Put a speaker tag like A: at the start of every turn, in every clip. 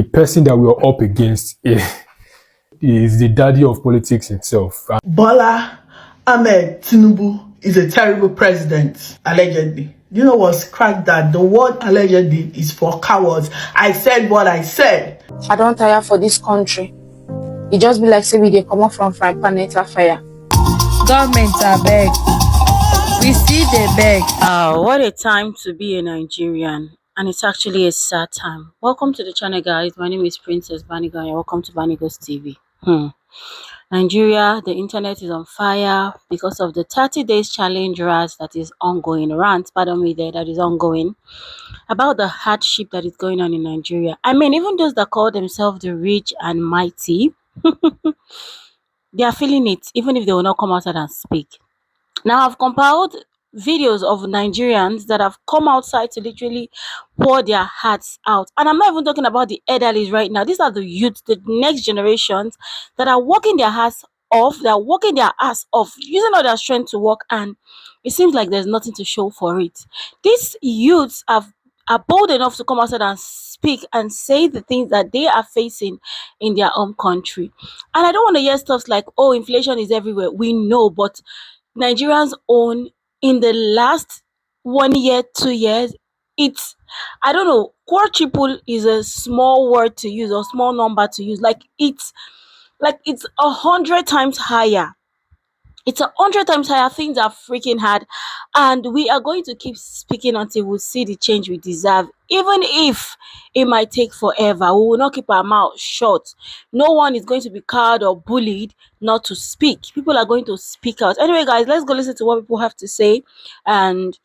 A: The person that we're up against is the daddy of politics himself.
B: Bola Ahmed Tinubu is a terrible president, allegedly. You know what's cracked that? The word allegedly is for cowards. I said what I said.
C: I don't tire for this country. It just be like say we dey come up from fry pan enter fire.
D: Government abeg, we still dey beg.
E: What a time to be a Nigerian, and it's actually a sad time. Welcome to the channel, guys. My name is Princess Baniga, and welcome to Banigos TV. Nigeria, the internet is on fire because of the 30 days challenge rant that is ongoing. That is ongoing about the hardship that is going on in Nigeria. I mean, even those that call themselves the rich and mighty, they are feeling it, even if they will not come outside and speak. Now, I've compiled videos of Nigerians that have come outside to literally pour their hearts out. And I'm not even talking about the elderlies right now. These are the youth, the next generations that are working their hearts off. They're working their ass off, using all their strength to work. And it seems like there's nothing to show for it. These youths are bold enough to come outside and speak and say the things that they are facing in their own country. And I don't want to hear stuff like, oh, inflation is everywhere. We know, but Nigerians own in the last 1 year, 2 years, it's, I don't know, quadruple is a small word to use or small number to use. It's 100 times higher. It's 100 times higher. Things are freaking hard, and we are going to keep speaking until we see the change we deserve. Even if it might take forever, we will not keep our mouth shut. No one is going to be cowed or bullied not to speak. People are going to speak out. Anyway, guys, let's go listen to what people have to say, and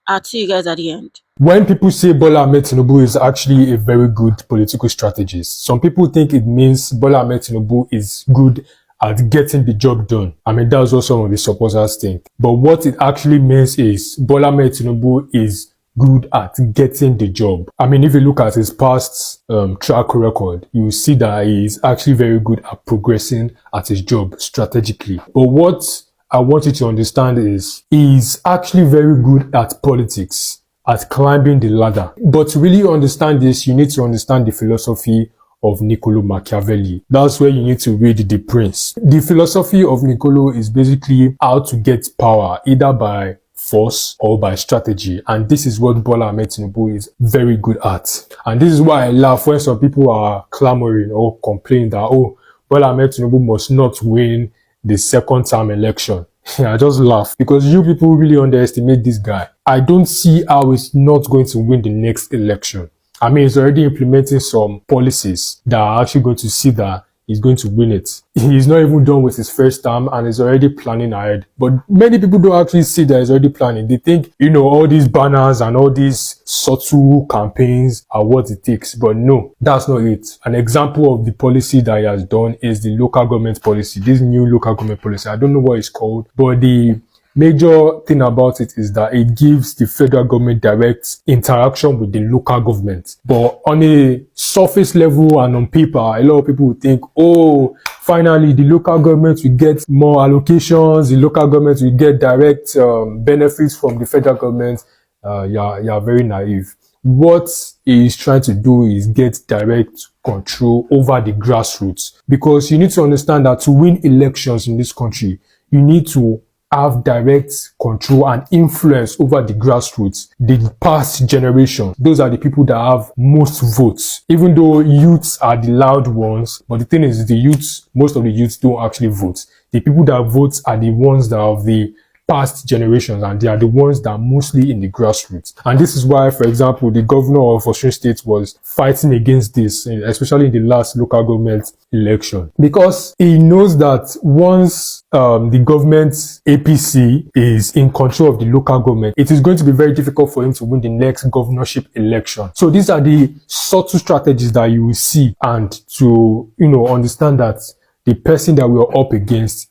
E: I'll see you guys at the end.
A: When people say Bola Ahmed Tinubu is actually a very good political strategist, some people think it means Bola Ahmed Tinubu is good at getting the job done. I mean, that's what some of the supporters think. But what it actually means is Bola Ahmed Tinubu is good at getting the job. I mean, if you look at his past track record, you will see that he is actually very good at progressing at his job strategically. But what I want you to understand is he's actually very good at politics, at climbing the ladder. But to really understand this, you need to understand the philosophy of Niccolo Machiavelli. That's where you need to read The Prince. The philosophy of Niccolo is basically how to get power, either by force or by strategy. And this is what Bola Ahmed Tinubu is very good at. And this is why I laugh when some people are clamoring or complaining that, oh, Bola Ahmed Tinubu must not win the second term election. I just laugh because you people really underestimate this guy. I don't see how he's not going to win the next election. I mean, he's already implementing some policies that are actually going to see that he's going to win it. He's not even done with his first term and is already planning ahead. But many people don't actually see that he's already planning. They think, you know, all these banners and all these subtle campaigns are what it takes. But no, that's not it. An example of the policy that he has done is the local government policy. This new local government policy. I don't know what it's called, but the major thing about it is that it gives the federal government direct interaction with the local government. But on a surface level and on paper, a lot of people would think, oh, finally the local government will get more allocations, the local government will get direct benefits from the federal government. You're very naive. What he is trying to do is get direct control over the grassroots. Because you need to understand that to win elections in this country, you need to have direct control and influence over the grassroots, the past generation. Those are the people that have most votes. Even though youths are the loud ones, but the thing is, the youths, most of the youths don't actually vote. The people that vote are the ones that have the past generations, and they are the ones that are mostly in the grassroots. And this is why, for example, the governor of Osun State was fighting against this, especially in the last local government election, because he knows that once the government APC is in control of the local government, it is going to be very difficult for him to win the next governorship election. So these are the subtle strategies that you will see, and to, you know, understand that the person that we are up against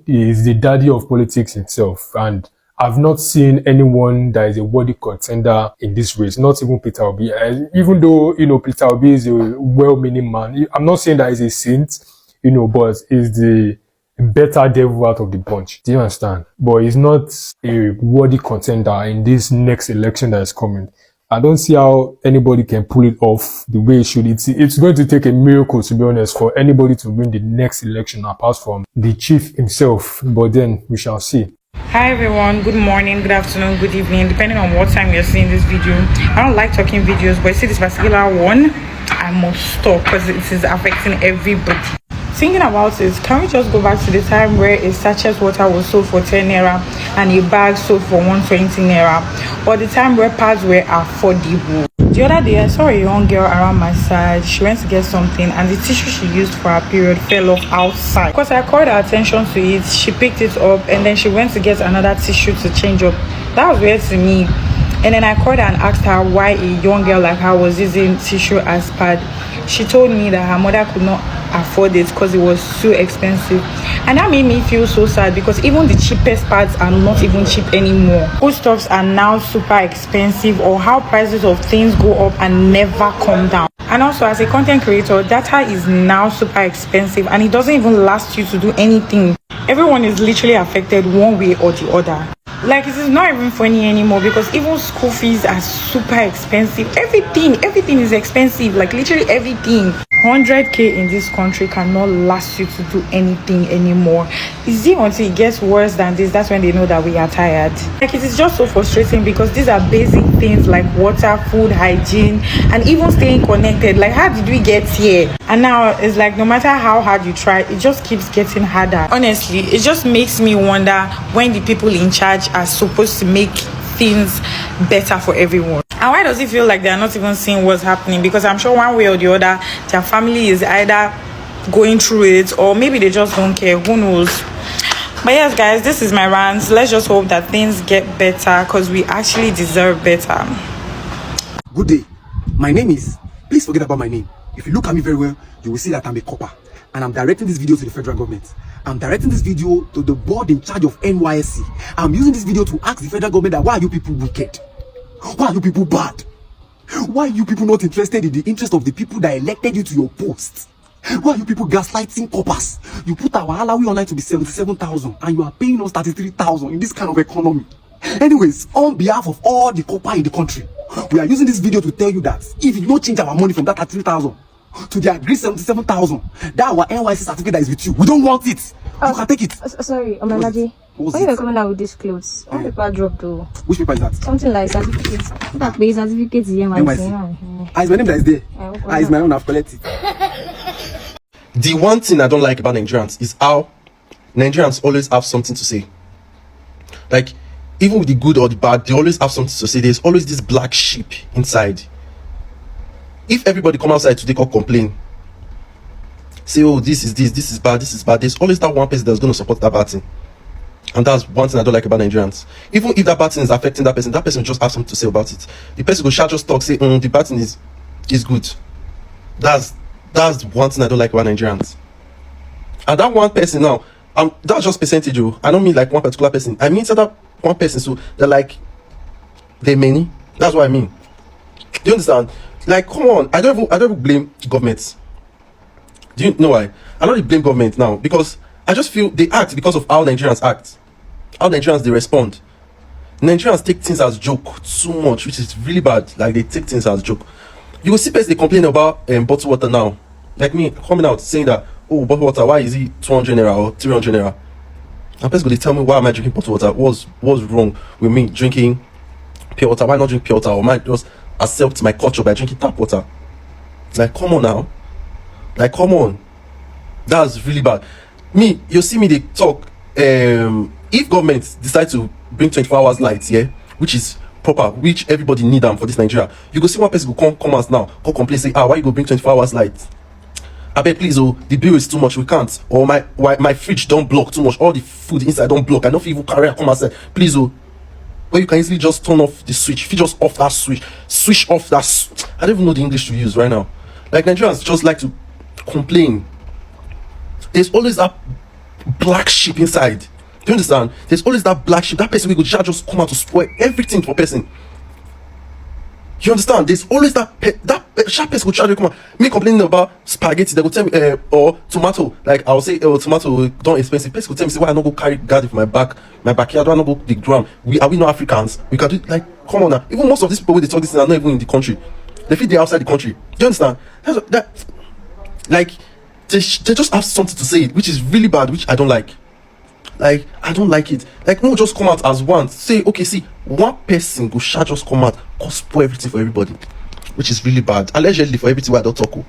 A: is the daddy of politics himself. And I've not seen anyone that is a worthy contender in this race, not even Peter Obi. Even though, you know, Peter Obi is a well-meaning man, I'm not saying that he's a saint, you know, but he's the better devil out of the bunch. Do you understand? But he's not a worthy contender in this next election that is coming. I don't see how anybody can pull it off the way it should. It's going to take a miracle, to be honest, for anybody to win the next election apart from the chief himself. But then we shall see.
F: Hi everyone, good morning, good afternoon, good evening, depending on what time you're seeing this video. I don't like talking videos, but see this particular one, I must stop because it is affecting everybody. Thinking about it, can we just go back to the time where a sachet water was sold for 10 naira and a bag sold for 120 naira, or the time where pads were affordable? The other day I saw a young girl around my side. She went to get something and the tissue she used for her period fell off outside. Because I called her attention to it, she picked it up and then she went to get another tissue to change up. That was weird to me. And then I called her and asked her why a young girl like her was using tissue as pad. She told me that her mother could not afford it because it was too expensive, and that made me feel so sad because even the cheapest pads are not even cheap anymore. Foodstuffs are now super expensive, or how prices of things go up and never come down. And also, as a content creator, data is now super expensive and it doesn't even last you to do anything. Everyone is literally affected one way or the other. Like, it is not even funny anymore because even school fees are super expensive. Everything is expensive, like literally everything. 100k in this country cannot last you to do anything anymore. Is it until it gets worse than this that's when they know that we are tired? Like, it is just so frustrating because these are basic things like water, food, hygiene, and even staying connected. Like, how did we get here? And now it's like no matter how hard you try, it just keeps getting harder. Honestly, it just makes me wonder when the people in charge are supposed to make things better for everyone. And why does it feel like they're not even seeing what's happening? Because I'm sure one way or the other, their family is either going through it or maybe they just don't care. Who knows? But yes, guys, this is my rant. Let's just hope that things get better because we actually deserve better.
G: Good day. My name is, please forget about my name. If you look at me very well, you will see that I'm a copper. And I'm directing this video to the federal government. I'm directing this video to the board in charge of NYSC. I'm using this video to ask the federal government that why are you people wicked? Why are you people bad? Why are you people not interested in the interest of the people that elected you to your post? Why are you people gaslighting coppers? You put our alawi online to be 77,000 and you are paying us 33,000 in this kind of economy. Anyways, on behalf of all the copper in the country, we are using this video to tell you that if you don't change our money from that 33,000 to the agreed 77,000, that our NYC certificate that is with you, we don't want it. You can take it.
H: Sorry, Omalaji. Why you were coming out with these clothes? What paper dropped though?
G: Which paper is that?
H: Something like certificates. That base certificates here,
G: NYC. It's my name that is there. It's my own, I've collected.
I: The one thing I don't like about Nigerians is how Nigerians always have something to say. Like, even with the good or the bad, they always have something to say. There's always this black sheep inside. If everybody come outside today or complain, say, oh, this is bad, there's always that one person that's going to support that bad thing. And that's one thing I don't like about Nigerians. Even if that bad thing is affecting that person will just have something to say about it. The person will just talk, say, the bad thing is good. That's one thing I don't like about Nigerians. And that one person now, that's just percentage. I don't mean like one particular person. I mean that one person, so they're many. That's what I mean. Do you understand? Like, come on, I don't even blame governments. Do you know why? I don't blame government now because I just feel they act because of how Nigerians act, how Nigerians they respond. Nigerians take things as joke too much, which is really bad. Like, they take things as joke. You will see people they complain about bottled water now, like me coming out saying that, oh, bottled water, why is it 200 naira or 300 naira? And people they tell me, why am I drinking bottled water? What's wrong with me drinking pure water? Why not drink pure water? Or am I just accept my culture by drinking tap water? Like, come on now. Like, come on. That's really bad. Me, you see me they talk, if government decide to bring 24 hours lights, yeah, which is proper, which everybody need them for this Nigeria, you go see one person go come us now, come complain, say, why you go bring 24 hours lights? I beg, please, oh, the bill is too much, we can't. Or my fridge don't block too much, all the food inside don't block, I don't even carry come and say, please, oh. Or you can easily just turn off the switch. If you just off that switch off that. I don't even know the English to use right now. Like, Nigerians just like to complain. There's always that black sheep inside. Do you understand? There's always that black sheep. That person will just come out to spoil everything for person. You understand? There's always that sharp person will try to come out. Me complaining about spaghetti, they will tell me, or tomato. Like, I'll say, oh, tomato don't expensive. Person will tell me, say, why I not go carry garden for my backyard? Why I not go the ground? Are we not Africans? We can do like Come on now. Even most of these people where they talk this thing are not even in the country. They feel they're outside the country. Do you understand? Like they just have something to say, which is really bad, which I don't like. Like, I don't like it. Like, no, just come out as one. Say, okay, see, one person go shall just come out, go spoil everything for everybody, which is really bad. Allegedly for everything I don't talk.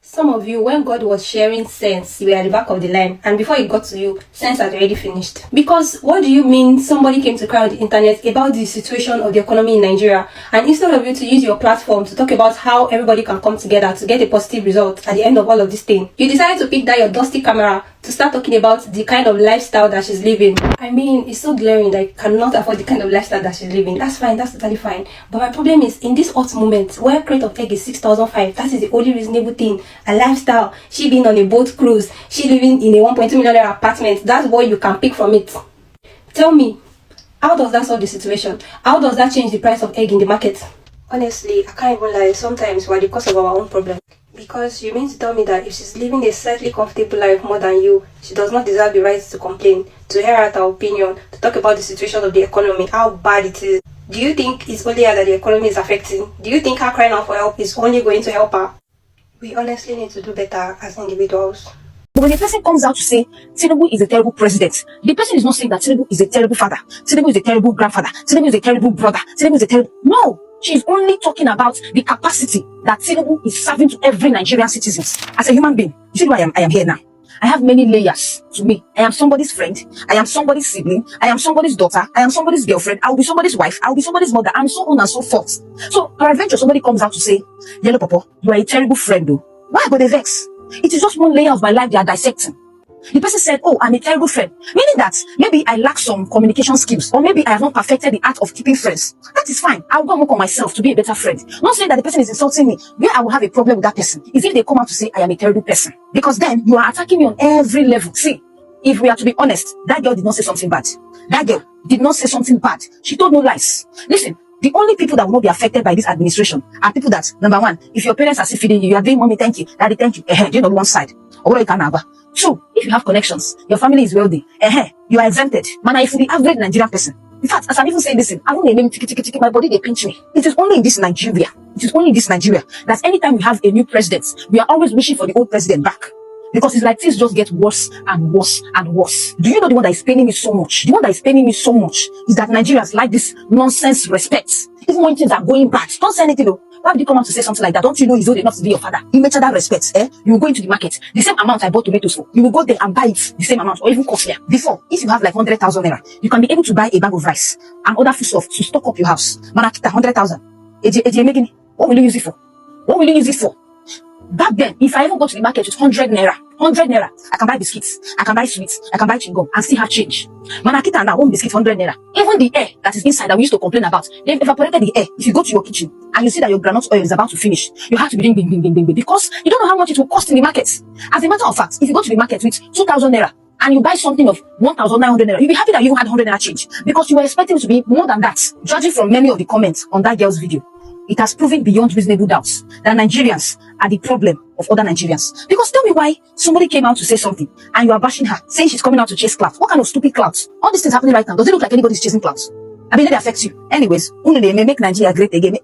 H: Some of you, when God was sharing sense, you were at the back of the line, and before it got to you, sense had already finished. Because what do you mean somebody came to cry on the internet about the situation of the economy in Nigeria, and instead of you to use your platform to talk about how everybody can come together to get a positive result at the end of all of this thing, you decided to pick that your dusty camera to start talking about the kind of lifestyle that she's living? I mean, it's so glaring that you cannot afford the kind of lifestyle that she's living. That's fine, that's totally fine. But my problem is, in this hot moment, where crate of egg is 6,500, that is the only reasonable thing. A lifestyle, she being on a boat cruise, she living in a 1.2 million apartment, that's what you can pick from it. Tell me, how does that solve the situation? How does that change the price of egg in the market? Honestly, I can't even lie, sometimes we're the cause of our own problem. Because you mean to tell me that if she's living a slightly comfortable life more than you, she does not deserve the right to complain, to hear out her opinion, to talk about the situation of the economy, how bad it is? Do you think it's only her that the economy is affecting? Do you think her crying out for help is only going to help her? We honestly need to do better as individuals.
C: But when a person comes out to say Tinubu is a terrible president, the person is not saying that Tinubu is a terrible father, Tinubu is a terrible grandfather, Tinubu is a terrible brother, Tinubu is a terrible... No! She's only talking about the capacity that Tinubu is serving to every Nigerian citizen. As a human being, you see why I am here now. I have many layers to me. I am somebody's friend, I am somebody's sibling, I am somebody's daughter, I am somebody's girlfriend, I will be somebody's wife, I will be somebody's mother, and so on and so forth. So, peradventure, somebody comes out to say, Yellow Popo, you are a terrible friend though. Why go they vex? It is just one layer of my life they are dissecting. The person said, oh, I'm a terrible friend. Meaning that maybe I lack some communication skills, or maybe I have not perfected the art of keeping friends. That is fine. I'll go and work on myself to be a better friend. Not saying that the person is insulting me. Where I will have a problem with that person is if they come out to say I am a terrible person. Because then you are attacking me on every level. See, if we are to be honest, that girl did not say something bad. That girl did not say something bad. She told no lies. Listen, the only people that will not be affected by this administration are people that, number one, if your parents are still feeding you, you are doing mommy, thank you, daddy, thank you, you know, one side. Or you can have. Two, if you have connections, your family is wealthy, you are exempted. Man, if you the average Nigerian person. In fact, as I'm even saying this, I don't name tiki, my body, they pinch me. It is only in this Nigeria. It is only in this Nigeria that anytime we have a new president, we are always wishing for the old president back. Because it's like things just get worse and worse and worse. Do you know the one that is paining me so much? The one that is paining me so much is that Nigerians like this nonsense respect. Even when things are going bad, don't say anything though. Why did you come out to say something like that? Don't you know he's old enough to be your father? You measure that respect, You will go into the market. The same amount I bought tomatoes for, you will go there and buy it the same amount or even costlier. Before, if you have like 100,000 naira, you can be able to buy a bag of rice and other foodstuff to stock up your house. Manakita, 100,000. What will you use it for? What will you use it for? Back then, if I even go to the market with 100 naira, I can buy biscuits, I can buy sweets, I can buy chewing-gum and still have change. Manakita now, one biscuit, 100 naira. Even the air that is inside that we used to complain about, they've evaporated the air. If you go to your kitchen and you see that your groundnut oil is about to finish, you have to be doing bing, because you don't know how much it will cost in the market. As a matter of fact, if you go to the market with 2,000 naira and you buy something of 1,900 naira, you'll be happy that you had 100 naira change because you were expecting it to be more than that. Judging from many of the comments on that girl's video, it has proven beyond reasonable doubts that Nigerians are the problem of other Nigerians. Because tell me why somebody came out to say something and you are bashing her, saying she's coming out to chase clouds. What kind of stupid clouds? All these things happening right now. Does it look like anybody's chasing clouds? I mean, it affects you. Anyways, they may make Nigeria great again.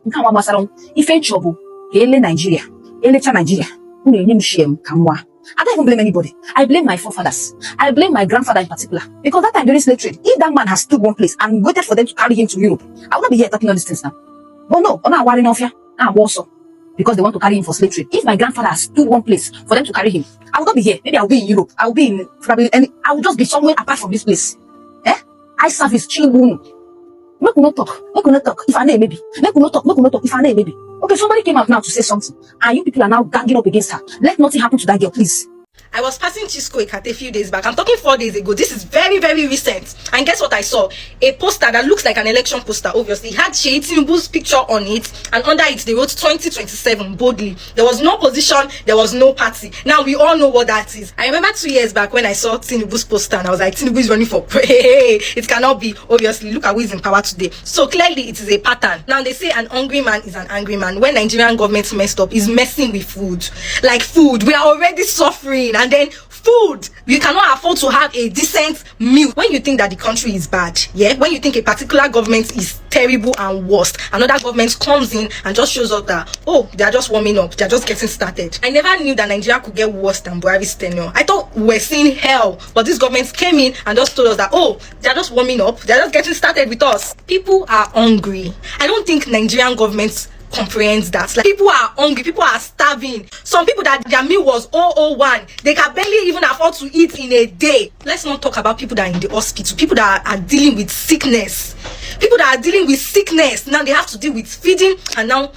C: If ain't trouble, Nigeria, Nigeria, I don't even blame anybody. I blame my forefathers. I blame my grandfather in particular. Because that time during slave trade, if that man has stood one place and waited for them to carry him to Europe, I would not be here talking all these things now. But no, I'm not worrying off here. I'm also because they want to carry him for slave trade. If my grandfather has stood one place for them to carry him, I will not be here. Maybe I'll be in Europe. I'll be in probably, and I will just be somewhere apart from this place. I service children. Make we not talk. Make we not talk. If I know maybe. Make we not talk. Make we not talk. If I know maybe. Okay, somebody came out now to say something, and you people are now ganging up against her. Let nothing happen to that girl, please.
J: I was passing Chisco Ekate a few days back. I'm talking 4 days ago. This is very, very recent. And guess what I saw? A poster that looks like an election poster, obviously. It had TINUBU'S picture on it. And under it, they wrote 2027 boldly. There was no position. There was no party. Now, we all know what that is. I remember 2 years back when I saw TINUBU'S poster and I was like, Tinubu is running for... Hey, it cannot be. Obviously, look at who is in power today. So clearly, it is a pattern. Now, they say an hungry man is an angry man. When Nigerian government messed up, is messing with food. Like food. We are already suffering. And then food. You cannot afford to have a decent meal. When you think that the country is bad, yeah, when you think a particular government is terrible and worst, another government comes in and just shows up that, oh, they are just warming up, they are just getting started. I never knew that Nigeria could get worse than Buhari's tenure. I thought we were seeing hell, but these governments came in and just told us that, oh, they are just warming up, they are just getting started with us. People are hungry. I don't think Nigerian governments comprehends that. Like, people are hungry, people are starving. Some people that their meal was 001, they can barely even afford to eat in a day. Let's not talk about people that are in the hospital, people that are dealing with sickness. People that are dealing with sickness, now they have to deal with feeding. And now,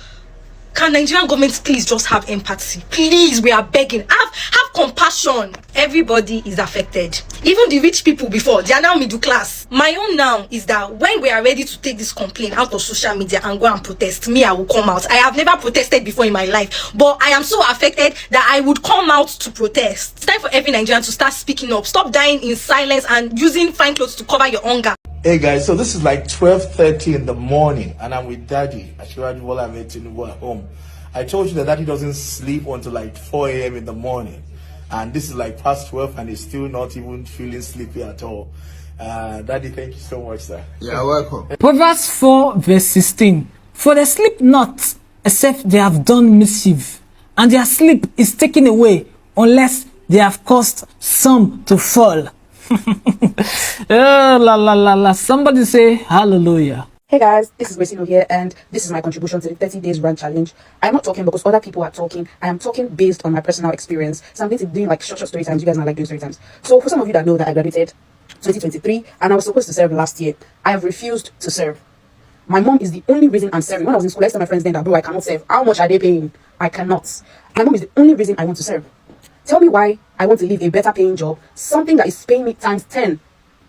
J: can Nigerian government please just have empathy? Please, we are begging. Have compassion. Everybody is affected. Even the rich people before, they are now middle class. My own now is that when we are ready to take this complaint out of social media and go and protest, me, I will come out. I have never protested before in my life, but I am so affected that I would come out to protest. It's time for every Nigerian to start speaking up. Stop dying in silence and using fine clothes to cover your hunger.
K: Hey guys, so this is like 12:30 in the morning and I'm with Daddy. Actually, while I'm at TINUBU at home. I told you that Daddy doesn't sleep until like 4 a.m. in the morning. And this is like past 12 and he's still not even feeling sleepy at all. Daddy, thank you so much, sir.
L: You're welcome. Proverbs 4 verse 16. For they sleep not, except they have done mischief, and their sleep is taken away, unless they have caused some to fall. Oh, la la la la. Somebody say hallelujah.
M: Hey guys, this is Gracie here, and this is my contribution to the 30 days run challenge. I'm not talking because other people are talking. I am talking based on my personal experience. So I'm going to be doing like short story times. You guys might like doing story times. So for some of you that know that I graduated 2023 and I was supposed to serve last year, I have refused to serve. My mom is the only reason I'm serving. When I was in school, I used to tell my friends then that, bro, I cannot serve. How much are they paying? I cannot. My mom is the only reason I want to serve. Tell me why I want to leave a better paying job, something that is paying me times 10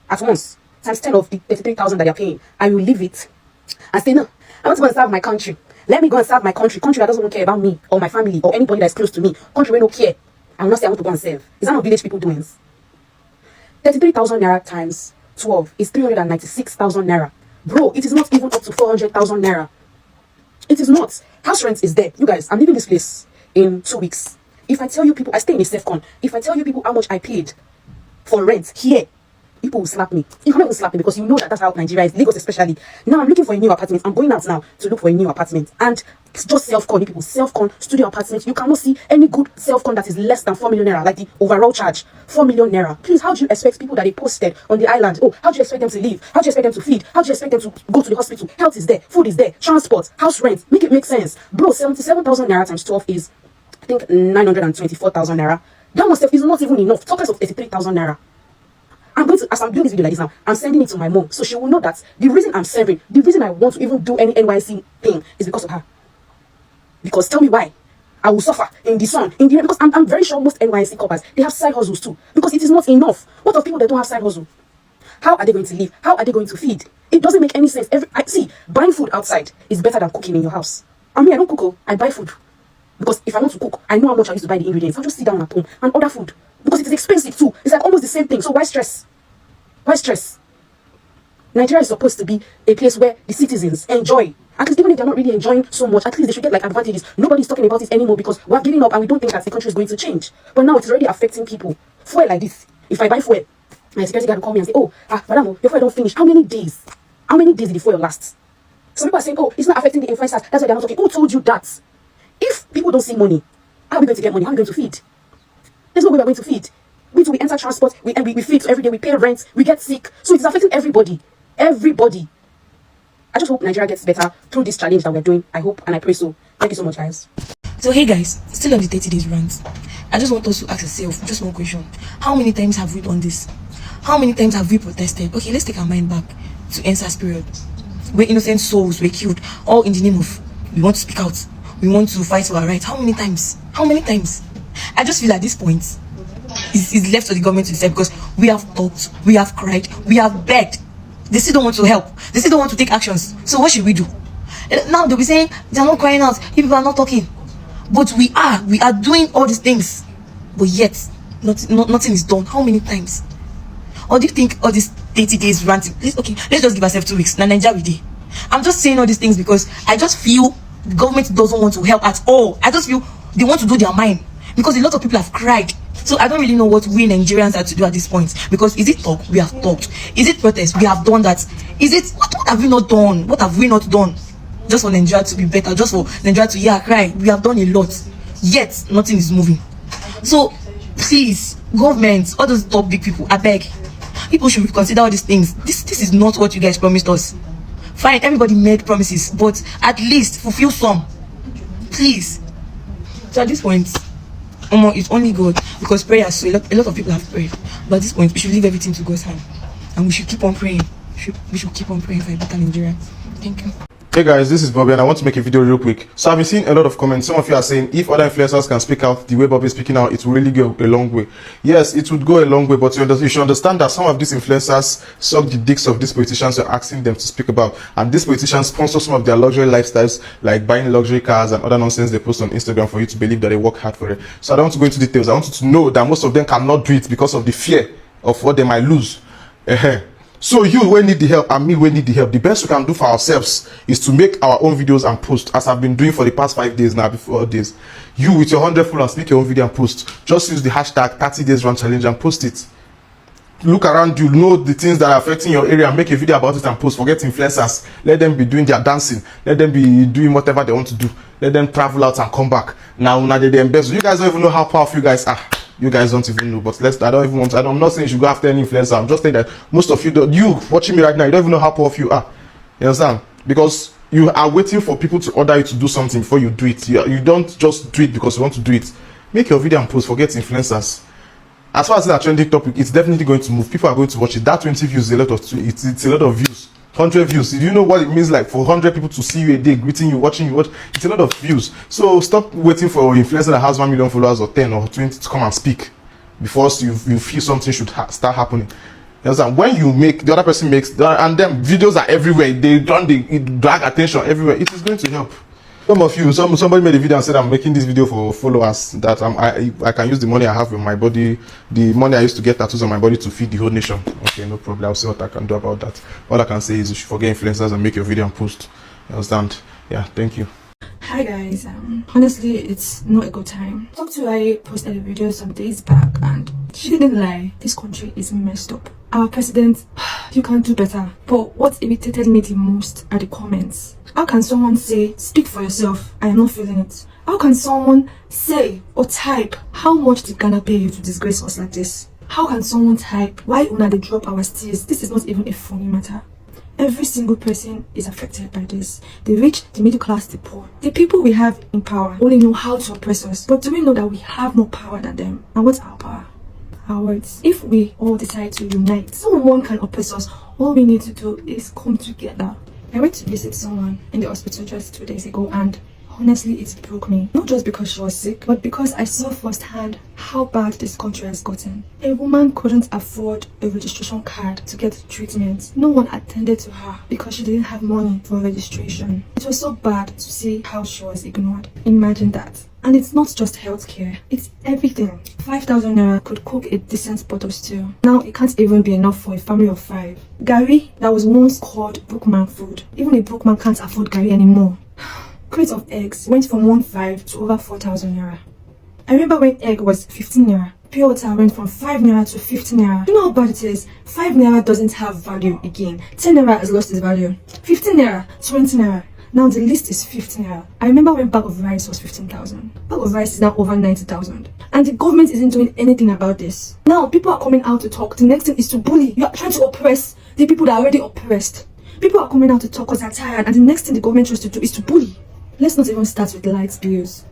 M: at once, times 10 of the 33,000 that you're paying. I will leave it and say, no, I want to go and serve my country. Let me go and serve my country. Country that doesn't care about me or my family or anybody that's close to me. Country where no care. I will not say I want to go and serve. Is that not village people doing? 33,000 naira times 12 is 396,000 naira. Bro, it is not even up to 400,000 naira. It is not. House rent is there. You guys, I'm leaving this place in 2 weeks. If I tell you people, I stay in a safe con. If I tell you people how much I paid for rent here, people will slap me. You cannot even slap me because you know that that's how Nigeria is, Lagos especially. Now I'm looking for a new apartment. I'm going out now to look for a new apartment. And it's just self-con, people. Self-con, studio apartment. You cannot see any good self-con that is less than 4 million naira, like the overall charge. 4 million naira. Please, how do you expect people that they posted on the island? Oh, how do you expect them to live? How do you expect them to feed? How do you expect them to go to the hospital? Health is there, food is there, transport, house rent. Make it make sense. Bro, 77,000 naira times 12 is, I think, 924,000 naira. That one is not even enough. Talk less of 83,000 naira. I'm going to, as I'm doing this video like this now, I'm sending it to my mom so she will know that the reason I'm serving, the reason I want to even do any NYC thing is because of her. Because tell me why. I will suffer in the sun, in the rain, because I'm very sure most NYC coppers, they have side hustles too. Because it is not enough. What of people that don't have side hustle? How are they going to live? How are they going to feed? It doesn't make any sense. See, buying food outside is better than cooking in your house. I mean, I don't cook, I buy food. Because if I want to cook, I know how much I used to buy the ingredients. I'll just sit down at home and order food. Because it is expensive too. It's like almost the same thing. So why stress? Why stress? Nigeria is supposed to be a place where the citizens enjoy. At least even if they're not really enjoying so much, at least they should get like advantages. Nobody's talking about it anymore because we're giving up and we don't think that the country is going to change. But now it's already affecting people. Fuel like this. If I buy fuel, my security guard will call me and say, oh, madam, your fuel don't finish. How many days? How many days did the fuel last? Some people are saying, oh, it's not affecting the influencers. That's why they're not talking. Who told you that? If people don't see money, how are we going to get money? How are we going to feed? There's no way we're going to feed. We enter transport, we feed every day, we pay rent, we get sick. So it's affecting everybody. Everybody. I just hope Nigeria gets better through this challenge that we're doing. I hope and I pray so. Thank you so much, guys.
N: So hey guys, still on the 30 days rant. I just want us to ask ourselves just one question. How many times have we done this? How many times have we protested? Okay, let's take our mind back to NSAS period, where innocent souls were killed, all in the name of we want to speak out, we want to fight for our rights. How many times? How many times? I just feel at this point is left to the government to decide, because we have talked, we have cried, we have begged. They still don't want to help. They still don't want to take actions. So what should we do? Now they'll be saying they're not crying out, people are not talking. But we are doing all these things. But yet, nothing is done. How many times? Or do you think all these 30 days ranting? Okay, let's just give ourselves 2 weeks. Now Nigeria with I'm just saying all these things because I just feel the government doesn't want to help at all. I just feel they want to do their mind. Because a lot of people have cried. So I don't really know what we Nigerians are to do at this point, because is it talk? We have talked. Is it protest? We have done that. Is it what have we not done? What have we not done? Just for Nigeria to be better, just for Nigeria to cry. We have done a lot, yet nothing is moving. So please, government, all those top big people, I beg, people should reconsider all these things. This is not what you guys promised us. Fine, everybody made promises, but at least fulfill some, please. So at this point, it's only God, because prayer. So a lot of people have prayed, but at this point we should leave everything to God's hand, and we should keep on praying. We should keep on praying for a better Nigeria. Thank you.
I: Hey guys, this is Bobby and I want to make a video real quick. So I've been seeing a lot of comments. Some of you are saying if other influencers can speak out the way Bobby is speaking out, it will really go a long way. Yes, it would go a long way, but you should understand that some of these influencers suck the dicks of these politicians you're asking them to speak about. And these politicians sponsor some of their luxury lifestyles, like buying luxury cars and other nonsense they post on Instagram for you to believe that they work hard for it. So I don't want to go into details. I want you to know that most of them cannot do it because of the fear of what they might lose. So you will need the help and me will need the help. The best we can do for ourselves is to make our own videos and post, as I've been doing for the past 5 days now, before days. You with your 100 followers, make your own video and post. Just use the hashtag 30 days run challenge and post it. Look around you, know the things that are affecting your area, make a video about it and post. Forget influencers. Let them be doing their dancing. Let them be doing whatever they want to do. Let them travel out and come back. Now they embezzle. You guys don't even know how powerful you guys are. You guys don't even know, but I'm not saying you should go after any influencer. I'm just saying that most of you watching me right now, you don't even know how powerful you are. You understand? Because you are waiting for people to order you to do something before you do it. You don't just do it because you want to do it. Make your video and post. Forget influencers. As far as that trending topic, it's definitely going to move. People are going to watch it. That 20 views is a lot of it's a lot of views. 100 views. Do you know what it means, like for 100 people to see you a day, greeting you, watching you watch? It's a lot of views. So stop waiting for an influencer that has 1 million followers or 10 or 20 to come and speak before you feel something should start happening. You understand? When you make, the other person makes, and then videos are everywhere. They drag attention everywhere. It is going to help. Some of you, somebody made a video and said I'm making this video for followers, that I can use the money I have in my body, the money I used to get tattoos on my body, to feed the whole nation. Okay, no problem. I'll see what I can do about that. All I can say is you should forget influencers and make your video and post. You understand? Yeah, thank you.
O: Hi guys, honestly it's not a good time. I posted a video some days back and she didn't lie. This country is messed up. Our president, you can do better. But what irritated me the most are the comments. How can someone say, speak for yourself, I am not feeling it? How can someone say or type, how much did Ghana pay you to disgrace us like this? How can someone type, why una they drop our steers? This is not even a funny matter. Every single person is affected by this. The rich, the middle class, the poor. The people we have in power only know how to oppress us. But do we know that we have more power than them? And what's our power? Our words. If we all decide to unite, someone can oppress us. All we need to do is come together. I went to visit someone in the hospital just 2 days ago, and honestly it broke me. Not just because she was sick, but because I saw firsthand how bad this country has gotten. A woman couldn't afford a registration card to get treatment. No one attended to her because she didn't have money for registration. It was so bad to see how she was ignored. Imagine that. And it's not just healthcare, it's everything. 5,000 naira could cook a decent pot of stew. Now it can't even be enough for a family of 5. Gari that was once called bookman food. Even a bookman can't afford gari anymore. Crate of eggs went from 1.5 to over 4,000 naira. I remember when egg was 15 naira. Pure water went from 5 naira to 15 naira. You know how bad it is? 5 naira doesn't have value again. 10 naira has lost its value. 15 naira, 20 naira. Now the list is 15 naira. I remember when bag of rice was 15,000. Bag of rice is now over 90,000. And the government isn't doing anything about this. Now people are coming out to talk. The next thing is to bully. You are trying to oppress the people that are already oppressed. People are coming out to talk because they're tired. And the next thing the government tries to do is to bully. Let's not even start with light bills.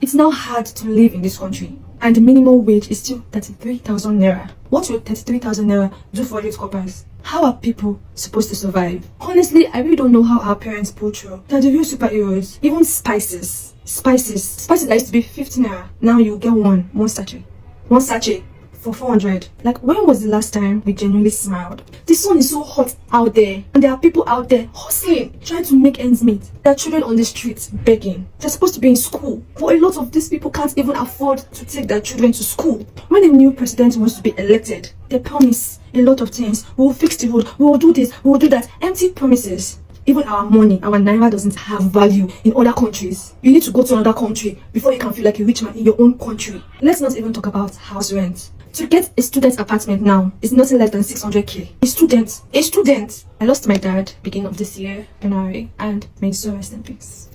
O: It's now hard to live in this country. And the minimum wage is still 33,000 naira. What will 33,000 naira do for 8 coppers? How are people supposed to survive? Honestly, I really don't know how our parents pull through. They're the real superheroes. Even spices that used to be 15 naira. Now you get one sachet for 400. Like, when was the last time we genuinely smiled? The sun is so hot out there, and there are people out there hustling, trying to make ends meet. There are children on the streets begging. They're supposed to be in school, but a lot of these people can't even afford to take their children to school. When a new president wants to be elected, they promise a lot of things. We will fix the road, we will do this, we will do that. Empty promises. Even our money, our naira doesn't have value in other countries. You need to go to another country before you can feel like a rich man in your own country. Let's not even talk about house rent. To get a student apartment now is nothing less than 600k. A student. I lost my dad beginning of this year, January, and may so rest in peace.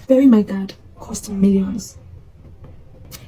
O: Burying my dad cost millions.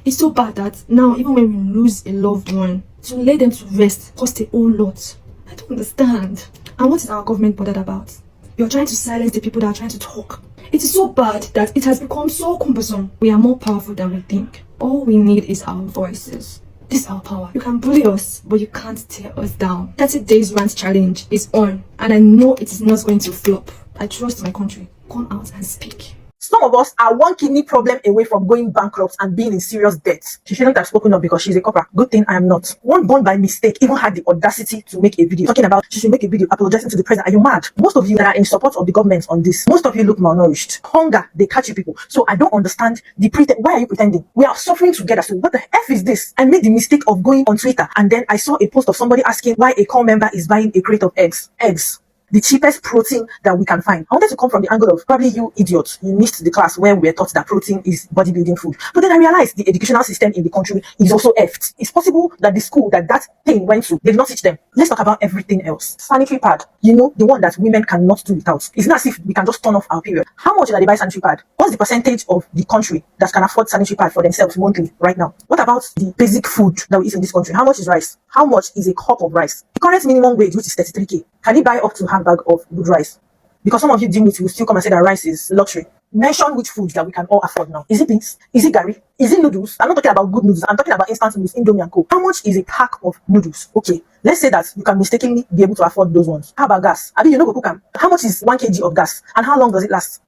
O: It's so bad that now, even when we lose a loved one, to lay them to rest costs a whole lot. I don't understand. And what is our government bothered about? You're trying to silence the people that are trying to talk. It is so bad that it has become so cumbersome. We are more powerful than we think. All we need is our voices. This is our power. You can bully us, but you can't tear us down. 30 days rant challenge is on, and I know it is not going to flop. I trust my country. Come out and speak.
C: Some of us are one kidney problem away from going bankrupt and being in serious debt. She shouldn't have spoken up because she's a copper. Good thing I am not. One born by mistake even had the audacity to make a video talking about she should make a video apologizing to the president. Are you mad? Most of you that are in support of the government on this, most of you look malnourished. Hunger, they catch you people. So I don't understand the pretense. Why are you pretending? We are suffering together. So what the F is this? I made the mistake of going on Twitter and then I saw a post of somebody asking why a core member is buying a crate of eggs. The cheapest protein that we can find. I wanted to come from the angle of probably you idiots, you missed the class where we were taught that protein is bodybuilding food. But then I realized the educational system in the country is also effed. It's possible that the school that thing went to, they did not teach them. Let's talk about everything else. Sanitary pad, you know, the one that women cannot do without. It's not as if we can just turn off our period. How much do they buy sanitary pad? What's the percentage of the country that can afford sanitary pad for themselves monthly right now? What about the basic food that we eat in this country? How much is rice? How much is a cup of rice? The current minimum wage, which is 33k, can you buy up to half bag of good rice? Because some of you deem it will still come and say that rice is luxury. Mention which foods that we can all afford now. Is it beans? Is it gari? Is it noodles? I'm not talking about good noodles. I'm talking about instant noodles, Indomie and Co. How much is a pack of noodles? Okay, let's say that you can mistakenly be able to afford those ones. How about gas? I mean, you know, cook 'em. How much is 1 kg of gas? And how long does it last?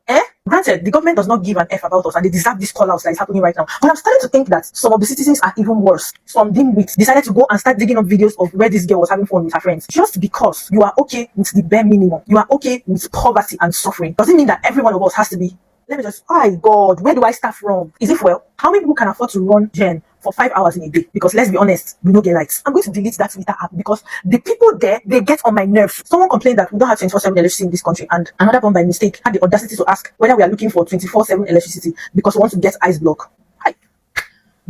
C: Granted, the government does not give an F about us and they deserve this call out that is happening right now. But I'm starting to think that some of the citizens are even worse. Some dimwits decided to go and start digging up videos of where this girl was having fun with her friends. Just because you are okay with the bare minimum, you are okay with poverty and suffering, doesn't mean that every one of us has to be. Let me just, oh God, where do I start from? Is it fuel? How many people can afford to run gen for 5 hours in a day? Because let's be honest, we don't get lights. I'm going to delete that Twitter app because the people there, they get on my nerves. Someone complained that we don't have 24/7 electricity in this country, and another one by mistake had the audacity to ask whether we are looking for 24/7 electricity because we want to get ice block.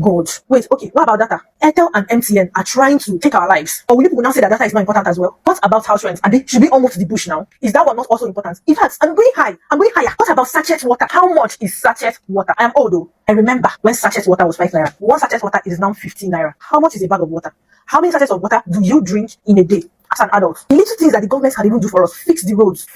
C: God. Wait, okay, what about data? Airtel and MTN are trying to take our lives. Or will people now say that data is not important as well? What about house rent? And they should be almost the bush now. Is that one not also important? In fact, I'm going high. I'm going higher. What about sachet water? How much is sachet water? I am old though. I remember when sachet water was 5 naira. One sachet water is now 15 naira. How much is a bag of water? How many sachets of water do you drink in a day? As an adult, the little things that the government can even do for us, fix the roads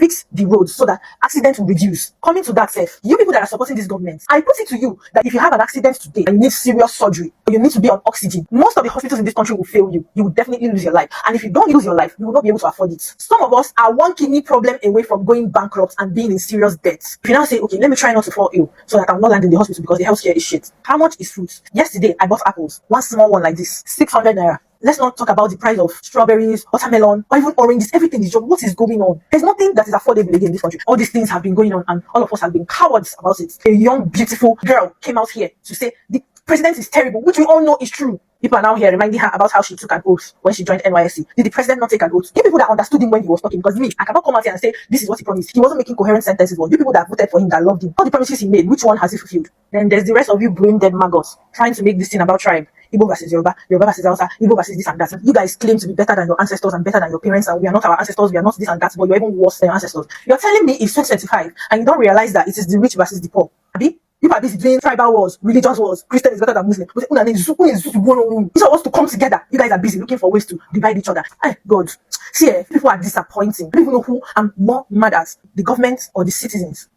C: so that accidents will reduce. Coming to that self, you people that are supporting this government, I put it to you that if you have an accident today and you need serious surgery or you need to be on oxygen, most of the hospitals in this country will fail you. You will definitely lose your life. And if you don't lose your life, you will not be able to afford it. Some of us are one kidney problem away from going bankrupt and being in serious debt. If you now say, okay, let me try not to fall ill so that I'm not landing in the hospital because the healthcare is shit. How much is fruit? Yesterday, I bought apples. One small one like this, 600 naira. Let's not talk about the price of strawberries, watermelon, or even oranges. Everything is just, what is going on? There's nothing that is affordable again in this country. All these things have been going on and all of us have been cowards about it. A young, beautiful girl came out here to say the president is terrible, which we all know is true. People are now here reminding her about how she took an oath when she joined NYSC. Did the president not take an oath? You people that understood him when he was talking, because me, I cannot come out here and say this is what he promised. He wasn't making coherent sentences. Well, you people that voted for him, that loved him, all the promises he made, which one has he fulfilled? Then there's the rest of you brain dead maggots trying to make this thing about tribe. Igbo versus Yoruba, Yoruba versus Hausa, Igbo versus this and that. You guys claim to be better than your ancestors and better than your parents, and we are not our ancestors, we are not this and that, but you're even worse than your ancestors. You're telling me it's 2025 and you don't realize that it is the rich versus the poor. Abi? You are busy doing tribal wars, religious wars, Christian is better than Muslim. Instead of us to come together, you guys are busy looking for ways to divide each other. Hey, God. See, people are disappointing. I don't even know who I'm more mad at, the government or the citizens.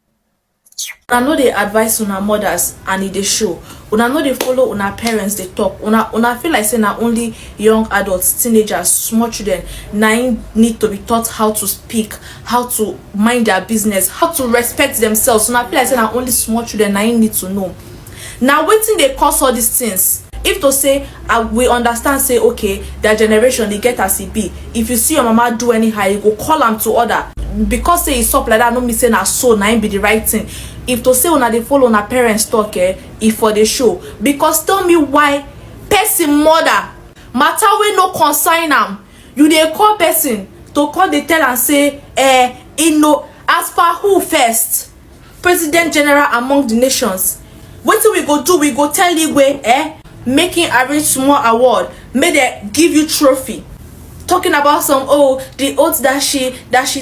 P: Una know they advise una mothers and it they show. Una know they follow una parents they talk. Una feel like saying na only young adults, teenagers, small children need to be taught how to speak, how to mind their business, how to respect themselves. Una feel like saying na only small children need to know. Now waiting they cause all these things. If to say we understand, say okay, their generation they get as it be. If you see your mama do anyhow, you go call them to order. Because say it's up like that, no me say na so na be the right thing. If to say una they follow una parents talk, if for the show. Because tell me why person mother matter we no consign am. You they call person to call the tell and say As per who first? President General among the nations. Wetin we go do? We go tell Igwe, making arrange small award, may they give you trophy. Talking about some the oath that she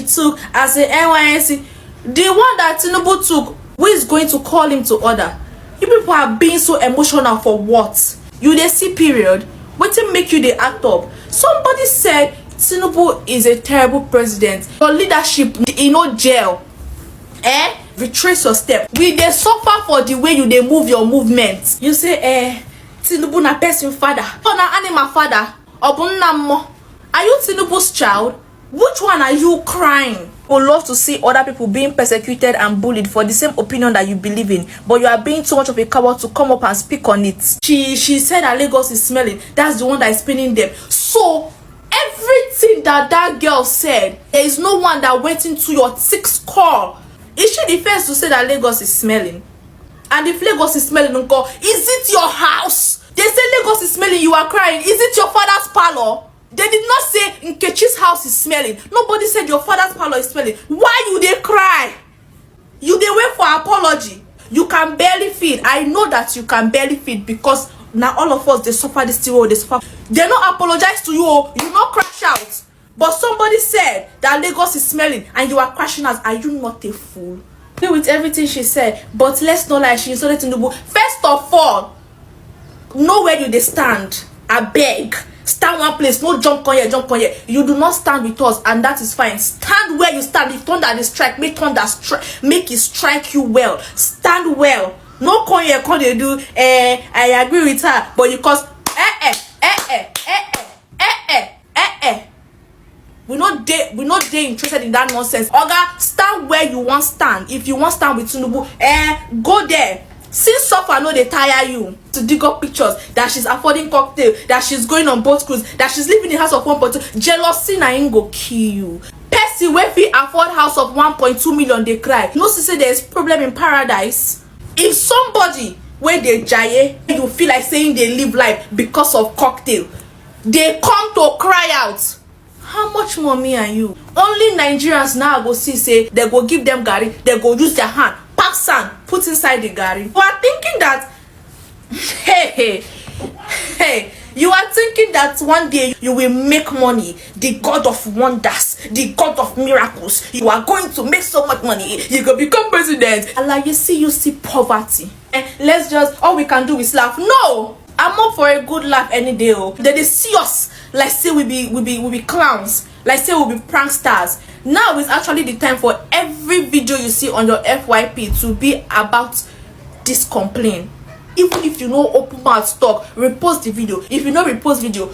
P: took as a NYSC, the one that Tinubu took. Who is going to call him to order? You people are being so emotional for what? You dey see period? Wetin make you dey act up? Somebody said Tinubu is a terrible president. Your leadership in no jail. Retrace your step. We dey suffer for the way you dey move your movement. You say Tinubu na person father, or na animal father, or bunammo. Are you Tinubu's child? Which one are you crying? I would love to see other people being persecuted and bullied for the same opinion that you believe in, but you are being too much of a coward to come up and speak on it. She said that Lagos is smelling. That's the one that is pinning them. So everything that girl said, there is no one that went into your thick skull. Is she the first to say that Lagos is smelling? And if Lagos is smelling, uncle, is it your house? They say Lagos is smelling, you are crying. Is it your father's parlor? They did not say Nkechi's house is smelling. Nobody said your father's parlor is smelling. Why you they cry? You they wait for apology. You can barely feed. I know that you can barely feed because now all of us they suffer this thing. They suffer. They not apologize to you. You not crash out. But somebody said that Lagos is smelling and you are crashing out. Are you not a fool? With everything she said, but let's not lie. She insulted Tinubu. First of all, know where you they stand. I beg. Stand one place, no jump on here. You do not stand with us, and that is fine. Stand where you stand. If thunder is strike, make thunder strike, make it strike you well. Stand well. No come here, come they do. I agree with her, but because we not they interested in that nonsense. Oga, stand where you want stand. If you want stand with Tinubu, go there. Since suffer no they tire you to dig up pictures that she's affording cocktail, that she's going on boat cruise, that she's living in a house of 1.2. Jealousy na ain't go kill you. Percy wey fit afford house of 1.2 million they cry. No see say there's problem in paradise. If somebody where they jaye, you feel like saying they live life because of cocktail, they come to cry out. How much more me and you? Only Nigerians now go see say they go give them gari, they go use their hand, pack sand, put inside the gari. You are thinking that you are thinking that one day you will make money. The God of wonders, the God of miracles, you are going to make so much money, you go become president. And like you see poverty. Let's just, all we can do is laugh. No, I'm up for a good laugh any day. They see us like say we be clowns, like say we be pranksters. Now is actually the time for every video you see on your FYP to be about this complaint. Even if you know open mouth talk, repost the video. If you know repost video,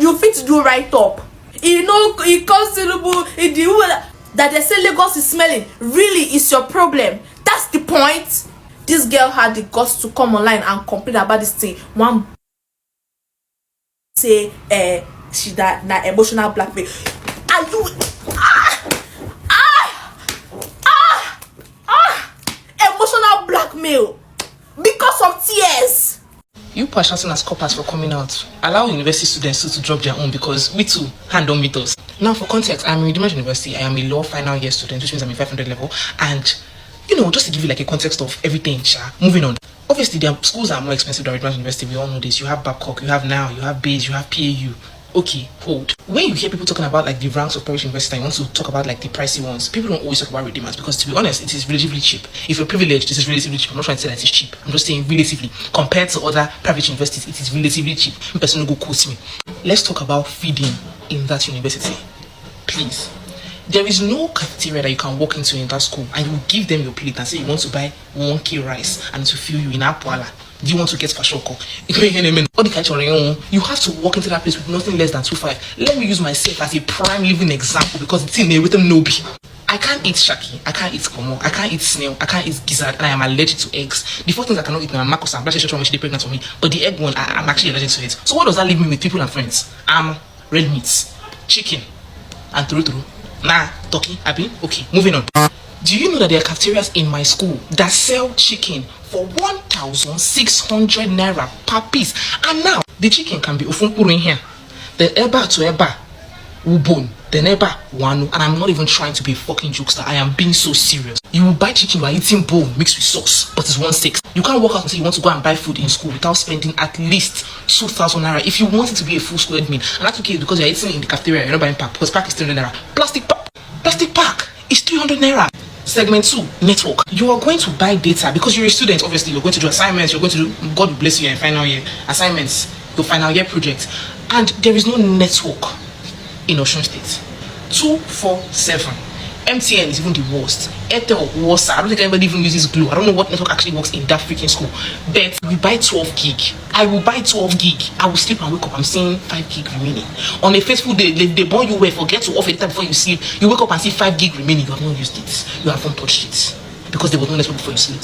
P: you fit to do right up. You know it comes to that they say Lagos is smelling. Really is your problem. That's the point. This girl had the guts to come online and complain about this thing. One say she that emotional blackmail. Are you emotional blackmail because of tears?
Q: You push us as coppers for coming out. Allow university students to drop their own because we too hand on with us. Now for context, I'm in Redeemer University. I am a law final year student, which means I'm in 500 level. And you know, just to give you like a context of everything, moving on. Obviously, their schools are more expensive than Redeemer University. We all know this. You have Babcock, you have NOW, you have Bayes, you have PAU. Okay, hold. When you hear people talking about like the ranks of private universities, and you want to talk about like the pricey ones, people don't always talk about Redeemers because to be honest, it is relatively cheap. If you're privileged, this is relatively cheap. I'm not trying to say that it's cheap. I'm just saying relatively. Compared to other private universities, it is relatively cheap. Person go quote me. Let's talk about feeding in that university. Please. There is no cafeteria that you can walk into in that school and you give them your plate and say you want to buy 1k rice and to fill you in Apwala. Do you want to get fashoko? You have to walk into that place with nothing less than 2.5. Let me use myself as a prime living example because it's in a written nobi. I can't eat shaki, I can't eat komo, I can't eat snail, I can't eat gizzard, and I am allergic to eggs. The four things I cannot eat are macos and blood sugar when she's pregnant for me, but the egg one, I'm actually allergic to it. So what does that leave me with people and friends? Red meats, chicken, and turu. Nah, turkey, abi? Okay, moving on. Do you know that there are cafeterias in my school that sell chicken for 1,600 naira per piece? And now, the chicken can be ofunkuru in here. The eba to eba Ubon, the neighbor one, and I'm not even trying to be a fucking jokester. I am being so serious. You will buy chicken, you are eating bone mixed with sauce, but it's 1/6. You can't walk out and say you want to go and buy food in school without spending at least 2,000 naira if you want it to be a full squared meal. And that's okay because you're eating in the cafeteria, you're not buying pack, because pack is 300 naira. Plastic pack is 300 naira. Segment 2, network. You are going to buy data because you're a student. Obviously, you're going to do assignments. You're going to do, God will bless you in final year assignments, your final year project, and there is no network in Osun State. 247. MTN is even the worst. Airtel worse. I don't think anybody even uses Glo. I don't know what network actually works in that freaking school. But we buy 12 gig. I will buy 12 gig. I will sleep and wake up. I'm seeing 5 gig remaining. On a faithful day, they born you well. Forget to off a data before you sleep. You wake up and see 5 gig remaining. You have not used it. You haven't touched it because there was no network before you sleep.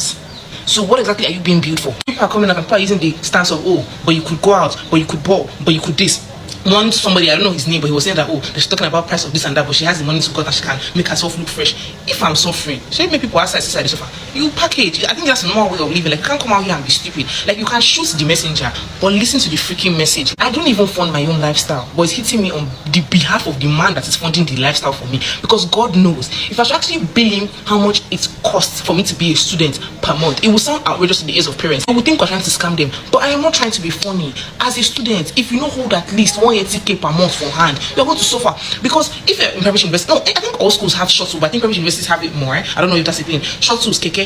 Q: So what exactly are you being built for? People are coming up and people are using the stance of, oh, but you could go out, but you could ball, but you could this. One somebody, I don't know his name, but he was saying that, oh, she's talking about price of this and that, but she has the money to go and she can make herself look fresh. If I'm suffering, she make people outside the sofa. You package. I think that's a normal way of living. Like, you can't come out here and be stupid. Like, you can shoot the messenger, but listen to the freaking message. I don't even fund my own lifestyle, but it's hitting me on the behalf of the man that is funding the lifestyle for me. Because God knows, if I should actually bill him how much it costs for me to be a student per month, it will sound outrageous in the ears of parents. I would think we're trying to scam them, but I am not trying to be funny. As a student, if you don't hold at least 180k per month for hand, you're going to suffer. Because if you're in private university, no, I think all schools have shuttle, but I think private universities have it more. I don't know if that's a thing. Shuttles, keke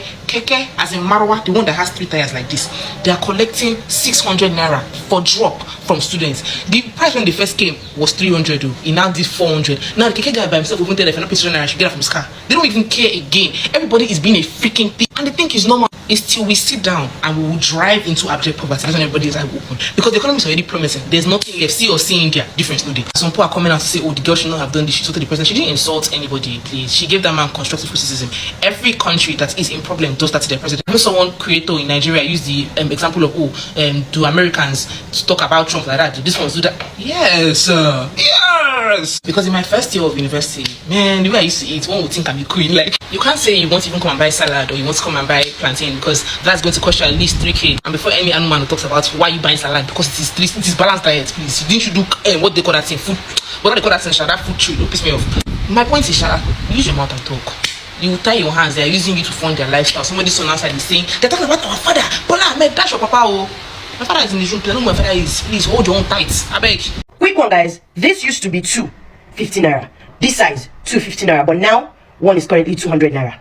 Q: as in Marwa, the one that has 3 tires like this, they are collecting 600 naira for drop from students. The price when they first came was 300 though. It now did 400. Now the keke guy by himself even tell if you're not paying 600 naira, I should get it from his car. They don't even care again. Everybody is being a freaking thief, and they think it's normal. It's till we sit down and we will drive into abject poverty. That's when everybody's eye open. Because the economy is already promising. There's nothing left. See or see India. Difference no day. Some people are coming out to say, oh, the girl should not have done this. She told the president. She didn't insult anybody, please. She gave that man constructive criticism. Every country that is in problem does that to their president. I know someone creator in Nigeria used the example of, do Americans talk about Trump like that? Do this ones do that? Yes, yes. Because in my first year of university, man, the way I used to eat, one would think I'm a queen. Like, you can't say you won't even come and buy salad or you want to come and buy plantain, because that's going to cost you at least 3k. And before any animal who talks about why you buying salad, because it is balanced diet, please. Didn't you do what they call that thing? Food. What do they call that thing? That food tree. Don't piss me off. My point is, use your mouth and talk. You tie your hands. They are using you to fund their lifestyle. Somebody's son outside is saying they're talking about our father. Bola Ahmed, that's your papa. Oh, my father is in the room. I don't know where my father is. Please hold your own tight. I beg.
R: Quick one, guys. This used to be 250 naira. This size 250 naira, but now one is currently 200 naira.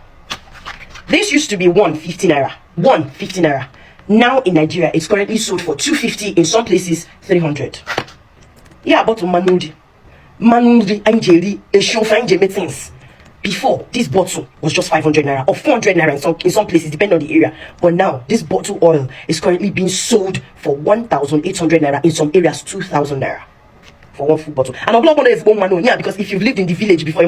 R: This used to be 150 naira. 150 naira. Now in Nigeria, it's currently sold for 250, in some places 300. Yeah, but Manudi, Anjeli, things. Before, this bottle was just 500 naira or 400 naira in some places, depending on the area. But now, this bottle oil is currently being sold for 1,800 naira, in some areas 2,000 naira. For one full bottle. And I'm not going to yeah, because if you've lived in the village before,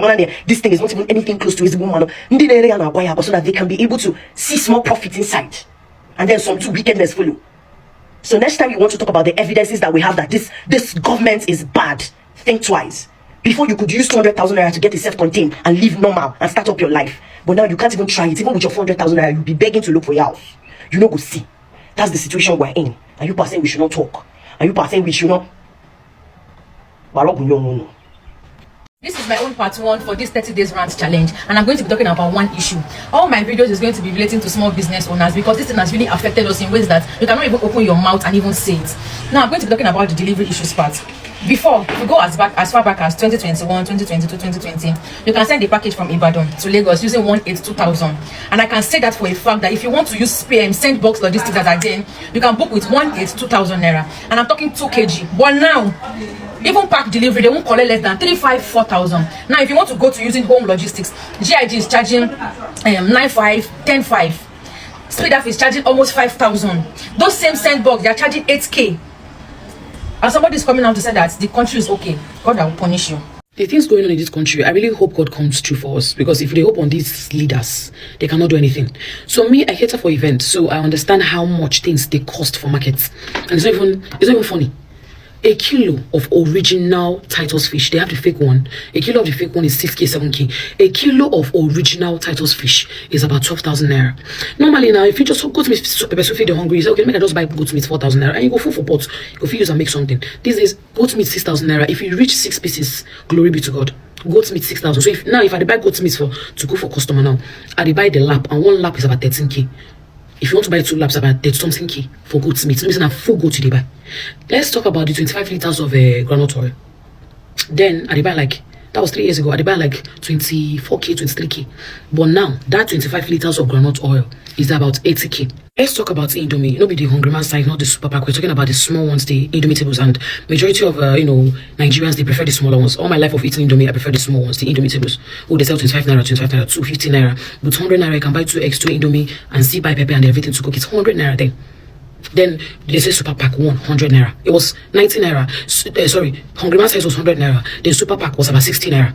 R: this thing is not even anything close to his woman. So that they can be able to see small profit inside. And then some wickedness follow. So next time you want to talk about the evidences that we have that this government is bad, think twice. Before you could use 200,000 naira to get a self-contained and live normal and start up your life. But now you can't even try it. Even with your 400,000 naira, you'll be begging to look for your house. You know, go see. That's the situation we're in. And you are saying we should not talk. And you are saying we should not.
C: This is my own part 1 for this 30 days rant challenge, and I'm going to be talking about one issue. All my videos is going to be relating to small business owners, because this thing has really affected us in ways that you cannot even open your mouth and even say it. Now I'm going to be talking about the delivery issues part. Before, if you go as far back as 2021, 2022, 2020, you can send a package from Ibadan to Lagos using 182,000. And I can say that for a fact that if you want to use send box logistics that again, you can book with 182,000 naira. And I'm talking 2 kg. But now, even pack delivery, they won't collect less than 4,000. Now, if you want to go to using home logistics, GIG is charging 9,500, 10,500. Speedup is charging almost 5,000. Those same send box, they are charging 8k. And somebody is coming out to say that the country is okay. God will punish you.
M: The things going on in this country, I really hope God comes true for us, because if they hope on these leaders, they cannot do anything. So me, I cater for events, so I understand how much things they cost for markets, and it's not even funny.
S: A kilo of original Titus fish, they have the fake one. A kilo of the fake one is 6k, 7k. A kilo of original Titus fish is about 12,000 naira. Normally now, if you just go to me, pepper soup, feed the hungry, you say, okay, make I just buy goat meat 4,000 naira, and you go full for pot. You go use and make something. These days, goat meat 6,000 naira. If you reach 6 pieces, glory be to God. Goat meat 6,000. So if I buy goat meat to go for customer now, I buy the lap, and one lap is about 13k. If you want to buy 2 laps, about 30 something k for goat meat. So a full goat you buy. Let's talk about the 25 liters of groundnut oil. Then I buy like, that was 3 years ago, I buy like 24k, 23k. But now that 25 liters of groundnut oil is about 80k. Let's talk about Indomie. Not be the hungry man side, not the super pack. We're talking about the small ones, the Indomie tables, and majority of Nigerians, they prefer the smaller ones. All my life of eating Indomie, I prefer the small ones, the Indomie tables. Oh, they sell 25 naira, 250 naira. With 100 naira, you can buy 2 eggs, 2 Indomie, and see buy pepper and everything to cook. It's 100 naira then. Then they say super pack 100 naira. It was 90 naira. Sorry, hungry man size was 100 naira. Then super pack was about 60 naira.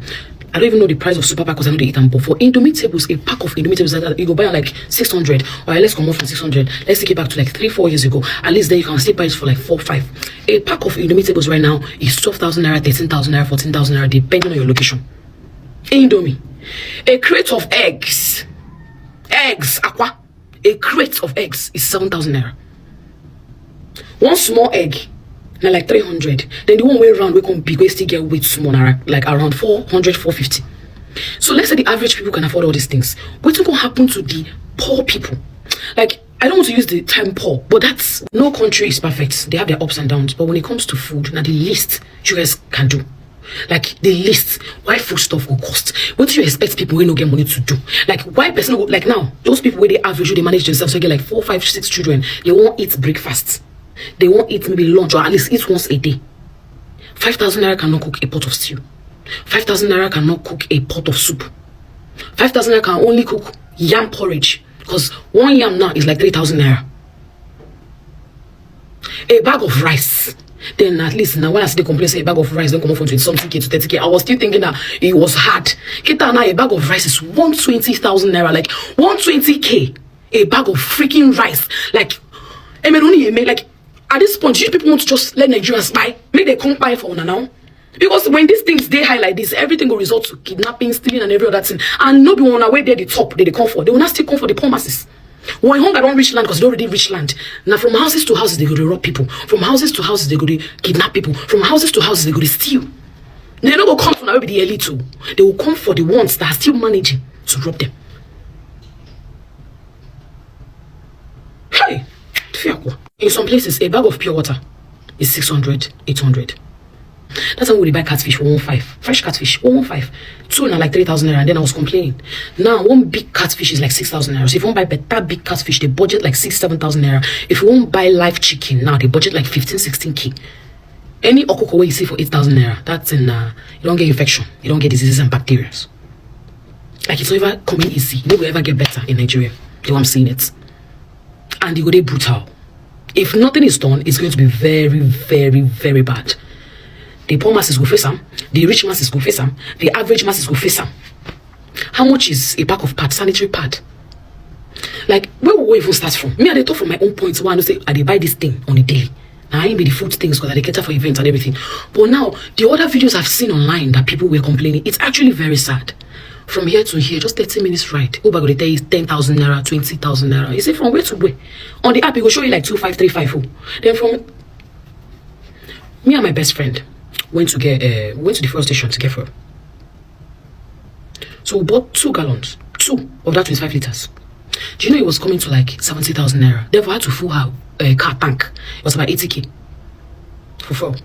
S: I don't even know the price of super pack because I know they eat them. But for Indomie tables, a pack of Indomie tables that you go buy like 600, or let's come off from 600. Let's take it back to like 3-4 years ago. At least then you can still buy it for like 4-5. A pack of Indomie tables right now is 12,000 naira, 13,000 naira, 14,000 naira, depending on your location. Indomie, a crate of eggs, aqua. A crate of eggs is 7,000 naira. One small egg, now like 300. Then the one way round we come big, we still get weight small, like around 400, 450. So let's say the average people can afford all these things. What's going to happen to the poor people? Like, I don't want to use the term poor, but that's, no country is perfect. They have their ups and downs. But when it comes to food, now the least you guys can do. Like the least, why food stuff will cost? What do you expect people who don't get money to do? Like why person go, like now, those people where they average, they manage themselves, so they get like 4, 5, 6 children, they won't eat breakfast. They won't eat maybe lunch, or at least eat once a day. 5,000 naira cannot cook a pot of stew. 5,000 naira cannot cook a pot of soup. 5,000 naira can only cook yam porridge, because one yam now is like 3,000 naira. A bag of rice. Then at least now when I see the complaint say a bag of rice don't come off from 20 something k to 30k, I was still thinking that it was hard. Kita now a bag of rice is 120,000 naira, like 120k. A bag of freaking rice, like like at this point, you people want to just let Nigerians buy, make they come buy for una now. Because when these things they high like this, everything will result to kidnapping, stealing, and every other thing. And no be one away there the top, they come for. They will not still come for the poor masses. When hunger don't reach land, because they already reach land. Now from houses to houses they go to rob people. From houses to houses they go to kidnap people. From houses to houses they go to steal. They don't go come for now the elite too. They will come for the ones that are still managing to rob them. Hey, in some places a bag of pure water is 600, 800. That's how we buy catfish for 1.5. Fresh catfish 1.5. 2 now like 3,000 naira, and then I was complaining. Now one big catfish is like 6,000 naira. So if you want to buy better big catfish, they budget like 6,000, 7,000 naira. If you want to buy live chicken now, they budget like 15, 16k. Any okoko way you see for 8,000 naira, that's in you don't get infection, you don't get diseases and bacteria. Like it's never coming easy. You will ever get better in Nigeria. You know I'm seeing it. And you go there brutal. If nothing is done, it's going to be very, very, very bad. The poor masses go face them, the rich masses go face them, the average masses go face them. How much is a pack of pad, sanitary pad? Like, where will we even start from? Me, I dey talk from my own point. One, I say, I dey buy this thing on the daily. Now, I ain't be the food things because I dey cater for events and everything. But now, the other videos I've seen online that people were complaining, it's actually very sad. From here to here, just 30 minutes ride. Uber go dey tell you 10,000 naira, 20,000 naira. You say from where to where? On the app, it will show you like 25350. Then from me and my best friend went to the fuel station to get fuel. So we bought 2 gallons, 2 of that 25 liters. Do you know it was coming to like 70,000 naira? Therefore, I had to fill her car tank. It was about 80k for fuel.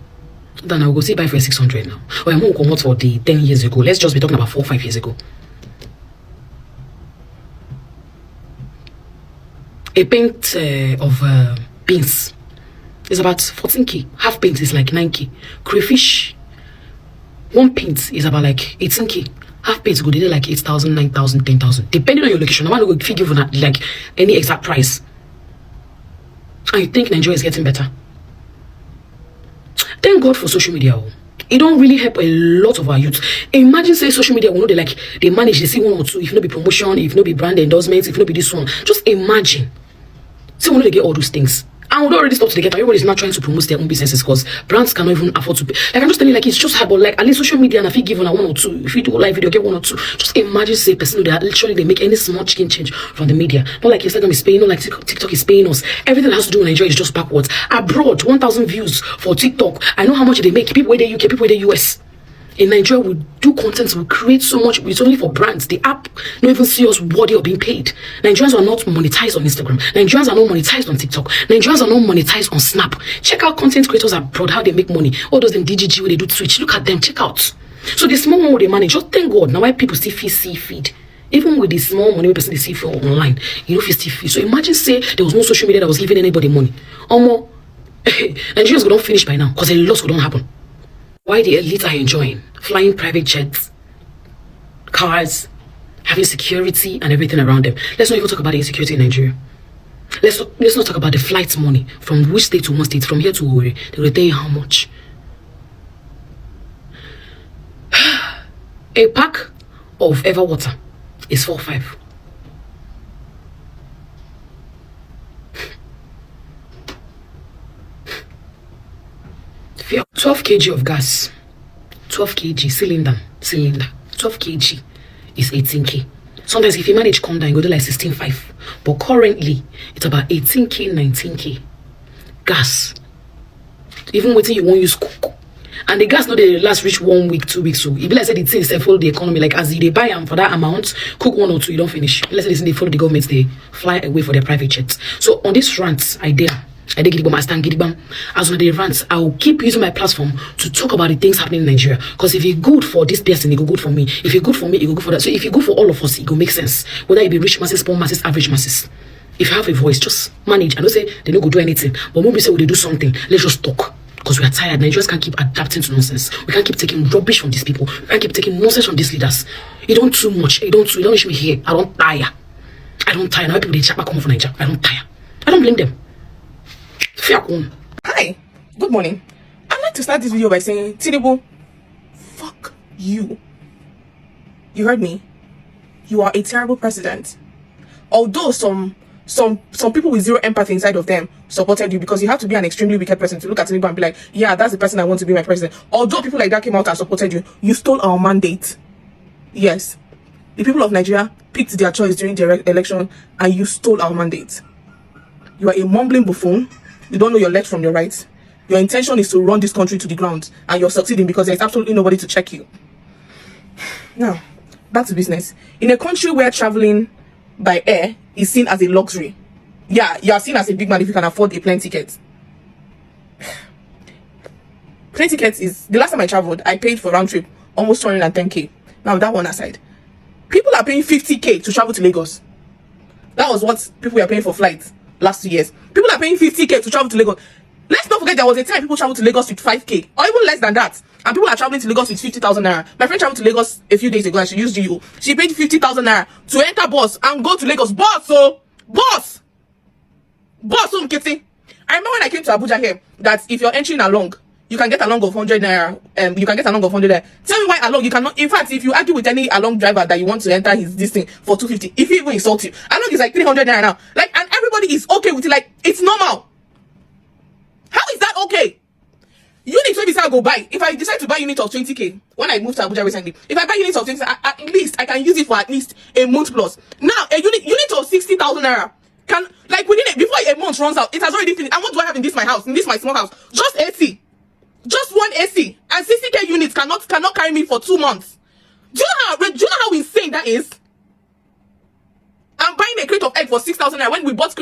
S: Then I will go see buy for 600 now. Or I'm going to come out for the 10 years ago. Let's just be talking about 4 or 5 years ago. A pint of beans is about 14k. Half pint is like 9k. Crayfish, 1 pint is about like 18k. Half pint go there like 8,000, 9,000, 10,000. Depending on your location. I want to give you like any exact price. And you think Nigeria is getting better? Thank God for social media. It don't really help a lot of our youth. Imagine say social media will know they manage, they see 1 or 2, if not be promotion, if not be brand endorsements, if not be this one. Just imagine. See, we know they get all those things. And we don't already stop to the get. Everybody's not trying to promote their own businesses because brands cannot even afford to pay. Like, I'm just telling you, like, it's just hard, but like, at least social media, and if you give on a 1 or 2, if you do a live video, get 1 or 2. Just imagine, say, person that literally they make any small chicken change from the media. Not like Instagram is paying, not like TikTok is paying us. Everything that has to do with Nigeria is just backwards. Abroad, 1,000 views for TikTok. I know how much they make. People in the UK, people in the US. In Nigeria, we do content, we create so much. It's only for brands. The app don't even see us worthy of being paid. Nigerians are not monetized on Instagram. Nigerians are not monetized on TikTok. Nigerians are not monetized on Snap. Check out content creators abroad, how they make money. All those them DGG where they do Twitch. Look at them, check out. So the small one they manage, just thank God. Now why people still see feed. Even with the small money person they see for online, you know, still feed. So imagine say there was no social media that was giving anybody money. Almost Nigerians would not finish by now because a loss would not happen. Why the elite are enjoying flying private jets, cars, having security and everything around them. Let's not even talk about the insecurity in Nigeria. Let's not talk about the flight money from which state to one state, from here to Owerri. They will tell you how much. A pack of Ever water is 4.5. If you have 12 kg of gas, 12 kg cylinder, 12 kg is 18k. Sometimes if you manage come down, you go to like 16.5. But currently, it's about 18k, 19k. Gas. Even waiting you won't use cook. And the gas not they last reach 1 week, 2 weeks. So if let's say the things they follow the economy, like as they buy them for that amount, cook 1 or 2, you don't finish. Let's say they follow the government, they fly away for their private jets. So on this rant, I did Gidibam, I stand Gidibam. As on the rants, I will keep using my platform to talk about the things happening in Nigeria. Because if it's good for this person, it go good for me. If it's good for me, it go good for that. So if it's good for all of us, it go make sense. Whether it be rich masses, poor masses, average masses. If you have a voice, just manage. I don't say they don't go do anything. But when we say we do something, let's just talk. Because we are tired. Nigerians can't keep adapting to nonsense. We can't keep taking rubbish from these people. We can't keep taking nonsense from these leaders. You don't too much. You don't reach me here. I don't tire. Now people they chat back home from Nigeria. I don't tire. I don't blame them.
F: Hi, good morning. I'd like to start this video by saying, Tinubu, fuck you. You heard me? You are a terrible president. Although some people with zero empathy inside of them supported you, because you have to be an extremely wicked person to look at Tinubu and be like, yeah, that's the person I want to be my president. Although people like that came out and supported you, you stole our mandate. Yes, the people of Nigeria picked their choice during the election and you stole our mandate. You are a mumbling buffoon. You don't know your left from your right. Your intention is to run this country to the ground, and you're succeeding because there's absolutely nobody to check you. Now, back to business. In a country where traveling by air is seen as a luxury, yeah, you are seen as a big man if you can afford a plane ticket. Plane tickets is, the last time I traveled, I paid for round trip almost 210k. Now, that one aside, people are paying 50k to travel to Lagos. That was what people were paying for flights last 2 years. People are paying 50k to travel to Lagos. Let's not forget there was a time people traveled to Lagos with 5k or even less than that, and people are traveling to Lagos with 50,000 naira. My friend traveled to Lagos a few days ago and she used GU. She paid 50,000 naira to enter bus and go to Lagos. Boss, Kitty. I remember when I came to Abuja here that if you're entering along, you can get along of 100 naira. You can get along of 100 naira. Tell me why along you cannot. In fact, if you argue with any along driver that you want to enter this thing for 250, if he even insult you, along is like 300 naira now. Like, and everybody is okay with it. Like, it's normal. How is that okay? Units maybe I go buy. If I decide to buy unit of 20k when I moved to Abuja recently, if I buy units of 20, at least I can use it for at least a month plus. Now a unit of 60,000 naira can, like, within it, before a month runs out, it has already finished. And what do I have in this my house? In this my small house? Just AC. Just one AC. And 60k units cannot carry me for 2 months. Do you know how insane that is? I'm buying a crate of egg for 6,000 naira when we bought.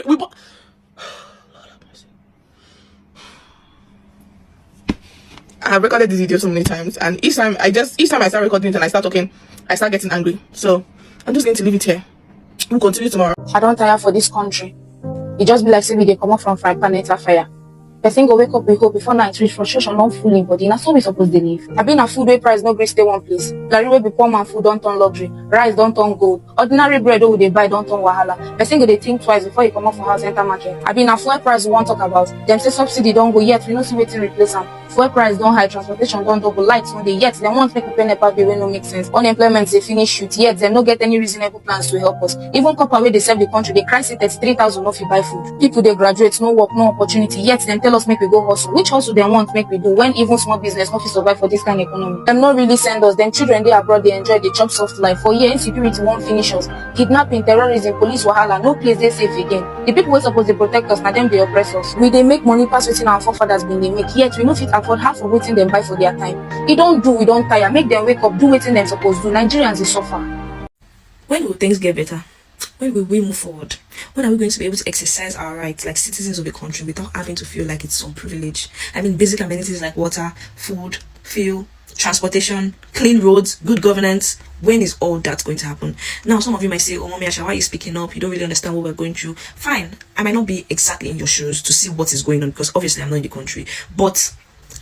F: I have recorded this video so many times, and each time I start recording it and I start talking, I start getting angry. So I'm just going to leave it here. We'll continue tomorrow.
T: I don't tire for this country. It just be like saying they come up from fry pan enter fire.
C: Person go wake up with hope before night reach, frustration don't full in body. Na so we suppose dey live. I been a food wey price no gree stay one place. Larry wey be poor man food don't turn luxury. Rice don't turn gold. Ordinary bread wey we dey buy don't turn wahala. Person go dey think twice before you come out for house enter market. I been a fuel price we wan talk about. Dem say subsidy don't go yet, we no see wetin replace am. Fuel price don high, transportation don double, lights no dey yet. Dem want make we pay NEPA bill wey no make sense. Unemployment dey finish shoot, yet dem no get any reasonable plans to help us. Even copper wey dey serve the country dey cry say 33,000 no fit buy food. People dey graduate, no work, no opportunity, yet dem tell us make we go hustle. Which hustle dem want make we do when even small business no fit survive for this kind of economy? Dem no really send us. Dem children dey abroad, dey enjoy, dey chop soft life. For here, insecurity won't finish us. Kidnapping, terrorism, police wahala, no place dey safe again. The people wey suppose dey protect us, na dem dey oppress us. We dey make money pass wetin our forefathers been dey make, yet we no fit afford half of wetin dem buy for their time. E don do, we don tire. Make dem wake up, do wetin dem suppose do. Nigerians dey suffer.
N: When will things get better? When will we move forward? When are we going to be able to exercise our rights like citizens of the country without having to feel like it's some privilege? I mean, basic amenities like water, food, fuel, transportation, clean roads, good governance. When is all that going to happen? Now, some of you might say, oh, Mommy Asha, why are you speaking up? You don't really understand what we're going through. Fine. I might not be exactly in your shoes to see what is going on because obviously I'm not in the country. But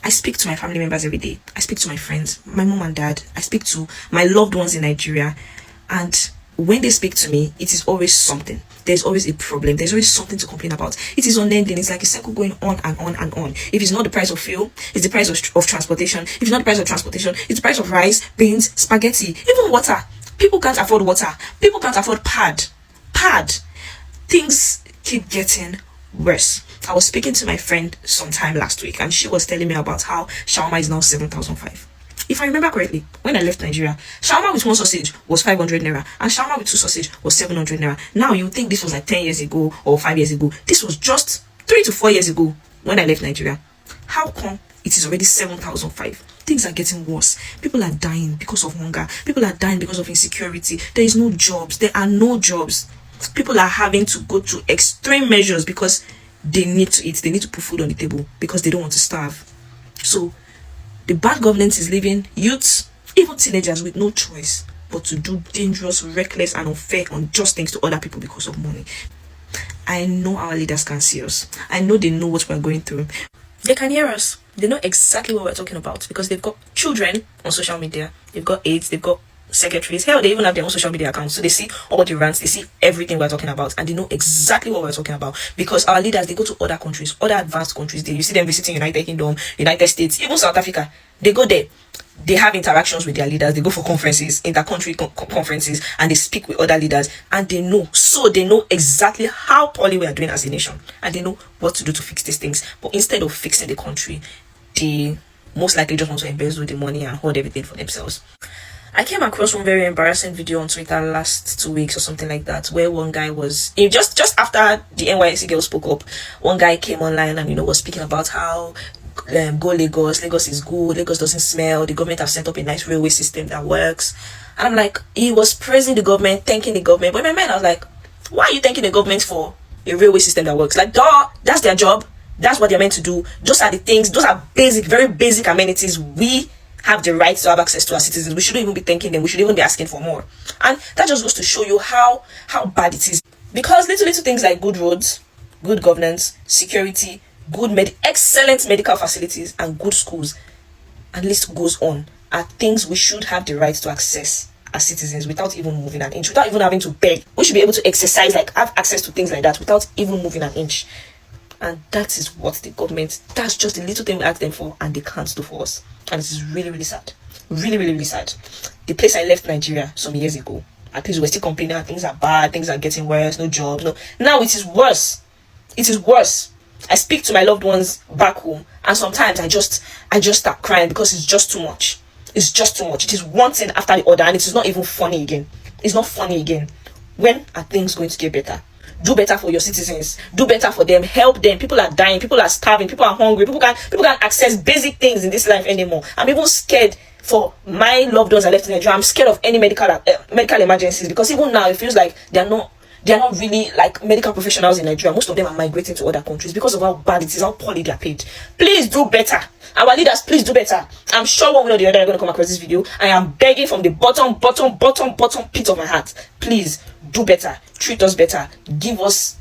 N: I speak to my family members every day. I speak to my friends, my mom and dad. I speak to my loved ones in Nigeria. And when they speak to me, it is always something. There's always a problem. There's always something to complain about. It is unending. It's like a cycle going on and on and on. If it's not the price of fuel, it's the price of transportation. If it's not the price of transportation, it's the price of rice, beans, spaghetti, even water. People can't afford water. People can't afford pad. Things keep getting worse. I was speaking to my friend sometime last week and she was telling me about how shawarma is now 7,500. If I remember correctly, when I left Nigeria, shawarma with one sausage was 500 naira and shawarma with two sausage was 700 naira. Now you think this was like 10 years ago or 5 years ago. This was just 3 to 4 years ago when I left Nigeria. How come it is already 7,500? Things are getting worse. People are dying because of hunger. People are dying because of insecurity. There is no jobs. There are no jobs. People are having to go to extreme measures because they need to eat. They need to put food on the table because they don't want to starve. So the bad governance is leaving youths, even teenagers, with no choice but to do dangerous, reckless and unfair, unjust things to other people because of money. I know our leaders can see us. I know they know what we're going through. They can hear us. They know exactly what we're talking about because they've got children on social media. They've got aides, they've got secretaries. Hell, they even have their own social media accounts. So they see all the rants, they see everything we're talking about, and they know exactly what we're talking about. Because our leaders, they go to other countries, other advanced countries. You see them visiting United Kingdom, United States, even South Africa. They go there. They have interactions with their leaders. They go for conferences, inter-country conferences, and they speak with other leaders. And they know. So they know exactly how poorly we are doing as a nation. And they know what to do to fix these things. But instead of fixing the country, they most likely just want to embezzle the money and hold everything for themselves. I came across one very embarrassing video on Twitter last 2 weeks or something like that, where one guy was just after the NYC girl spoke up, one guy came online and was speaking about how go Lagos is good, Lagos doesn't smell, the government have set up a nice railway system that works. And I'm like, he was praising the government, thanking the government, but in my mind I was like, why are you thanking the government for a railway system that works? Like, duh, that's their job, that's what they're meant to do. Those are the things, those are basic, very basic amenities we have the right to have access to as citizens. We shouldn't even be thanking them. We should even be asking for more. And that just goes to show you how bad it is. Because little things like good roads, good governance, security, excellent medical facilities, and good schools, and list goes on, are things we should have the right to access as citizens without even moving an inch, without even having to beg. We should be able to exercise, have access to things like that without even moving an inch. And that is what the government, that's just the little thing we ask them for, and they can't do for us. And it is really, really sad. Really, really, really sad. The place I left Nigeria some years ago, at least we're still complaining that things are bad, things are getting worse, no jobs, no. Now it is worse. It is worse. I speak to my loved ones back home, and sometimes I just start crying because it's just too much. It's just too much. It is one thing after the other, and it is not even funny again. It's not funny again. When are things going to get better? Do better for your citizens. Do better for them. Help them. People are dying. People are starving. People are hungry. People can't access basic things in this life anymore. I'm even scared for my loved ones I left in Nigeria. I'm scared of any medical emergencies, because even now it feels like they're not really like medical professionals in Nigeria. Most of them are migrating to other countries because of how bad it is, how poorly they are paid. Please do better. Our leaders, please do better. I'm sure one way or the other are going to come across this video. I am begging from the bottom pit of my heart. Please do better. Treat us better. Give us,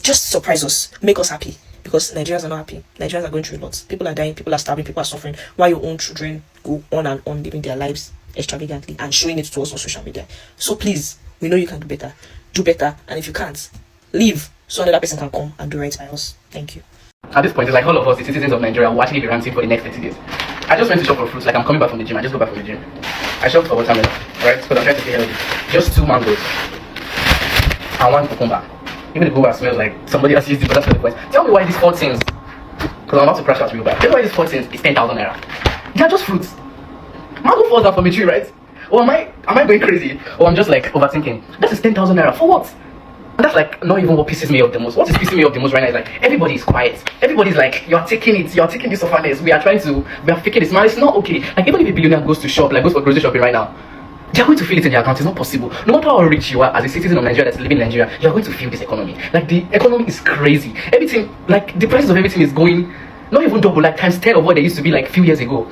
N: just surprise us. Make us happy. because Nigerians are not happy. Nigerians are going through a lot. People are dying, people are starving, people are suffering, while your own children go on and on living their lives extravagantly and showing it to us on social media. So please, we know you can do better. Do better, and if you can't, leave so another person can come and do right by us. Thank you.
T: At this point, it's like all of us, the citizens of Nigeria, will actually be ranting for the next 30 days. I just went to shop for fruits, like I'm coming back from the gym. I just go back from the gym. I shopped for watermelon, right? Because I'm trying to stay healthy. Just 2 mangoes and 1 cucumber. Even the cucumber smells like somebody else used it, but that's not the point. Tell me why these 4 things, because I'm about to crash out real bad. Tell me why these 4 things is 10,000 naira. They are just fruits. Mango falls down from a tree, right? Or am I going crazy? Or I'm just like overthinking. That is 10,000 naira for what? And that's like not even what pisses me off the most. What is pissing me off the most right now is like everybody is quiet. Everybody's like, you're taking this offerness. We are faking this. Man, it's not okay. Like even if a billionaire goes to shop, like goes for grocery shopping right now, they're going to feel it in their account. It's not possible. No matter how rich you are as a citizen of Nigeria that's living in Nigeria, you're going to feel this economy. Like the economy is crazy. Everything, like the prices of everything is going not even double, like times 10 of what they used to be like a few years ago.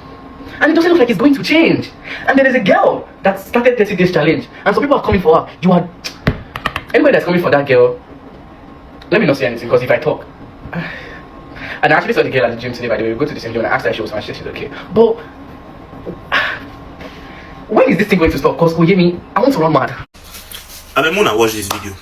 T: And it doesn't look like it's going to change. And there is a girl that started 30 days challenge, and some people are coming for her. Anybody that's coming for that girl, let me not say anything, because if I talk, and I actually saw the girl at the gym today, by the way. We go to the same gym and I asked her if she was fine. She said she's okay. But when is this thing going to stop? Because Oyemi, I want to run mad.
I: I mean, Mona, watch this video.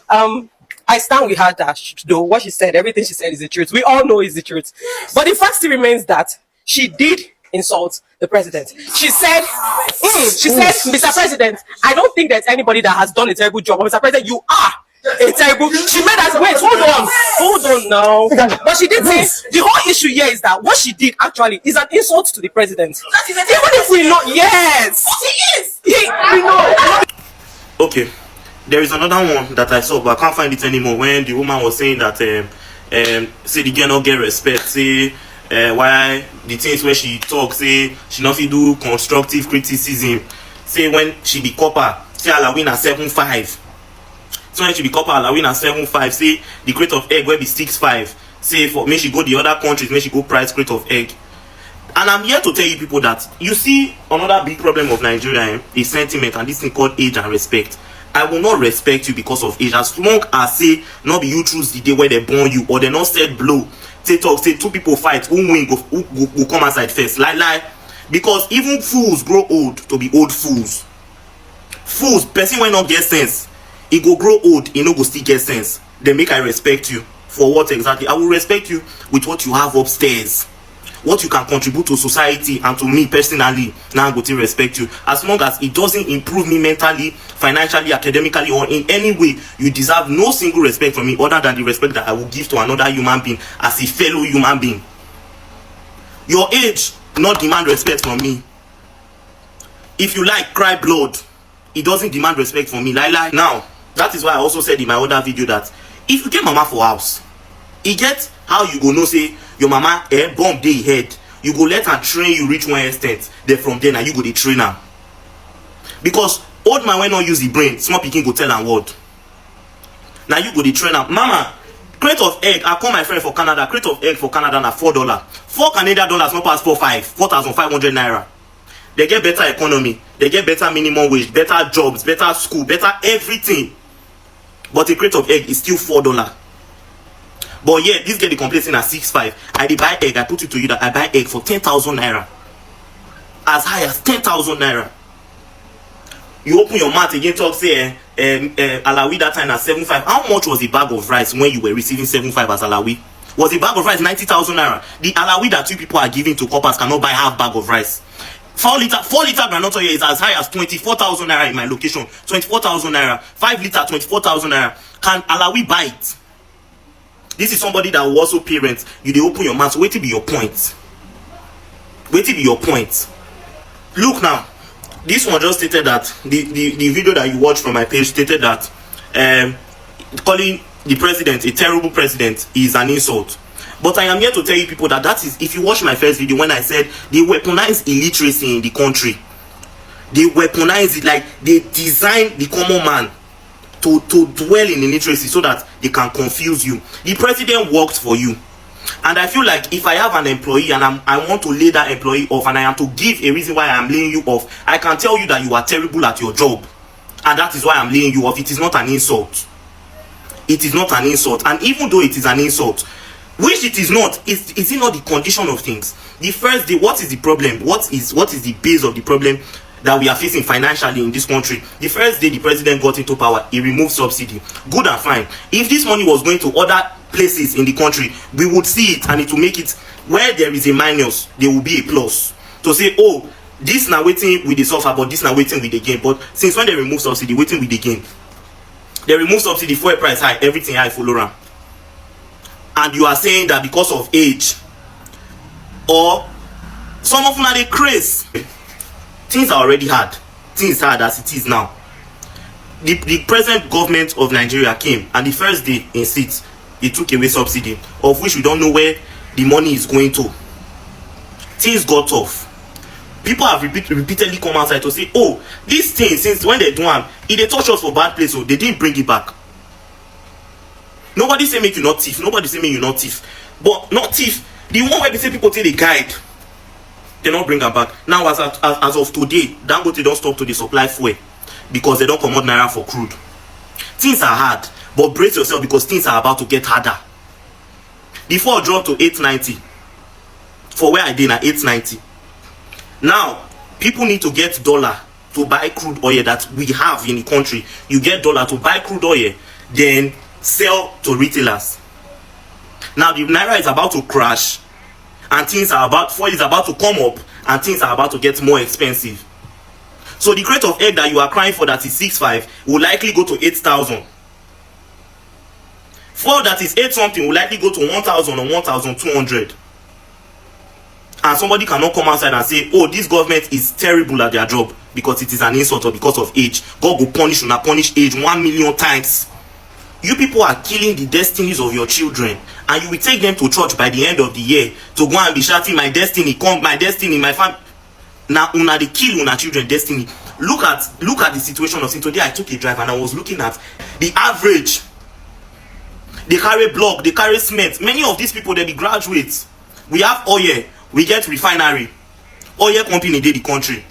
U: I stand with her that though what she said, everything she said is the truth. We all know is the truth. But the fact still remains that she did insult the president. She said, Mr. President, I don't think there's anybody that has done a terrible job. But Mr. President, you are a terrible. She made us wait. Hold on now. But she did say the whole issue here is that what she did actually is an insult to the president. Even if we know, yes, he is. We know.
I: Okay, there is another one that I saw, but I can't find it anymore. When the woman was saying that, say the girl not get respect, say why the things where she talks, say she not fit do constructive criticism, say when she be copper, say Halloween at 7.5. So when she be copper, Halloween at 7.5, say the crate of egg will be 6.5. Say for me she go the other countries, when she go price crate of egg. And I'm here to tell you people that you see another big problem of Nigeria is sentiment, and this thing called age and respect. I will not respect you because of age, as long as say not be you choose the day where they born you, or they not set blow. Say talk, say 2 people fight, who win go come outside first. Lie. Because even fools grow old to be old fools. Fools, person when not get sense, he go grow old, he no go still get sense. Then make I respect you. For what exactly? I will respect you with what you have upstairs, what you can contribute to society and to me personally. Now I'm going to respect you. As long as it doesn't improve me mentally, financially, academically, or in any way, you deserve no single respect from me other than the respect that I will give to another human being as a fellow human being. Your age not demand respect from me. If you like cry blood, it doesn't demand respect from me. Lie. Now, that is why I also said in my other video that if you get mama for house, it gets how you go know say your mama bomb day head. You go let her train you reach one extent. Then from there now you go the trainer. Because old man when not use the brain, small pikin go tell am what. Now you go the trainer. Mama, crate of egg. I call my friend for Canada. Crate of egg for Canada na $4. 4 Canadian dollars not pass 4,500 naira. They get better economy. They get better minimum wage, better jobs, better school, better everything. But a crate of egg is still $4. But yeah, this get the complacing at 6.5. I did buy egg. I put it to you that I buy egg for 10,000 naira. As high as 10,000 naira. You open your mouth again, talk say Alawi that time at 7.5. How much was the bag of rice when you were receiving 7.5 as Alawi? Was the bag of rice 90,000 naira? The Alawi that 2 people are giving to coppers cannot buy half bag of rice. 4 liter granola oil is as high as 24,000 naira in my location. 24,000 naira. 5 liter 24,000 naira. Can Alawi buy it? This is somebody that will also parent. You they open your mouth. So wait till be your point. Wait till be your point. Look now. This one just stated that the video that you watched from my page stated that calling the president a terrible president is an insult. But I am here to tell you people that is, if you watch my first video when I said they weaponize illiteracy in the country. They weaponize it, like they design the common man to dwell in illiteracy so that they can confuse you. The president works for you. And I feel like if I have an employee and I want to lay that employee off, and I am to give a reason why I am laying you off, I can tell you that you are terrible at your job. And that is why I'm laying you off. It is not an insult. It is not an insult. And even though it is an insult,
B: which it is not. Is it not the condition of things? The first day, what is the problem? What is the base of the problem that we are facing financially in this country? The first day the president got into power, he removed subsidy. Good and fine. If this money was going to other places in the country, we would see it, and it will make it where there is a minus, there will be a plus. To say, oh, this now waiting with the suffer, but this now waiting with the gain. But since when they remove subsidy, waiting with the gain. They remove subsidy, fuel price high, everything high, follow around. And you are saying that because of age, or some of them are the craze. Things are already hard. Things hard as it is now. The present government of Nigeria came, and the first day in seats, they took away subsidy, of which we don't know where the money is going to. Things got tough. People have repeatedly come outside to say, oh, this thing, since when they do them, if they touch us for bad place, so they didn't bring it back. Nobody say make you not thief. Nobody say make you not thief. But not thief. The one where they say people take the guide, they don't bring her back. Now, as of today, Dangote don't stop to the supply fuel because they don't come out naira for crude. Things are hard, but brace yourself because things are about to get harder. Before I dropped to 890, for where I did at 890. Now, people need to get dollar to buy crude oil that we have in the country. You get dollar to buy crude oil, then sell to retailers. Now the naira is about to crash, and things are fuel is about to come up, and things are about to get more expensive. So the crate of egg that you are crying for that is 6.5 will likely go to 8,000. Fuel that is 8 something will likely go to 1,000 or 1,200. And somebody cannot come outside and say, oh, this government is terrible at their job because it is an insult or because of age. God will punish you, not punish age 1 million times. You people are killing the destinies of your children, and you will take them to church by the end of the year to go and be shouting, my destiny, come, my destiny, my family. Now, una they kill una children destiny. Look at the situation of today. I took a drive and I was looking at the average. They carry block, they carry cement. Many of these people, they be graduates. We have oil, we get refinery, oil company dey the country,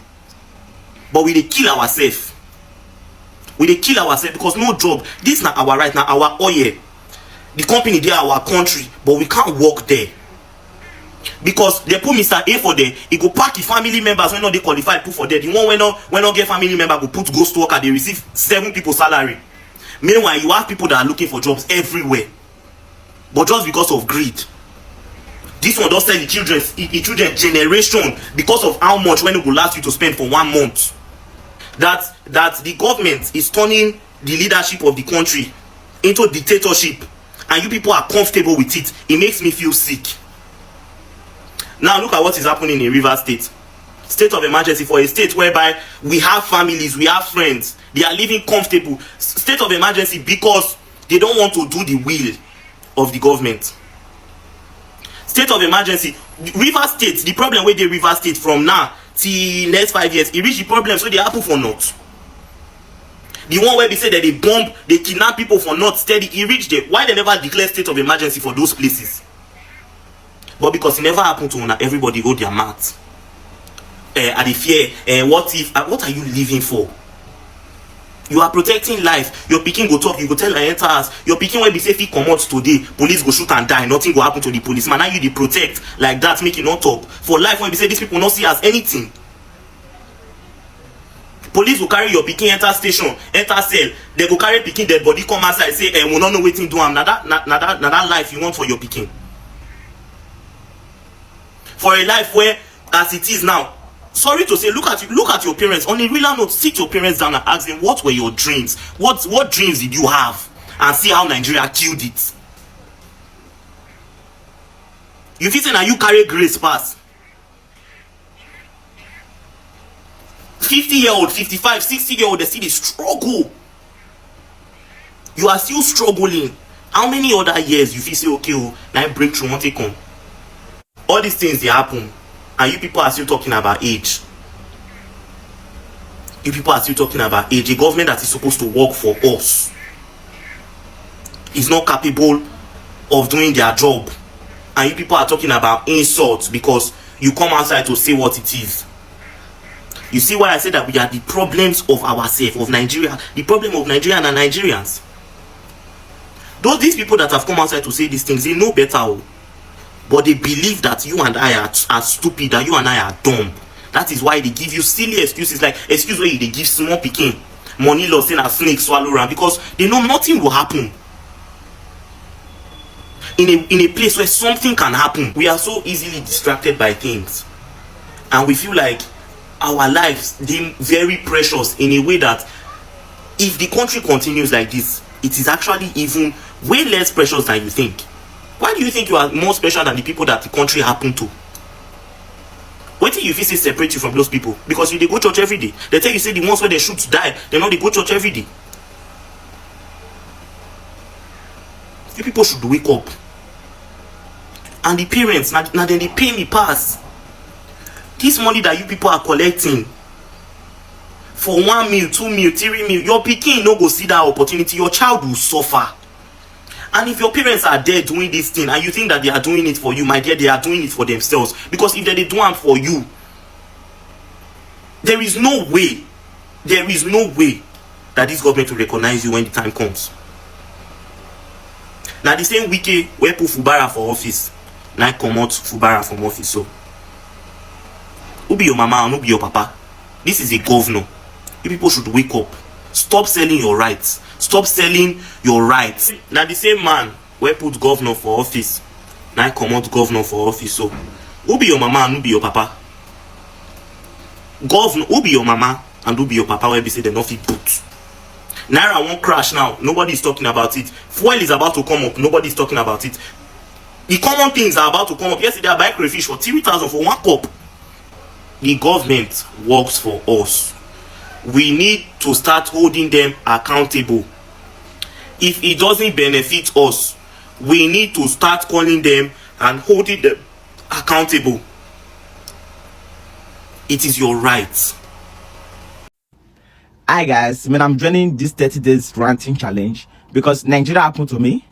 B: but we dey kill ourselves. We dey kill ourselves because no job. This is not our right now, our oil. The company dey our country, but we can't work there because they put Mr. A for there. He go pack the family members when not they qualified put for there. The one when not get family member go put ghost worker. They receive 7 people salary. Meanwhile, you have people that are looking for jobs everywhere, but just because of greed. This one does tell the children generation because of how much when it will last you to spend for 1 month. That the government is turning the leadership of the country into dictatorship, and you people are comfortable with it. It makes me feel sick. Now look at what is happening in Rivers State. State of emergency for a state whereby we have families, we have friends, they are living comfortable. State of emergency because they don't want to do the will of the government. State of emergency. Rivers State, the problem with the Rivers State from now till next 5 years, it reach the problem, so they happen for not. The one where they say that they bomb, they kidnap people for not steady, it reached there. Why they never declare state of emergency for those places? But because it never happened to una, everybody hold their mouth. At the fear, what if, what are you living for? You are protecting life. Your pikin go talk, you go tell her enter house. Your pikin when be say fit come out today, police go shoot and die, nothing go happen to the policeman. Now you dey protect like that, make you not talk. For life when be say these people not see as anything. Police will carry your pikin enter station, enter cell. They go carry pikin dead body come outside say, we don't know wetin do am. Now that life you want for your pikin. For a life where as it is now, sorry to say, look at your parents. On a real note, sit your parents down and ask them what were your dreams. What dreams did you have? And see how Nigeria killed it. You feel say now you carry grace pass. 50-year-old, 55, 60-year-old, they still dey struggle. You are still struggling. How many other years you feel say okay, now breakthrough won't take come? All these things they happen. And you people are still talking about age. You people are still talking about age. A government that is supposed to work for us is not capable of doing their job. And you people are talking about insults because you come outside to say what it is. You see why I said that we are the problems of ourselves, of Nigeria. The problem of Nigeria and Nigerians. These people that have come outside to say these things, they know better. but they believe that you and I are stupid, that you and I are dumb. That is why they give you silly excuses, like excuse where they give small pikin money loss in a snake swallow around, because they know nothing will happen. In a place where something can happen, we are so easily distracted by things, and we feel like our lives deem very precious in a way that if the country continues like this, it is actually even way less precious than you think. Why do you think you are more special than the people that the country happened to? What do you feel say separate you from those people? Because you they go church every day. They tell you say the ones where they shoot to die, they know they go church every day. You people should wake up. And the parents, now then they pay me pass. This money that you people are collecting for 1 meal, 2 meal, 3 meal, your pikin no go see that opportunity. Your child will suffer. And if your parents are there doing this thing and you think that they are doing it for you, my dear, they are doing it for themselves. Because if they do it for you, there is no way that this government will recognize you when the time comes. Now the same wiki where put Fubara for office, now come out Fubara from office. So who be your mama and who be your papa? This is a governor. You people should wake up. Stop selling your rights. Stop selling your rights. Now the same man where put governor for office, now come out governor for office. So who be your mama and who be your papa? Governor, who be your mama and who be your papa where we say they not fit put? Naira won't crash now. Nobody is talking about it. Fuel is about to come up. Nobody is talking about it. The common things are about to come up. Yesterday I buy crayfish for 3,000 for 1 cup. The government works for us. We need to start holding them accountable. If it doesn't benefit us, we need to start calling them and holding them accountable. It is your right.
D: Hi guys, when I'm joining this 30 days ranting challenge because Nigeria happened to me.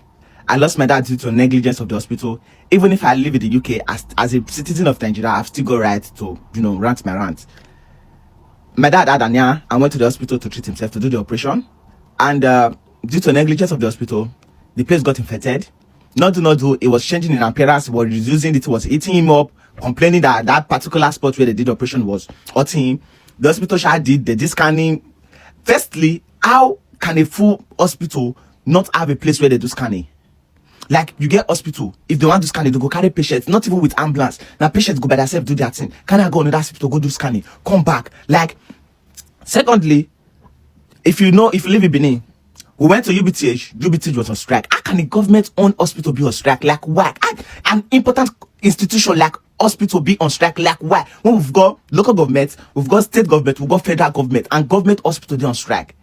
D: I lost my dad due to negligence of the hospital. Even if I live in the UK as a citizen of Nigeria, I've still got right to, rant my rant. My dad had anemia and went to the hospital to treat himself, to do the operation. And due to negligence of the hospital, the place got infected. Not do, it was changing in appearance, it was reducing it, was eating him up, complaining that that particular spot where they did the operation was hurting him. The hospital they did scanning. Firstly, how can a full hospital not have a place where they do scanning? Like, you get hospital, if they want to scan it, they go carry patients, not even with ambulance. Now patients go by themselves, do their thing. Can I go to that hospital, go do scanning, come back? Like, secondly, if you live in Benin, we went to UBTH was on strike. How can a government-owned hospital be on strike? Like, why? An important institution like hospital be on strike? Like, why? When we've got local government, we've got state government, we've got federal government, and government hospital they on strike.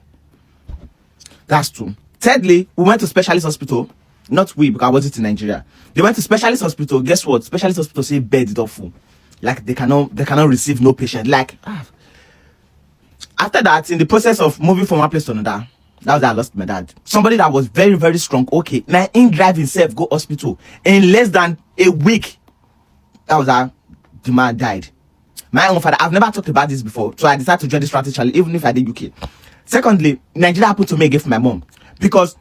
D: That's true. Thirdly, we went to specialist hospital. Not we, because I wasn't in Nigeria. They went to specialist hospital. Guess what? Specialist hospital say bed is not full. Like, they cannot receive no patient. Like, after that, in the process of moving from one place to another, that was how I lost my dad. Somebody that was very, very strong. Okay, now in drive himself go hospital in less than a week. That was how the man died. My own father. I've never talked about this before, so I decided to join this strategy challenge, even if I did UK. Secondly, Nigeria happened to me again for my mom, because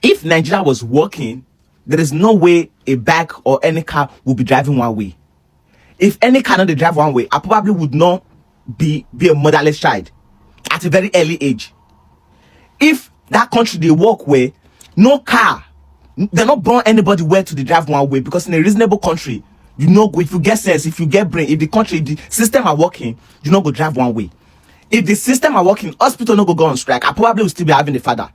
D: if Nigeria was working, there is no way a bike or any car would be driving one way. If any car not drive one way, I probably would not be a motherless child at a very early age. If that country they work where no car, they're not born anybody where to the drive one way, because in a reasonable country, if you get sense, if you get brain, if the system are working, you not go drive one way. If the system are working, hospital no go on strike, I probably will still be having a father.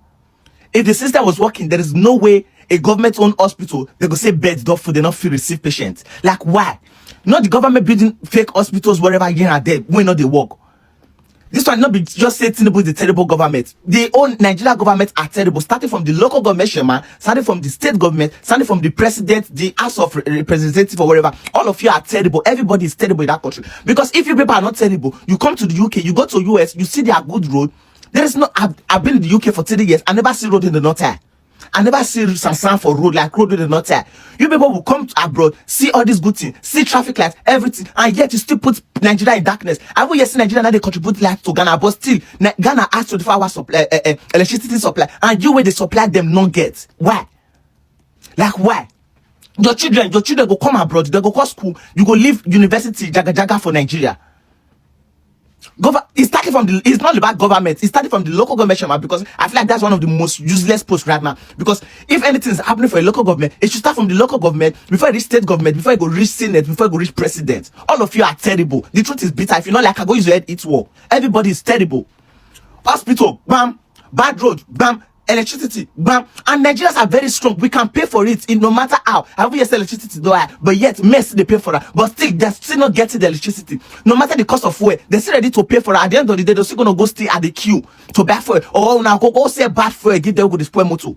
D: If the system was working, there is no way a government-owned hospital, they go say beds don't full, they not feel receive patients. Like, why? Not the government building fake hospitals wherever here and there, when not they work. This one not be just say TINUBU is a terrible government. The own Nigeria government are terrible, starting from the local government, starting from the state government, starting from the president, the House of Representatives or whatever. All of you are terrible. Everybody is terrible in that country. Because if you people are not terrible, you come to the UK, you go to US, you see their good road. There is no, I've been in the UK for 30 years. I never see road in the north here. I never see some sign for road, like road in the north here. You people will come to abroad, see all these good things, see traffic lights, everything, and yet you still put Nigeria in darkness. I will yes, Nigeria now they contribute lights to Ghana, but still, Ghana has 24-hour supply, electricity supply, and you where they supply them non get. Why? Like, why? Your children go come abroad, they go school, you go leave university jaga for Nigeria. It's not about government, it started from the local government, because I feel like that's one of the most useless posts right now. Because if anything is happening for a local government, it should start from the local government before it reach state government, before it go reach senate, before it go reach president. All of you are terrible. The truth is bitter. If you not like, I go use your head, it's war. Everybody is terrible. Hospital, bam. Bad road, bam. Electricity, bam. And Nigerians are very strong. We can pay for it in no matter how. Have yes, electricity though, but yet mess they pay for it. But still, they're still not getting the electricity. No matter the cost of fuel, they're still ready to pay for it. At the end of the day, they're still gonna go stay at the queue to buy fuel. Or now go say bad fuel, give them go destroy motor.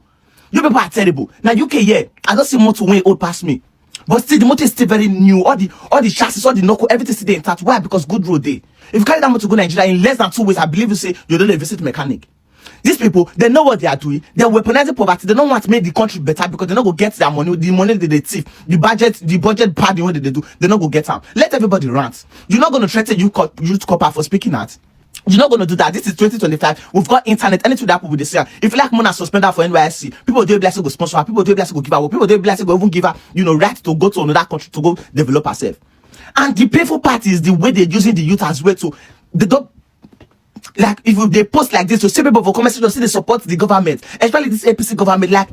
D: You people are terrible. Now UK, yeah, I don't see motor when old past me. But still, the motor is still very new. All the chassis, all the knuckle, everything still there intact. Why? Because good road day. If you carry that motor to go Nigeria in less than 2 weeks, I believe you say you don't visit mechanic. These people, they know what they are doing. They're weaponizing poverty. They don't want to make the country better because they're not going to get their money. The money that they thief, the budget padding, what they do, they're not going to get them. Let everybody rant. You're not going to threaten youth copper for speaking out. You're not going to do that. This is 2025. We've got internet. Anything that will be the If you like money suspend that for NYSC, people do blessing go sponsor her. People do blessing go give her. People do blessing go even give her, right to go to another country to go develop herself. And the painful part is the way they're using the youth as well to, they don't, like if they post like this to see people for comments to see they support the government, especially this APC government, like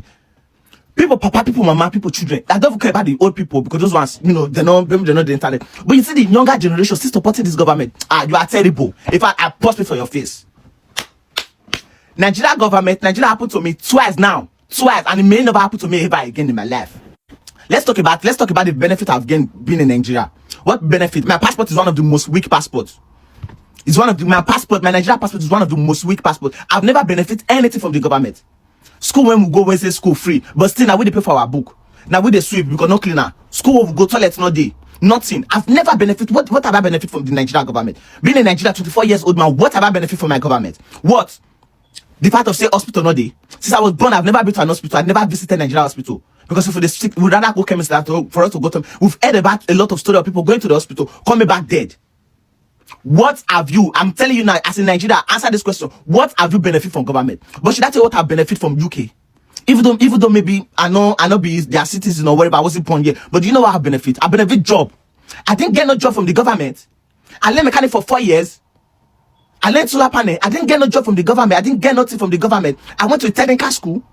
D: people, papa, people, mama, people, children. I don't care about the old people because those ones, they're not the internet. But you see the younger generation still supporting this government. You are terrible. If I post it for your face. Nigeria happened to me twice now. Twice, and it may never happen to me ever again in my life. Let's talk about the benefit I've gained being in Nigeria. What benefit? My passport is one of the most weak passports. It's one of the, my Nigerian passport is one of the most weak passports. I've never benefited anything from the government. School when we go, we say school free, but still now we dey pay for our book. Now we dey sweep because no cleaner. School when we go, toilet no day. Nothing. I've never benefited. What have I benefited from the Nigerian government? Being in Nigeria, 24 years old man, what have I benefited from my government? What? The fact of say hospital no day. Since I was born, I've never been to an hospital. I've never visited Nigerian hospital. Because if we're sick, we'd rather go chemist for us to go to. We've heard about a lot of stories of people going to the hospital, coming back dead. What have you, I'm telling you now, as in Nigeria, answer this question. What have you benefited from government? But should I tell you what I benefit from UK? Even though maybe I know be their citizens or whatever, I wasn't born yet. But do you know what I benefit? I benefit job. I didn't get no job from the government. I learned mechanic for 4 years. I learned solar panel. I didn't get no job from the government. I didn't get nothing from the government. I went to a technical school.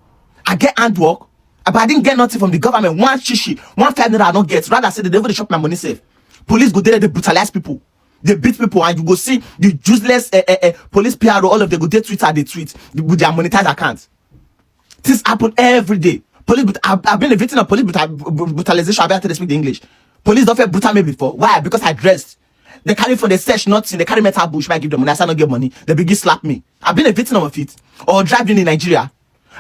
D: I get handwork. But I didn't get nothing from the government. One shishi, 1 5 naira I don't get. Rather say the devil they shop my money safe. Police go there, they brutalize people. They beat people, and you go see the useless police PRO, all of them go there Twitter, they tweet with their monetized accounts. This happen every day. Police, I've been a victim of police brutalization. I've had to speak the English. Police don't feel brutal me before. Why? Because I dressed. They carry for the search, nothing. They carry metal bush. I give them money. I say I don't get money. They begin slap me. I've been a victim of it. Or driving in Nigeria.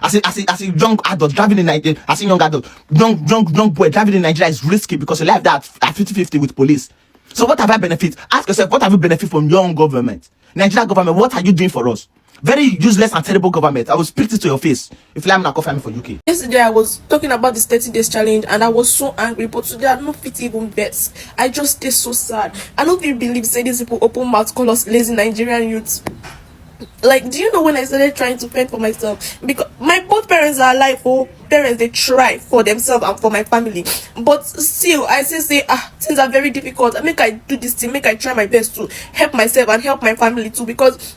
D: I see young adult driving in Nigeria. I see young adult, young boy driving in Nigeria is risky because you live that at 50-50 with police. So what have I benefit? Ask yourself, what have you benefit from your own government? Nigeria government, what are you doing for us? Very useless and terrible government. I will speak this to your face. If you like, I'm not confirming for UK.
P: Yesterday I was talking about this 30 days challenge and I was so angry, but today I don't fit even vex. I just stay so sad. I don't even believe say these people open mouth call us lazy Nigerian youths. Like, do you know when I started trying to fend for myself? Because my both parents are alive. Parents, they try for themselves and for my family, but still I say things are very difficult. Make I do this thing, make I try my best to help myself and help my family too, because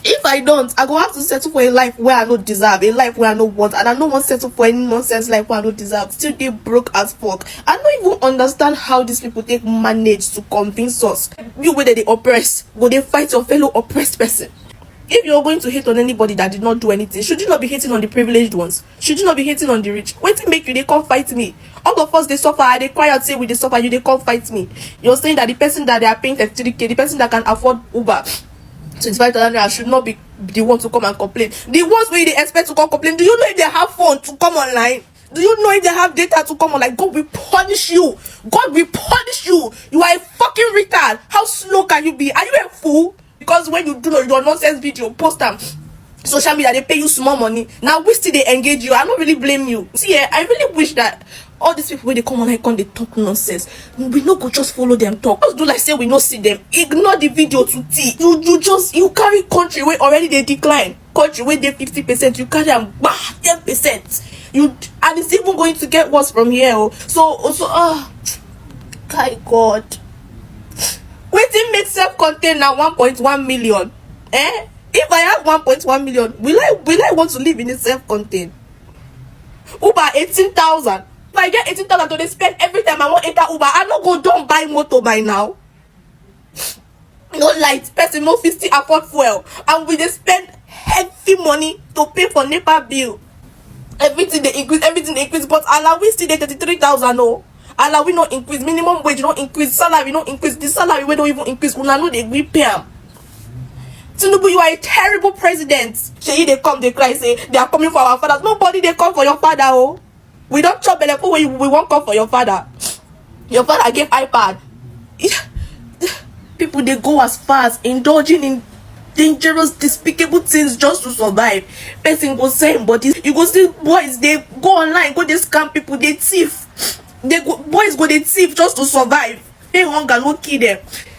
P: if I don't, I go have to settle for a life where I don't deserve, a life where I don't want, and I don't want to settle for any nonsense life where I don't deserve. Still they broke as fuck. I don't even understand how these people take manage to convince us. You whether they oppress, go they fight your fellow oppressed person. If you're going to hate on anybody that did not do anything, should you not be hating on the privileged ones? Should you not be hating on the rich? When to make you, they come fight me. All of us, they suffer, they cry out, say we they suffer, you they come fight me. You're saying that the person that they are paying 33K, the person that can afford Uber 25,000 naira should not be the one to come and complain. The ones where they expect to come complain, do you know if they have phone to come online? Do you know if they have data to come online? God will punish you. God will punish you. You are a fucking retard. How slow can you be? Are you a fool? Because when you do your nonsense video, post them social media, they pay you small money. Now we still they engage you. I don't really blame you. See, I really wish that all these people when they come online, they talk nonsense. We no go just follow them talk. Just do like say we no see them. Ignore the video to tea. You carry country where already they decline. Country where they 50%, you carry them 10%. And it's even going to get worse from here. My God. Wetin make self-contained now 1.1 million? If I have 1.1 million, will I want to live in a self-contained? Uber 18,000. If I get 18,000 to dey spend every time I want enter Uber, I no go don buy motor by now. No light, person no fit still afford fuel, and we dey spend heavy money to pay for NEPA bill. Everything dey increase, but alawi still dey 33,000 o. Alawi no increase, minimum wage no increase, salary no increase, the salary wey don't even increase, una no dey gree pay am. Tinubu, you are a terrible president. Sheyi they come, they cry, say they are coming for our fathers. Nobody they come for your father, oh. We don't chop belle when we won't come for your father. Your father gave iPad. People they go as far as indulging in dangerous, despicable things just to survive. Person go same, but you go see boys they go online, go they scam people, they thief. Boys go they thief just to survive. They hunger no kill them.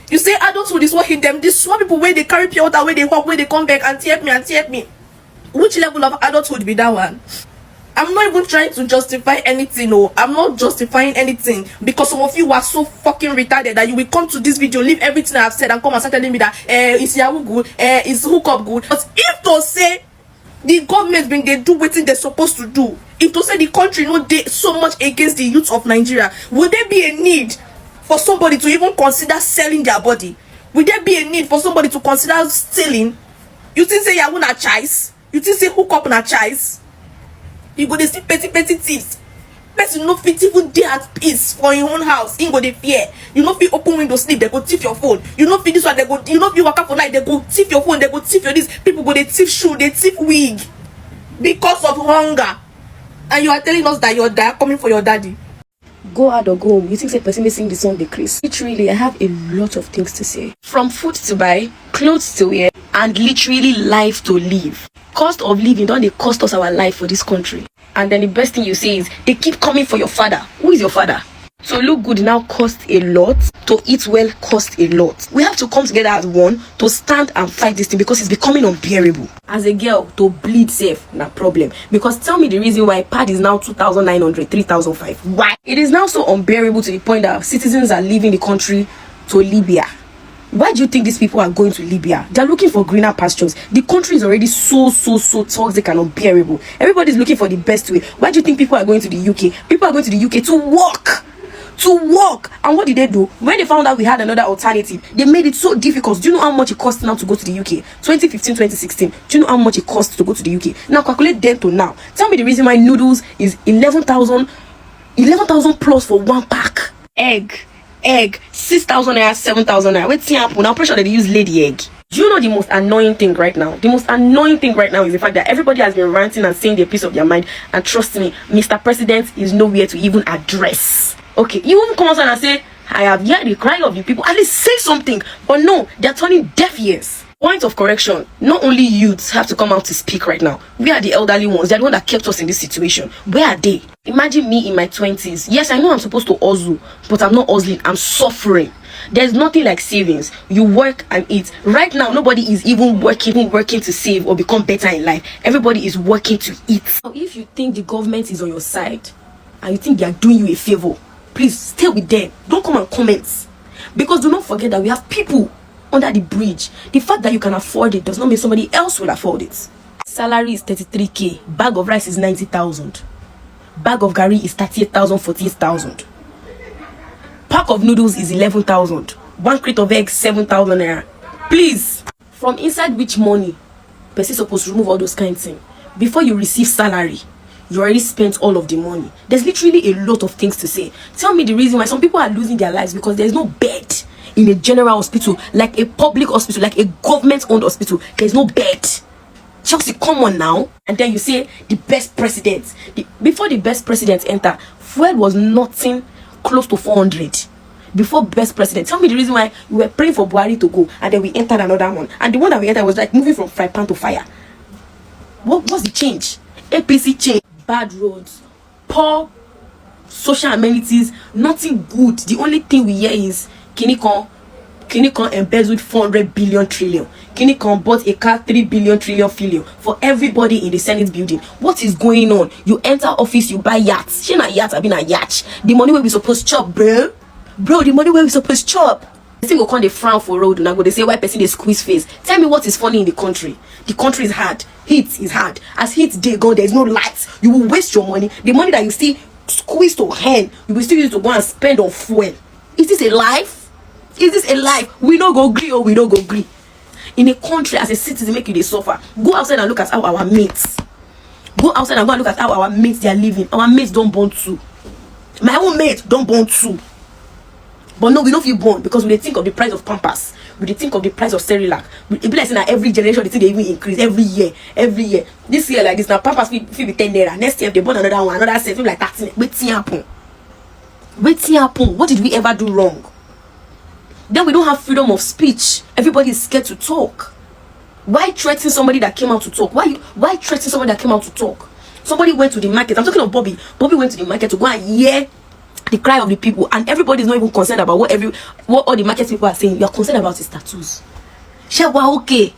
P: You say adulthood is what hit them. These small people where they carry pure water, where they hop, where they come back and help me. Which level of adulthood be that one? I'm not even trying to justify anything. No, I'm not justifying anything, because some of you are so fucking retarded that you will come to this video, leave everything I've said, and come and start telling me that is Yahoo good, is hookup good. But if to say the government when they do what they're supposed to do, if to say the country no dey so much against the youth of Nigeria, would there be a need for somebody to even consider selling their body? Will there be a need for somebody to consider stealing? You think say Yahoo na choice? You think say hook up na choice? You go dey see petty thieves. Person no fit even dey at peace for your own house. In go dey fear. You no fit open window sleep, they go thief your phone. You no fit this one, they go. You no fit wake up for night, they go thief your phone, they go thief your this. People go dey thief shoe, they thief wig because of hunger. And you are telling us that you're coming for your daddy.
S: Go out or go home. You think say person may sing the song decrease? Literally, I have a lot of things to say. From food to buy, clothes to wear, and literally life to live. Cost of living don't they cost us our life for this country? And then the best thing you say is they keep coming for your father. Who is your father? To look good now cost a lot. To eat well cost a lot. We have to come together as one to stand and fight this thing, because it's becoming unbearable. As a girl, to bleed safe, no problem. Because tell me the reason why pad is now 2,900, 3,500. Why? It is now so unbearable to the point that citizens are leaving the country to Libya. Why do you think these people are going to Libya? They're looking for greener pastures. The country is already so toxic and unbearable. Everybody's looking for the best way. Why do you think people are going to the UK? People are going to the UK to work. And what did they do? When they found out we had another alternative, they made it so difficult. Do you know how much it costs now to go to the UK? 2015, 2016. Do you know how much it costs to go to the UK? Now calculate then to now. Tell me the reason why noodles is 11,000 plus for one pack. Egg 6,000 naira, 7,000 naira. What's happening? I'm pretty sure that they use lady egg. Do you know the most annoying thing right now? The most annoying thing right now is the fact that everybody has been ranting and saying their piece of their mind. And trust me, Mr. President is nowhere to even address. Okay, you even come outside and say, I have heard the cry of you people. At least say something. But no, they're turning deaf ears. Point of correction, not only youths have to come out to speak right now. We are the elderly ones. They're the ones that kept us in this situation. Where are they? Imagine me in my 20s. Yes, I know I'm supposed to hustle, but I'm not hustling. I'm suffering. There's nothing like savings. You work and eat. Right now, nobody is even working to save or become better in life. Everybody is working to eat. Now, if you think the government is on your side and you think they are doing you a favor, please stay with them. Don't come and comment. Because do not forget that we have people under the bridge. The fact that you can afford it does not mean somebody else will afford it. Salary is 33k. Bag of rice is 90,000. Bag of gari is 38,000, 48,000. Pack of noodles is 11,000. One crate of eggs 7,000 naira. Please, from inside which money person supposed to remove all those kind of things? Before you receive salary, you already spent all of the money. There's literally a lot of things to say. Tell me the reason why some people are losing their lives because there's no bed in a general hospital, like a public hospital, like a government-owned hospital. There's no bed. Chelsea, come on now. And then you say the best president. Before the best president enter, fuel was nothing close to 400. Before best president, tell me the reason why we were praying for Buhari to go and then we entered another one. And the one that we entered was like moving from fry pan to fire. What's the change? APC change. Bad roads, poor social amenities, nothing good. The only thing we hear is Kinikon,
R: Kini can embezzled 400 billion trillion. Kini can bought a car 3 billion trillion filio for everybody in the Senate building. What is going on? You enter office, you buy yachts. She not yachts, I been a yacht. The money where we supposed chop, bro. Bro, the money where we supposed chop. They say go come they frown for road and go they say why person they squeeze face. Tell me what is funny in the country. The country is hard. Heat is hard. As heat they go, there is no light. You will waste your money. The money that you still squeeze to hand, you will still use to go and spend on fuel. Is this a life? Is this a life? We don't go agree or we don't go agree. In a country as a citizen make you they suffer. Go outside and look at how our mates. Go outside and go and look at how our mates they are living. Our mates don't born too. My own mate don't born too. But no, we don't feel born because we dey think of the price of Pampers. We dey think of the price of Cerelac. It be like saying that every generation they think they even increase every year. Every year. This year like this now Pampers feel be 10 naira. Next year if they born another one, another set, feel like 13. Wetin happen? Wetin happen? What did we ever do wrong? Then we don't have freedom of speech. Everybody is scared to talk. Why threaten somebody that came out to talk? Why threaten somebody that came out to talk? Somebody went to the market. I'm talking of Bobby. Bobby went to the market to go and hear the cry of the people, and everybody is not even concerned about what all the market people are saying. You are concerned about his tattoos. Shewa okay.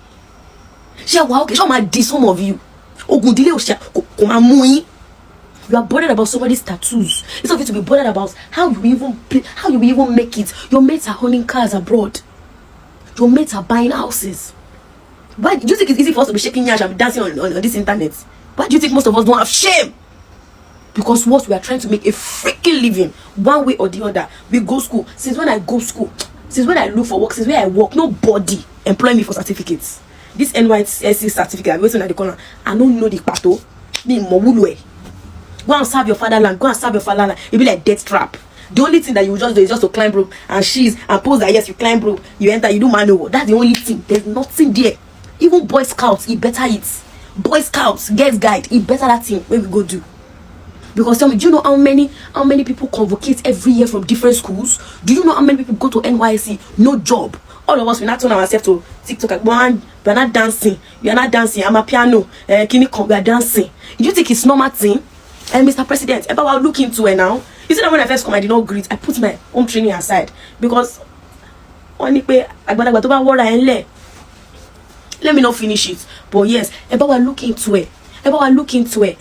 R: Shewa okay. Show my some of you. You are bothered about somebody's tattoos. It's okay to be bothered about how you even make it. Your mates are owning cars abroad. Your mates are buying houses. Why do you think it's easy for us to be shaking yash and be dancing on this internet? Why do you think most of us don't have shame? Because what we are trying to make a freaking living, one way or the other. We go school. Since when I go school, since when I look for work, since when I work, nobody employ me for certificates. This NYSC certificate, I'm waiting at the corner. I don't know the pato. Me mowulwe. Go and serve your fatherland. Go and serve your fatherland. It be like death trap. The only thing that you just do is just to climb rope and pose that yes, you climb rope, you enter, you do manual. That's the only thing. There's nothing there. Even Boy Scouts, it better it. Boy Scouts, Girls Guide, it better that thing where we go do. Because tell me, do you know how many people convocate every year from different schools? Do you know how many people go to NYSC? No job. All of us, we not turn ourselves to TikTok. One, we are not dancing. You are not dancing. I'm a piano. We are dancing. Do you think it's normal thing? And Mr. President, if I will look into it now, you see that when I first come, I did not greet. I put my own training aside because only pay let me not finish it. But yes, if I will look into it.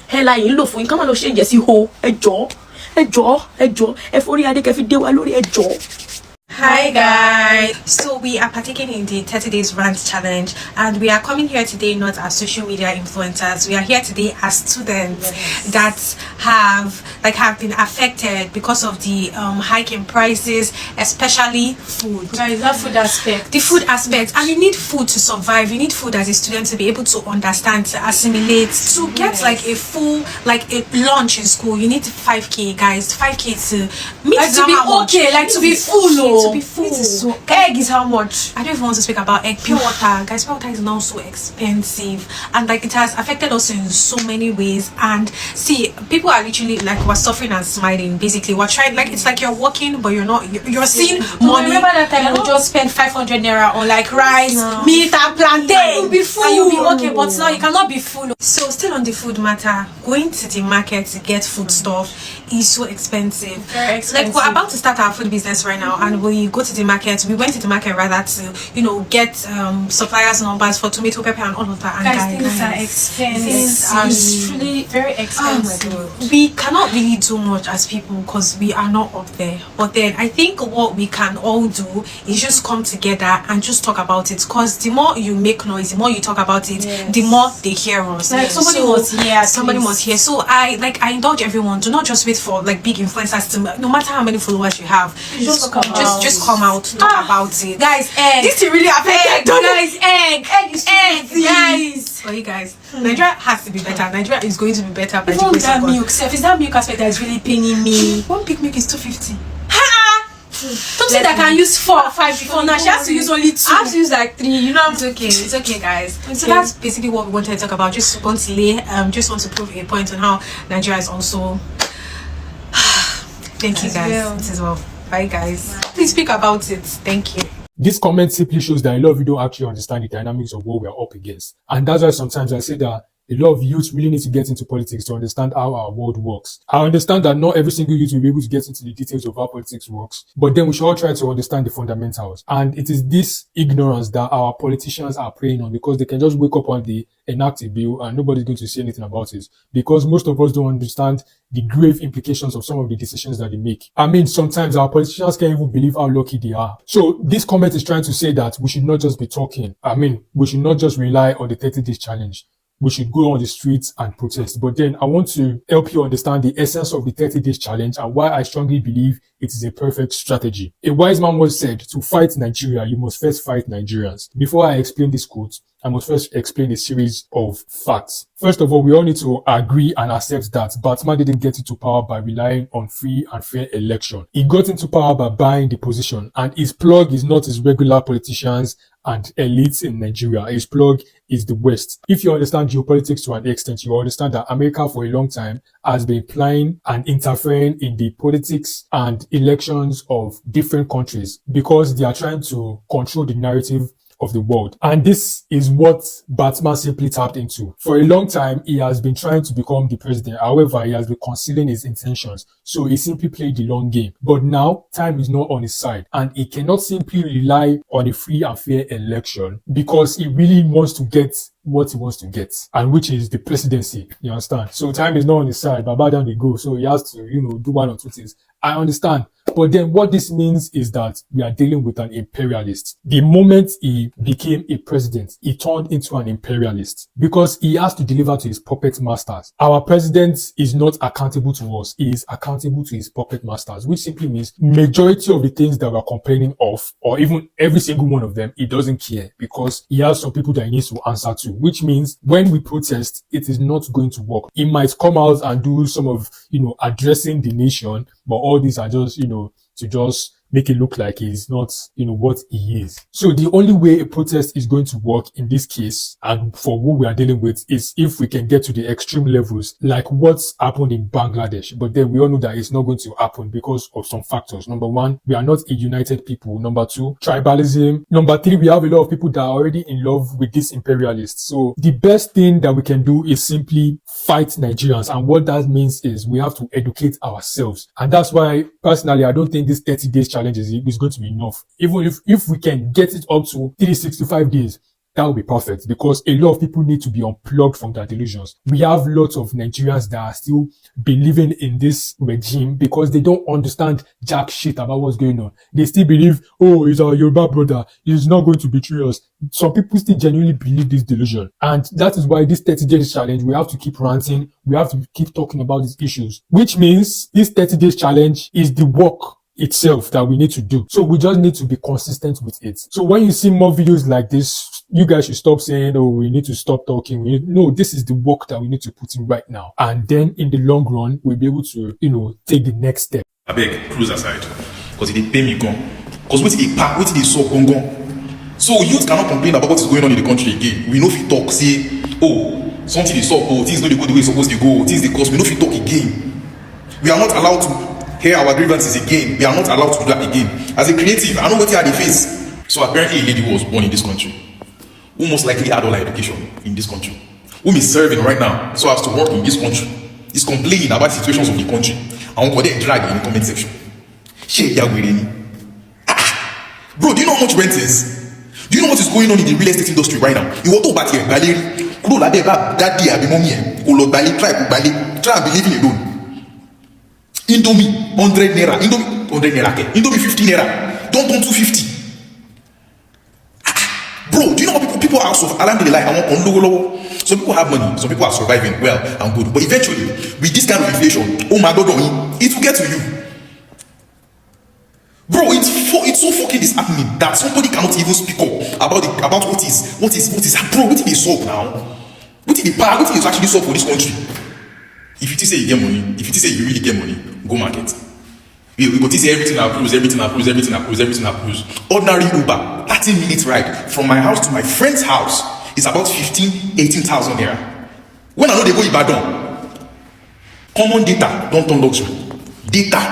R: Hell, I love for you. Come on, change your ho. A jaw. If only I think if you do, I love a jaw.
J: Hi guys, so we are partaking in the 30 days rant challenge, and we are coming here today not as social media influencers. We are here today as students that have been affected because of the hike in prices, especially food.
O: Guys, that food aspect.
J: The food aspect, and you need food to survive. You need food as a student to be able to understand, to assimilate, to get like a full a lunch in school. You need 5k, guys. 5k to meet
O: to be okay, like to be full.
J: To be full. So egg is how much? I don't even want to speak about egg. Pure water, guys. Pure water is now so expensive, and it has affected us in so many ways. And see, people are literally we're suffering and smiling. Basically, we're trying it's like you're working, but you're not. You're seeing money.
O: Remember that time we just spent 500 naira on rice, meat, and plantain.
J: You'll be full. And you'll be okay, but now you cannot be full. So still on the food matter, going to the market to get food stuff is so expensive.
O: Very expensive.
J: We're about to start our food business right now, and we go to the market. We went to the market rather to get suppliers numbers for tomato, pepper, and all of that. And
O: things are expensive.
J: It's really very expensive. We cannot really do much as people because we are not up there. But then I think what we can all do is just come together and just talk about it. Because the more you make noise, the more you talk about it, the more they hear us.
O: Somebody must hear.
J: Somebody must hear. So I indulge everyone. Do not just wait for big influencers to. No matter how many followers you have, just come out, talk about it, guys. Egg. This is really affected, guys. Egg is guys. For you guys, Nigeria has to be better. Nigeria is going to be better. By
O: the that milk, is that milk aspect that is really paining me.
J: One big milk is 250.
O: Don't say that I can use 4 or 5 before. Now she has to use only 2.
J: I have to use 3. You know, it's okay, guys. Okay. So that's basically what we wanted to talk about. Just want to prove a point on how Nigeria is also. Thank you, guys. As well. Bye, guys. Please speak about it. Thank you.
A: This comment simply shows that a lot of you don't actually understand the dynamics of what we are up against. And that's why sometimes I say that a lot of youth really need to get into politics to understand how our world works. I understand that not every single youth will be able to get into the details of how politics works, but then we should all try to understand the fundamentals. And it is this ignorance that our politicians are preying on, because they can just wake up one day, enact a bill, and nobody's going to say anything about it, because most of us don't understand the grave implications of some of the decisions that they make. I mean, sometimes our politicians can't even believe how lucky they are. So this comment is trying to say that we should not just be talking. I mean, we should not just rely on the 30 days challenge. We should go on the streets and protest. But then I want to help you understand the essence of the 30 days challenge and why I strongly believe it is a perfect strategy. A wise man once said, to fight Nigeria, you must first fight Nigerians. Before I explain this quote, I must first explain a series of facts. First of all, we all need to agree and accept that Batman didn't get into power by relying on free and fair election. He got into power by buying the position, and his plug is not his regular politicians and elites in Nigeria. His plug is the West. If you understand geopolitics to an extent, you understand that America for a long time has been plying and interfering in the politics and elections of different countries because they are trying to control the narrative of the world. And this is what Batman simply tapped into. For a long time, he has been trying to become the president. However, he has been concealing his intentions. So he simply played the long game. But now, time is not on his side. And he cannot simply rely on a free and fair election because he really wants to get what he wants to get, and which is the presidency. You understand? So time is not on his side. Baba down they go. So he has to, do one or two things. I understand. But then what this means is that we are dealing with an imperialist. The moment he became a president, he turned into an imperialist because he has to deliver to his puppet masters. Our president is not accountable to us. He is accountable to his puppet masters, which simply means majority of the things that we're complaining of, or even every single one of them, he doesn't care because he has some people that he needs to answer to, which means when we protest, it is not going to work. He might come out and do some of, addressing the nation, but all these are just, to just make it look like he's not, what he is. So the only way a protest is going to work in this case, and for who we are dealing with, is if we can get to the extreme levels, like what's happened in Bangladesh. But then we all know that it's not going to happen because of some factors. Number one, we are not a united people. Number two, tribalism. Number three, we have a lot of people that are already in love with these imperialists. So the best thing that we can do is simply fight Nigerians. And what that means is we have to educate ourselves. And that's why, personally, I don't think this 30 days challenge is going to be enough. Even if we can get it up to 365 days, that would be perfect because a lot of people need to be unplugged from their delusions. We have lots of Nigerians that are still believing in this regime because they don't understand jack shit about what's going on. They still believe, oh, he's our Yoruba brother, he's not going to betray us. Some people still genuinely believe this delusion. And that is why this 30 days challenge, we have to keep ranting, we have to keep talking about these issues, which means this 30 days challenge is the work itself that we need to do. So we just need to be consistent with it. So when you see more videos like this, you guys should stop saying, oh, we need to stop talking. No, this is the work that we need to put in right now. And then in the long run, we'll be able to, take the next step.
E: I beg, cruise aside. Because they pay me gone. Because what they pack, what they saw gone. So youth cannot complain about what is going on in the country again. We know if you talk, say, oh, something is up, oh, things don't go the way it's supposed to go, things they cost. We know if you talk again. We are not allowed to hear our grievances again. We are not allowed to do that again. As a creative, I know what they are the face. So apparently a lady who was born in this country, who most likely had all her education in this country, whom is serving right now so as to work in this country, is complaining about situations of the country. I won't go there and drag in the comment section. Bro, do you know how much rent is? Do you know what is going on in the real estate industry right now? You want to bat here, try and be living alone. Indomie 100 naira, Indomie 50 naira, don't 250. Bro, do you know how people are alhamdulillah, some people have money, some people are surviving well and good, but eventually with this kind of inflation, oh my god, it will get to you. Bro, it's so fucking disheartening that somebody cannot even speak up about what is bro, what is solve now? What is the power, what is actually solve for this country? If you say you get money, if you say you really get money, go market. We go to say everything approves. Ordinary Uber, 30 minutes ride from my house to my friend's house is about 18,000 naira. When I know they go Ibadan, common data don't turn luxury. Data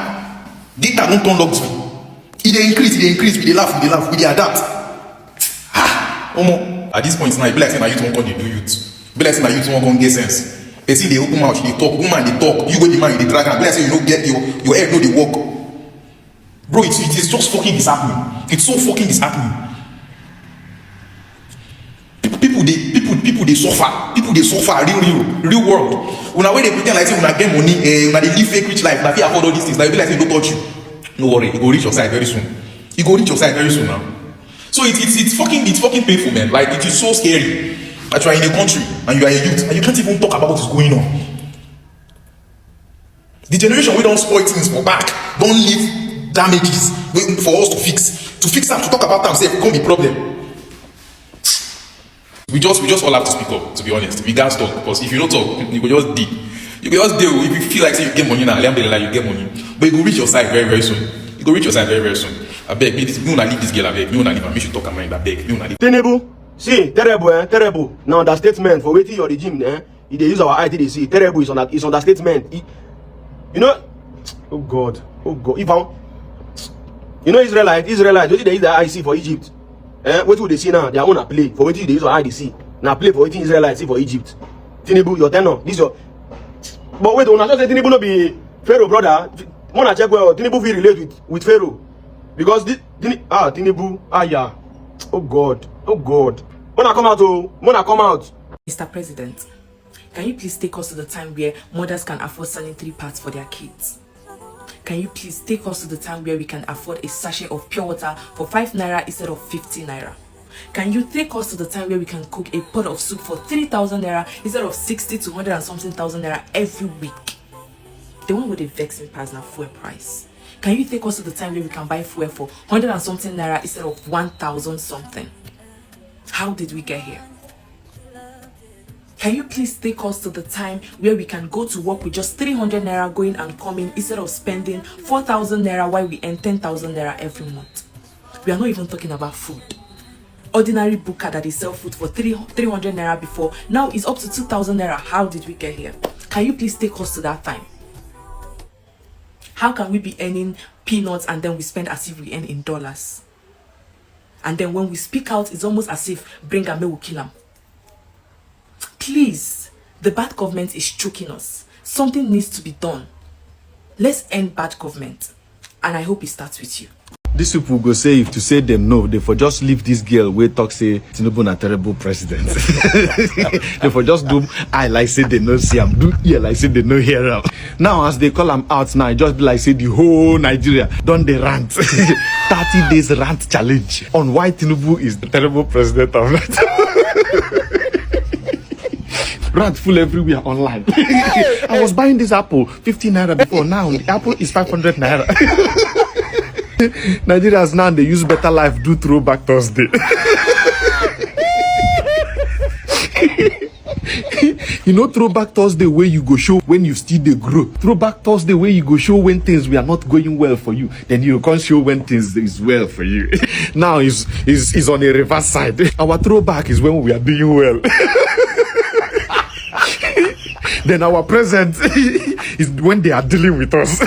E: don't turn luxury. They increase, we laugh, we adapt. At this point now, I feel like saying I youth won't come to do youth. Be like say na you too wan come get sense. Person dey open mouth, she dey talk, woman dey talk, you go the man, you dey drag am. Be like say you no get your head no dey work. Bro, it is just fucking disheartening. It's so fucking disheartening. People dey suffer. People dey suffer real world. Una wey dey pretend like say una get money, una dey live fake rich life, una fit afford all these things. Like be like say e no touch you. No worry, e go reach your side very soon. E go reach your side very soon now. So it's fucking painful, man. Like it is so scary that you are in a country and you are a youth and you can't even talk about what is going on. The generation we don't spoil things for back, don't leave damages for us to fix them, to talk about them, say it become a problem. We just all have to speak up, to be honest. We can't talk, because if you don't talk, you will just deal. You will just deal. If you feel like say you get money now, alhamdulillah, you get money. But you will reach your side very soon. You will reach your side very soon. I beg, me wanna leave this girl, I beg. Me wanna leave her, me should talk her mind, I beg. Me wanna leave.
G: Tinubu, see, terrible, terrible. Now understatement for waiting your regime, they use our IT, they see. Terrible is understatement. You know, oh God. If I, you know Israelite, what did they use the IC for Egypt? What do they see now? They are on a play for waiting they use our IDC. Now play for waiting Israelites see for Egypt. Tinubu, your tenor. This your. But wait, when I just say Tinubu no be Pharaoh brother, wanna check well Tinubu will relate with Pharaoh. Because Tinubu, yeah. Oh God. Wanna come out.
N: Mr. President, can you please take us to the time where mothers can afford sanitary pads for their kids? Can you please take us to the time where we can afford a sachet of pure water for 5 naira instead of 50 naira? Can you take us to the time where we can cook a pot of soup for 3,000 naira instead of 60 to 100 and something thousand naira every week? The one with the vexing price now fuel price. Can you take us to the time where we can buy fuel for 100 and something naira instead of 1,000 something? How did we get here? Can you please take us to the time where we can go to work with just 300 naira going and coming instead of spending 4,000 naira while we earn 10,000 naira every month? We are not even talking about food. Ordinary booker that they sell food for 300 naira before now is up to 2,000 naira. How did we get here? Can you please take us to that time? How can we be earning peanuts and then we spend as if we earn in dollars? And then when we speak out, it's almost as if bring a me will kill them. Please, the bad government is choking us. Something needs to be done. Let's end bad government. And I hope it starts with you.
V: These people go say if to say them no, they for just leave this girl where talk say Tinubu na terrible president. They for just do I like say they no see him, do ear like say they no hear him. Now as they call him out now, it just be like say the whole Nigeria done the rant. 30 days rant challenge on why Tinubu is the terrible president of Nigeria. Rant full everywhere online. I was buying this apple 50 naira before, now the apple is 500 naira. Nigerians now they use better life do throwback Thursday. You know throwback Thursday where you go show when you still they grow. Throwback Thursday where you go show when things we are not going well for you. Then you can't show when things is well for you. Now is on the reverse side. Our throwback is when we are doing well. Then our present is when they are dealing with us.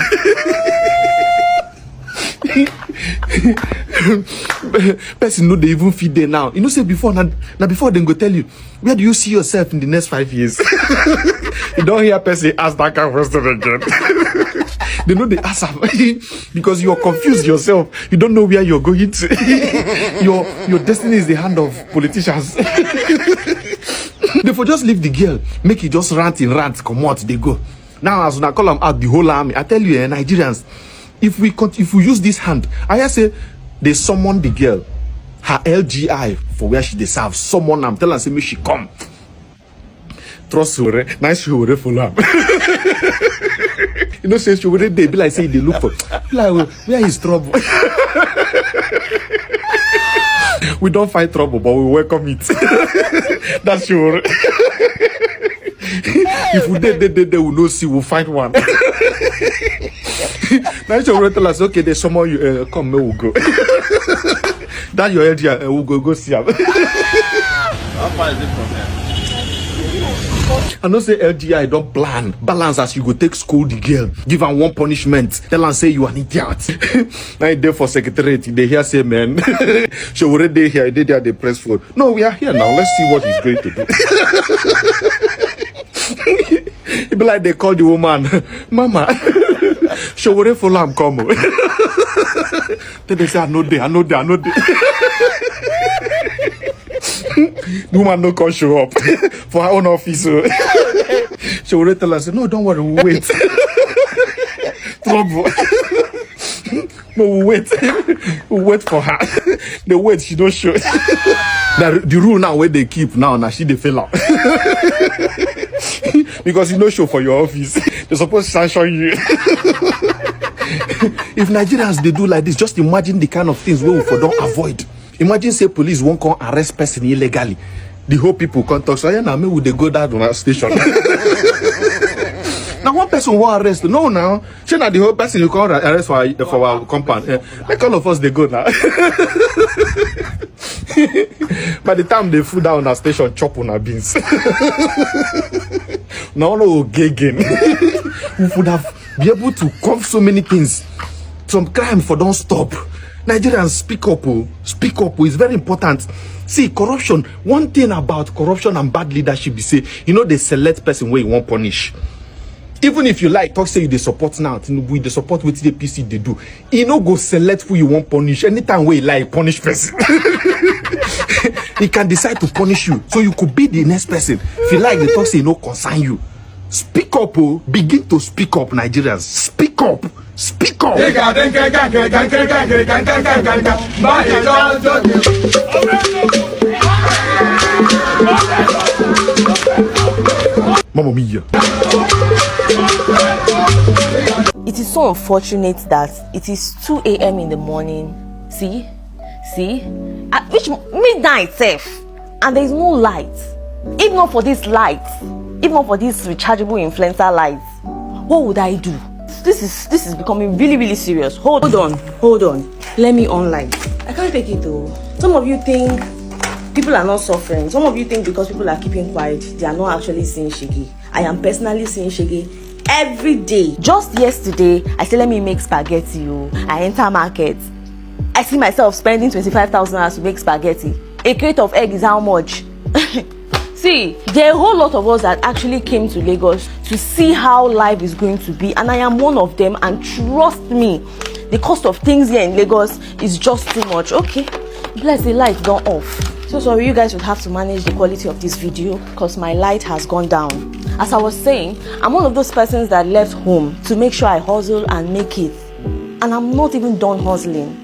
V: Person know they even feed there now. You know, say before now before they go tell you, where do you see yourself in the next 5 years? You don't hear person ask that kind of question again. They know they ask because you're confused yourself. You don't know where you're going to. Your destiny is the hand of politicians. Therefore, just leave the girl, make it just rant, come out, they go. Now, as I call them out the whole army, I tell you, Nigerians, if we use this hand, I say they summon the girl, her LGI for where she deserves. Someone I'm telling her, say me she come. Trust her, nice she will follow up. You know, say she will they be like say they look for like where is trouble? We don't fight trouble, but we welcome it. That's sure. If we they will not see, we'll find one. Now she will tell us, okay, there's someone you come, we'll go. That's your idea, we'll go see her.
W: How far is it from here?
V: I know say LGI don't plan balance as you go take school the girl, give her one punishment, tell her say you an idiot. Now you there for secretariat, they hear say man, she already here, they there they press for. No, we are here now. Let's see what he's going to do. It be like they call the woman, Mama. She already follow him come. Then they say I know there. The woman no can show up for her own office. She will tell us, no, don't worry, we'll wait. Trouble. No, we'll wait. We'll wait for her. They wait, she don't show. Now, the rule now where they keep now she they fail out. Because you no show for your office. They're supposed to sanction you. If Nigerians they do like this, just imagine the kind of things we will don't avoid. Imagine say police won't come arrest person illegally. The whole people can't talk. So yeah, now maybe they go down to our station. Now one person won't arrest. No, now. She not the whole person you can't arrest for our compound. Like all of us they go now. By the time they flew down our station, chop on our beans. Now no gagging. We would have be able to cover so many things. Some crime for don't stop. Nigerians speak up. Speak up is very important. See, corruption. One thing about corruption and bad leadership is say, they select person where you won't punish. Even if you like, talk say you they support now, TINUBU, they support what the PC they do. Go select who you won't punish. Anytime where you like, punish person. He can decide to punish you. So you could be the next person. If you like, the talk say concern you. Speak up, begin to speak up, Nigerians. Speak up. Speak up. Mamma mia.
H: It is so unfortunate that it is 2 a.m. in the morning. See, at which midnight safe, and there is no light. If not for this light, if not for this rechargeable influencer lights, what would I do? This is becoming really, really serious. Hold on. Let me on light. I can't take it though. Some of you think people are not suffering. Some of you think because people are keeping quiet, they are not actually seeing shege. I am personally seeing shege every day. Just yesterday, I said let me make spaghetti. I enter market. I see myself spending 25,000 naira to make spaghetti. A crate of egg is how much? See, there are a whole lot of us that actually came to Lagos to see how life is going to be, and I am one of them. And trust me, the cost of things here in Lagos is just too much. Okay, bless the light gone off. So sorry, you guys would have to manage the quality of this video because my light has gone down. As I was saying, I'm one of those persons that left home to make sure I hustle and make it, and I'm not even done hustling,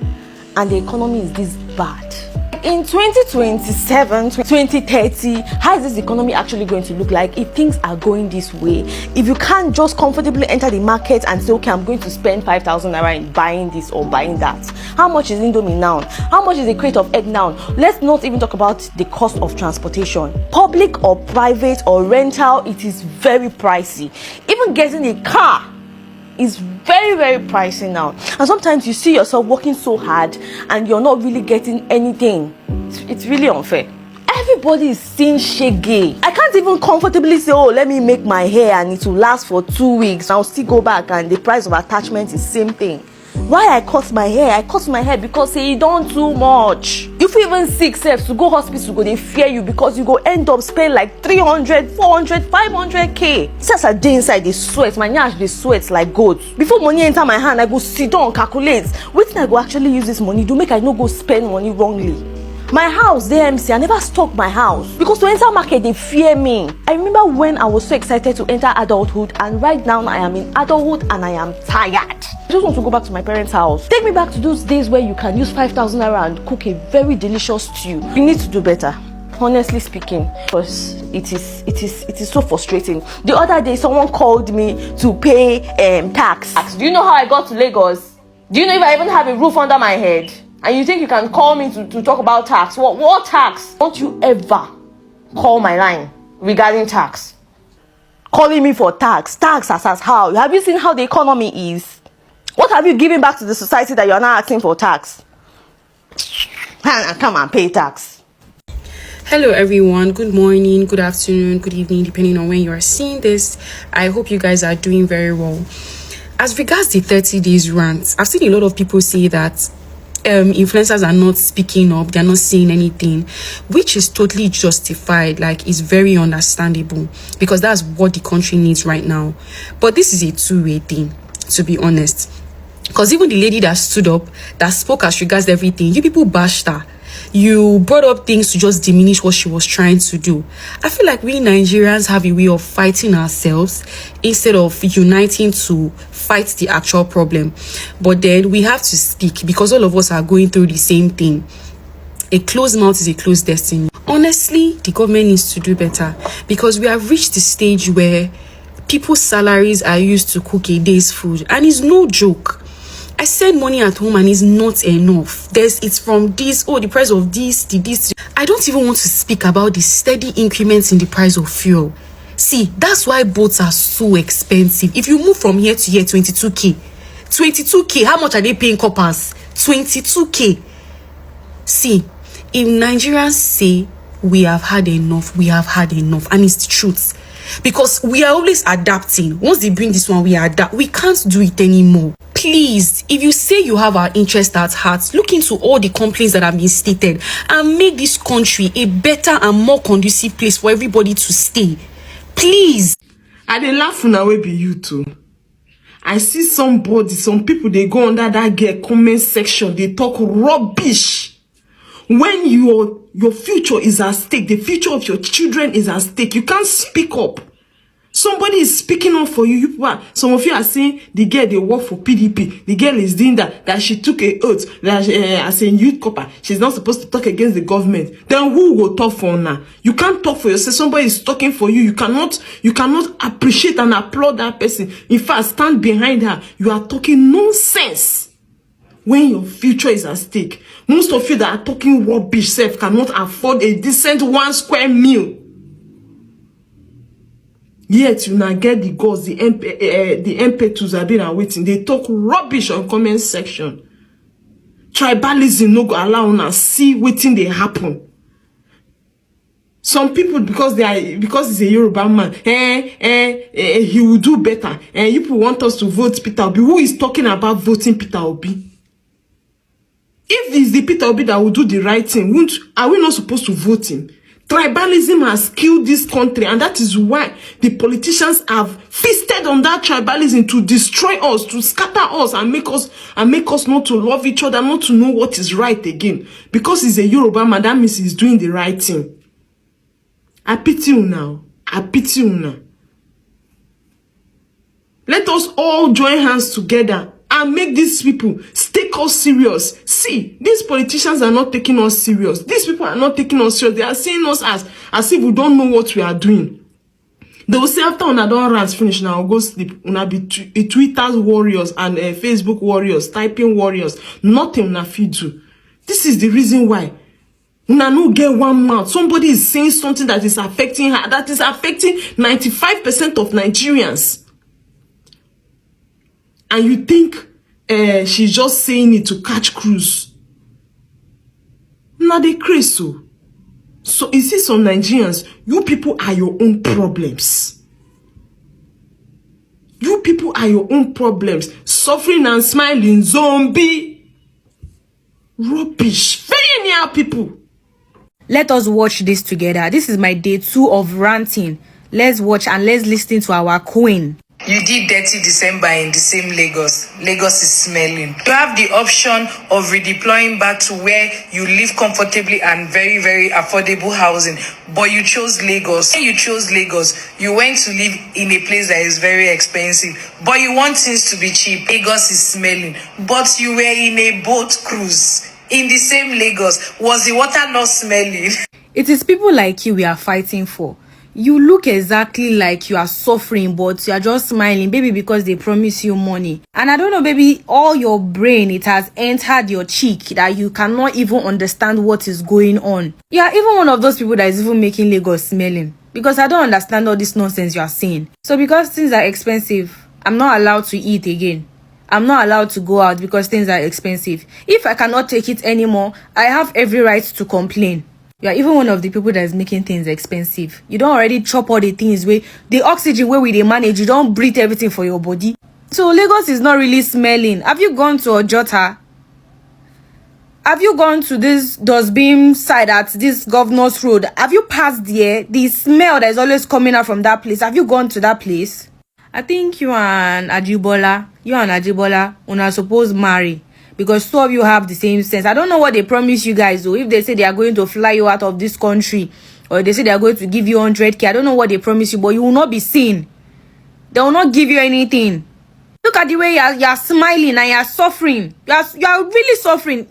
H: and the economy is this bad. In 2027, 2030, how is this economy actually going to look like if things are going this way? If you can't just comfortably enter the market and say, okay, I'm going to spend 5,000 naira in buying this or buying that. How much is Indomie now? How much is a crate of egg now? Let's not even talk about the cost of transportation. Public or private or rental, it is very pricey. Even getting a car is very, very pricey now. And sometimes you see yourself working so hard and you're not really getting anything. It's really unfair. Everybody is seeing shege. I can't even comfortably say, oh, let me make my hair and it will last for 2 weeks. I'll still go back and the price of attachment is same thing. Why I cut my hair? I cut my hair because you don't too much. If you even sick self to go hospital, they fear you because you go end up spend like 300, 400, 500k. Since I dey inside, they sweat. My nyash they sweat like goat. Before money enter my hand, I go sit down, calculate. Wetin I go actually use this money do make I no go spend money wrongly. My house, the MC, I never stock my house because to enter market, they fear me. I remember when I was so excited to enter adulthood, and right now I am in adulthood and I am tired. I just want to go back to my parents' house. Take me back to those days where you can use 5,000 naira and cook a very delicious stew. You need to do better, honestly speaking, because it is so frustrating. The other day, someone called me to pay tax. Do you know how I got to Lagos? Do you know if I even have a roof under my head? And you think you can call me to talk about tax? What tax? Don't you ever call my line regarding tax. Calling me for tax as how? Have you seen how the economy is? What have you given back to the society that you're not asking for tax? Come and pay tax.
K: Hello everyone, good morning, good afternoon, good evening, depending on when you are seeing this. I hope you guys are doing very well. As regards the 30 days rant, I've seen a lot of people say that influencers are not speaking up, they're not saying anything, which is totally justified. Like, it's very understandable because that's what the country needs right now. But this is a two-way thing, to be honest, because even the lady that stood up, that spoke as regards everything, you people bashed her. You brought up things to just diminish what she was trying to do. I feel like we Nigerians have a way of fighting ourselves instead of uniting to fight the actual problem. But then we have to speak because all of us are going through the same thing. A closed mouth is a closed destiny. Honestly, the government needs to do better because we have reached the stage where people's salaries are used to cook a day's food, and it's no joke. I send money at home and it's not enough. It's from this, the price of this. I don't even want to speak about the steady increments in the price of fuel. See, that's why boats are so expensive. If you move from here to here, 22k, how much are they paying coppers? 22k. See, if Nigerians say we have had enough, and it's the truth. Because we are always adapting. Once they bring this one, we adapt. We can't do it anymore. Please, if you say you have our interest at heart, look into all the complaints that have been stated and make this country a better and more conducive place for everybody to stay. Please.
L: I dey laugh now wey be you too. I see some people, they go under that girl comment section, they talk rubbish. When your future is at stake, the future of your children is at stake, you can't speak up. Somebody is speaking up for you. Some of you are saying the girl, they work for PDP. The girl is doing that she took a oath that as a youth copper, she's not supposed to talk against the government. Then who will talk for her now? You can't talk for yourself. Somebody is talking for you. You cannot appreciate and applaud that person. In fact, stand behind her. You are talking nonsense when your future is at stake. Most of you that are talking rubbish self cannot afford a decent 1 square meal. Yet you now get the gods, the impetus have been waiting. They talk rubbish on comment section. Tribalism no go allow una see waiting they happen. Some people, because he's a Yoruba man, he will do better. You people want us to vote Peter Obi. Who is talking about voting Peter Obi? If it's the Peter Obi that will do the right thing, are we not supposed to vote him? Tribalism has killed this country, and that is why the politicians have feasted on that tribalism to destroy us, to scatter us, and make us not to love each other, not to know what is right again. Because he's a Yoruba man, that means he's doing the right thing. I pity you now. I pity you now. Let us all join hands together and make these people take us serious. See, these politicians are not taking us serious. These people are not taking us serious. They are seeing us as if we don't know what we are doing. They will say after una don rant finish, now go sleep. Una be Twitter warriors and Facebook warriors, typing warriors. Nothing una fit do. This is the reason why. Una no get one mouth. Somebody is saying something that is affecting her, that is affecting 95% of Nigerians. And you think she's just saying it to catch cruise. Now they crazy. So you see, some Nigerians, you people are your own problems. You people are your own problems. Suffering and smiling, zombie. Rubbish. Very near people.
W: Let us watch this together. This is my day 2 of ranting. Let's watch and let's listen to our queen.
X: You did dirty December in the same Lagos. Lagos is smelling. You have the option of redeploying back to where you live comfortably and very, very affordable housing. But you chose Lagos. When you chose Lagos, you went to live in a place that is very expensive. But you want things to be cheap. Lagos is smelling. But you were in a boat cruise in the same Lagos. Was the water not smelling?
W: It is people like you we are fighting for. You look exactly like you are suffering, but you are just smiling, baby, because they promise you money. And I don't know, baby, all your brain, it has entered your cheek that you cannot even understand what is going on. You are even one of those people that is even making Lagos smelling. Because I don't understand all this nonsense you are saying. So because things are expensive, I'm not allowed to eat again. I'm not allowed to go out because things are expensive. If I cannot take it anymore, I have every right to complain. You are even one of the people that is making things expensive. You don't already chop all the things where the oxygen where we they manage, you don't breathe everything for your body. So Lagos is not really smelling. Have you gone to Ojota? Have you gone to this dustbin side at this Governor's Road? Have you passed there? The smell that is always coming out from that place. Have you gone to that place? I think you and Ajibola una supposed marry. Because two of you have the same sense. I don't know what they promise you guys though. If they say they are going to fly you out of this country, or they say they are going to give you 100k, I don't know what they promise you, but you will not be seen. They will not give you anything. Look at the way you are smiling and you are suffering. You are really suffering.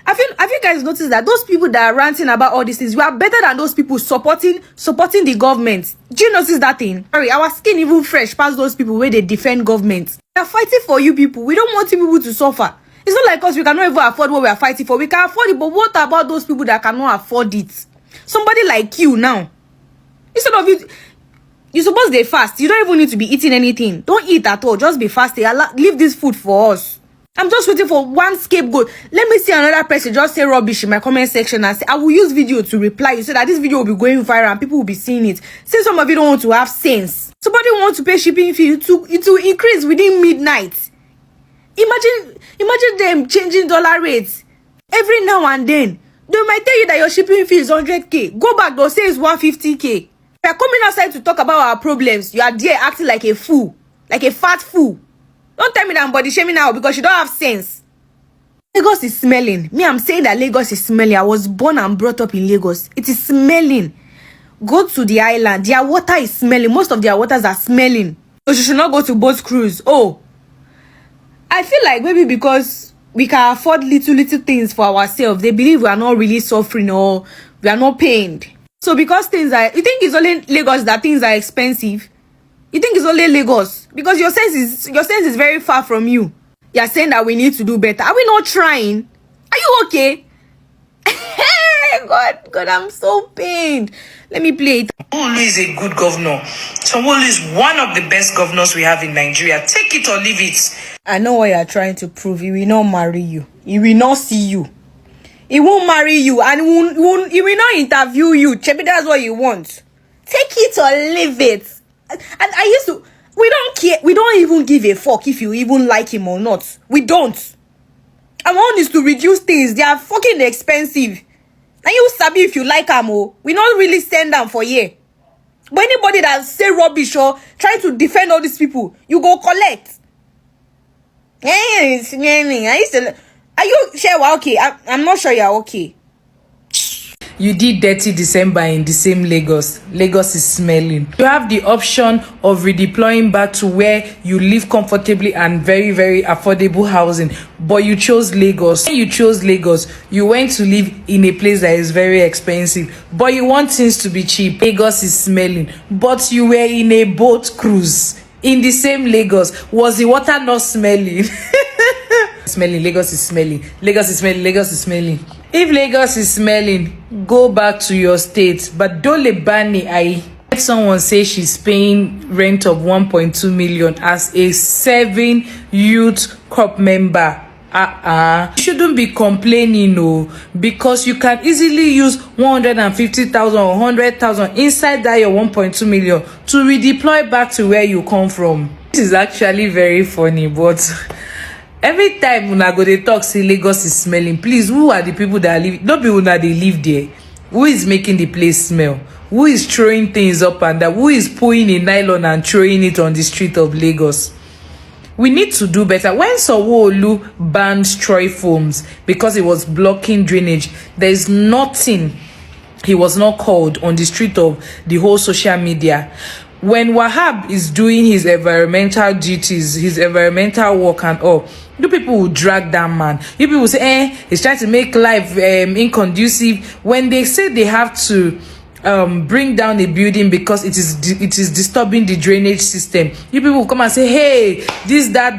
W: Have you guys noticed that those people that are ranting about all these things, we are better than those people supporting the government? Do you notice that thing? Sorry, our skin even fresh past those people where they defend government. We are fighting for you people. We don't want you people to suffer. It's not like us, we cannot even afford what we are fighting for. We can afford it, but what about those people that cannot afford it? Somebody like you now. Instead of you suppose they fast. You don't even need to be eating anything. Don't eat at all. Just be fasting. Leave this food for us. I'm just waiting for one scapegoat. Let me see another person just say rubbish in my comment section and say, I will use video to reply you so that this video will be going viral and people will be seeing it. Since some of you don't want to have sense. Somebody wants to pay shipping fee, it will increase within midnight. Imagine them changing dollar rates every now and then. They might tell you that your shipping fee is 100k. Go back, they'll say it's 150k. We are coming outside to talk about our problems. You are there acting like a fool, like a fat fool. Don't tell me that I'm body shaming now because you don't have sense. Lagos is smelling. Me, I'm saying that Lagos is smelling. I was born and brought up in Lagos. It is smelling. Go to the island. Their water is smelling. Most of their waters are smelling. So you should not go to boat cruise. Oh, I feel like maybe because we can afford little things for ourselves, they believe we are not really suffering or we are not pained. So because things are, you think it's only Lagos that things are expensive? You think it's only Lagos? Because your sense is very far from you. You are saying that we need to do better. Are we not trying? Are you okay? God, I'm so pained. Let me play it.
X: Sanwo-Olu is a good governor. Sanwo-Olu is one of the best governors we have in Nigeria. Take it or leave it.
W: I know what you are trying to prove. He will not marry you. He will not see you. He won't marry you and he will not interview you. Chebi, that's what you want. Take it or leave it. And I used to, we don't care. We don't even give a fuck if you even like him or not. We don't. Our own is to reduce things. They are fucking expensive. And you sabi if you like them, we not really send them for year. But anybody that say rubbish or try to defend all these people, you go collect. Are you sure we're okay? I'm not sure you're okay.
C: You did dirty December in the same Lagos. Lagos is smelling. You have the option of redeploying back to where you live comfortably and very, very affordable housing. But you chose Lagos. When you chose Lagos, you went to live in a place that is very expensive. But you want things to be cheap. Lagos is smelling. But you were in a boat cruise in the same Lagos. Was the water not smelling? Smelling. Lagos is smelling. Lagos is smelling. Lagos is smelling. If Lagos is smelling, go back to your state. But don't let Bani I. Let someone say she's paying rent of 1.2 million as a 7 youth corp member. You shouldn't be complaining, no, because you can easily use 150,000 or 100,000 inside that your 1.2 million to redeploy back to where you come from. This is actually very funny, but every time when I go to talk, say Lagos is smelling, please, who are the people that live? Not people that they live there. Who is making the place smell? Who is throwing things up and down? Who is pulling a nylon and throwing it on the street of Lagos? We need to do better. When Sanwo-Olu banned Troy foams because it was blocking drainage, there is nothing he was not called on the street of the whole social media. When Wahab is doing his environmental duties, his environmental work and all, you people will drag that man. You people will say, he's trying to make life inconducive. When they say they have to bring down a building because it is disturbing the drainage system, you people will come and say, hey, this, that,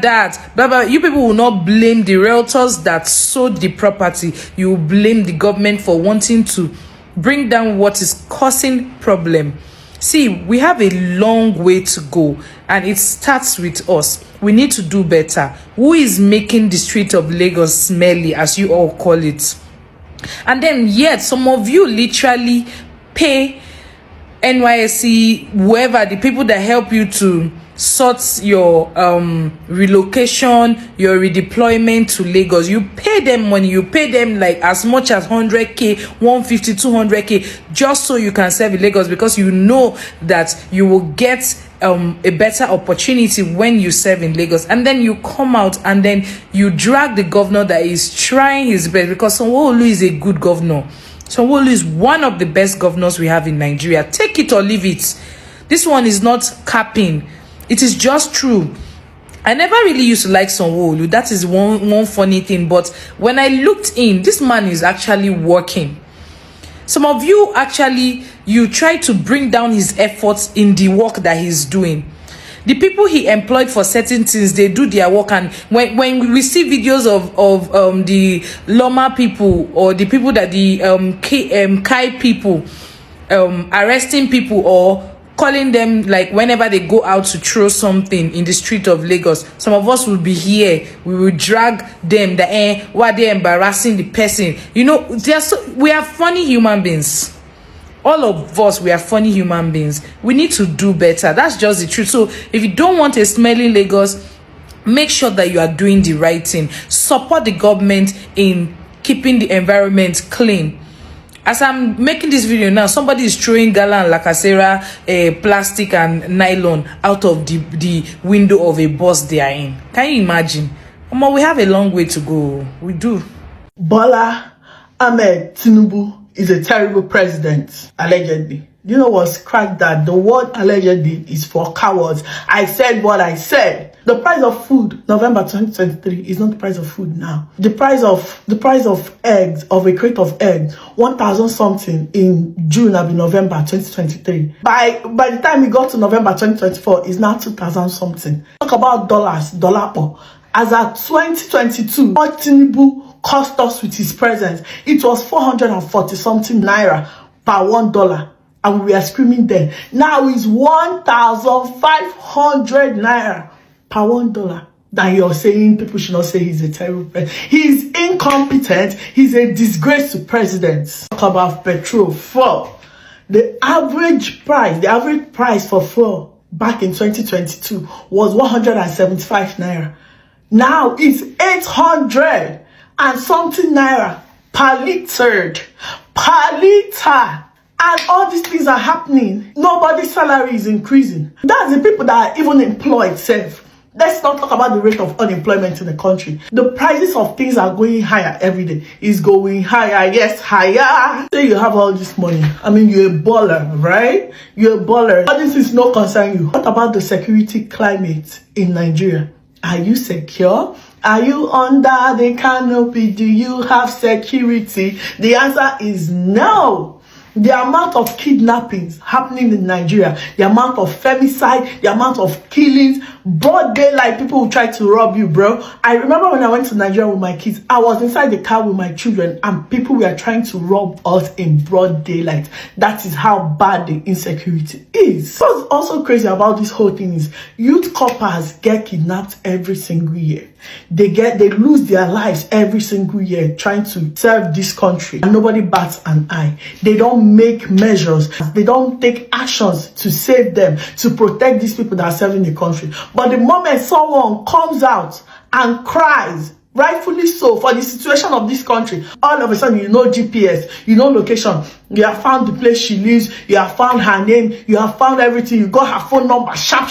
C: blah, blah. You people will not blame the realtors that sold the property. You will blame the government for wanting to bring down what is causing problem. See, we have a long way to go, and it starts with us. We need to do better. Who is making the street of Lagos smelly, as you all call it? And then yet some of you literally pay NYSC, whoever, the people that help you to sort your relocation, your redeployment to Lagos. You pay them money, you pay them like as much as 100k, 150, 200k, just so you can serve in Lagos, because you know that you will get a better opportunity when you serve in Lagos. And then you come out and then you drag the governor that is trying his best, because Sanwo-Olu is a good governor. Sanwo-Olu is one of the best governors we have in Nigeria. Take it or leave it. This one is not capping. It is just true. I never really used to like Sanwo-Olu. That is one funny thing. But when I looked in, this man is actually working. Some of you actually, you try to bring down his efforts in the work that he's doing. The people he employed for certain things, they do their work. And when we see videos of the Loma people, or the people that the Kai people arresting people or calling them, like whenever they go out to throw something in the street of Lagos, some of us will be here, we will drag them, why they embarrassing the person. You know, we are funny human beings. All of us, we are funny human beings. We need to do better. That's just the truth. So if you don't want a smelly Lagos, make sure that you are doing the right thing. Support the government in keeping the environment clean. As I'm making this video now, somebody is throwing gala and lacasera, plastic and nylon out of the window of a bus they are in. Can you imagine? We have a long way to go. We do.
L: Bola Ahmed Tinubu is a terrible president, allegedly. You know what's cracked? That the word allegedly is for cowards. I said what I said. The price of food, November 2023, is not the price of food now. The price of eggs, of a crate of eggs, 1,000 something in June of November 2023. By the time we got to November 2024, it's now 2,000 something. Talk about dollars, dollar. As at 2022, what Tinubu cost us with his presence, it was 440 something naira per $1. And we were screaming then. Now it's 1,500 naira per $1. That you're saying people should not say he's a terrible president. He's incompetent. He's a disgrace to presidents. Talk about petrol, fuel. The average price for fuel back in 2022 was 175 naira. Now it's 800 and something naira per liter. And all these things are happening. Nobody's salary is increasing. That's the people that are even employed self. Let's not talk about the rate of unemployment in the country. The prices of things are going higher every day. It's going higher, yes, higher. Say you have all this money. I mean, you're a baller, right? You're a baller. All this is no concern you. What about the security climate in Nigeria? Are you secure? Are you under the canopy? Do you have security? The answer is no. The amount of kidnappings happening in Nigeria, the amount of femicide, the amount of killings, broad daylight, people will try to rob you, bro. I remember when I went to Nigeria with my kids, I was inside the car with my children and people were trying to rob us in broad daylight. That is how bad the insecurity is. What's also crazy about this whole thing is youth coppers get kidnapped every single year. They lose their lives every single year trying to serve this country, and nobody bats an eye. They don't make measures, they don't take actions to save them, to protect these people that are serving the country. But the moment someone comes out and cries, rightfully so, for the situation of this country, all of a sudden you know GPS, you know location, you have found the place she lives, you have found her name, you have found everything, you got her phone number, sharp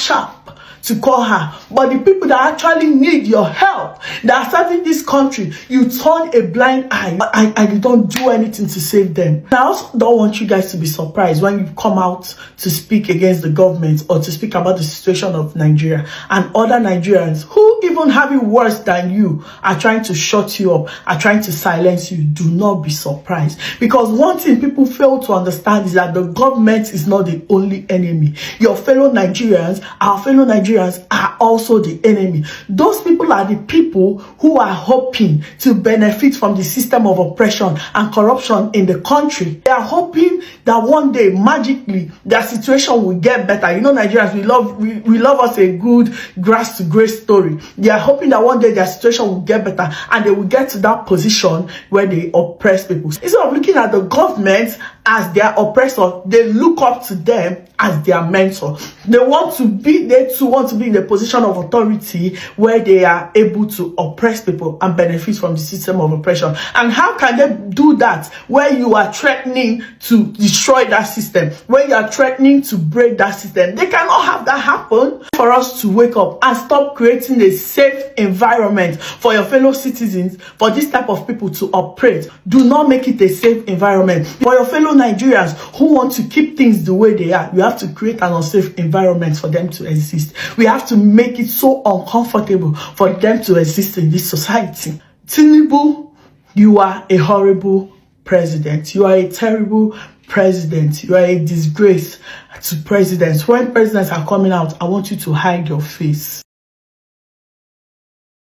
L: to call her. But the people that actually need your help, that are serving this country, you turn a blind eye and you don't do anything to save them. I also don't want you guys to be surprised when you come out to speak against the government or to speak about the situation of Nigeria, and other Nigerians who even have it worse than you are trying to shut you up, are trying to silence you. Do not be surprised, because one thing people fail to understand is that the government is not the only enemy. Your fellow Nigerians, our fellow Nigerians, Nigerians are also the enemy. Those people are the people who are hoping to benefit from the system of oppression and corruption in the country. They are hoping that one day, magically, their situation will get better. You know, Nigerians, we love us a good grass to grace story. They are hoping that one day their situation will get better and they will get to that position where they oppress people. Instead of looking at the government as their oppressor, they look up to them as their mentor. They too want to be in the position of authority where they are able to oppress people and benefit from the system of oppression. And how can they do that where you are threatening to destroy that system, where you are threatening to break that system? They cannot have that happen. For us to wake up and stop creating a safe environment for your fellow citizens, for this type of people to operate. Do not make it a safe environment. For your fellow Nigerians who want to keep things the way they are, you have to create an unsafe environment for them to exist. We have to make it so uncomfortable for them to exist in this society. Tinubu, you are a horrible president. You are a terrible president. You are a disgrace to presidents. When presidents are coming out, I want you to hide your face.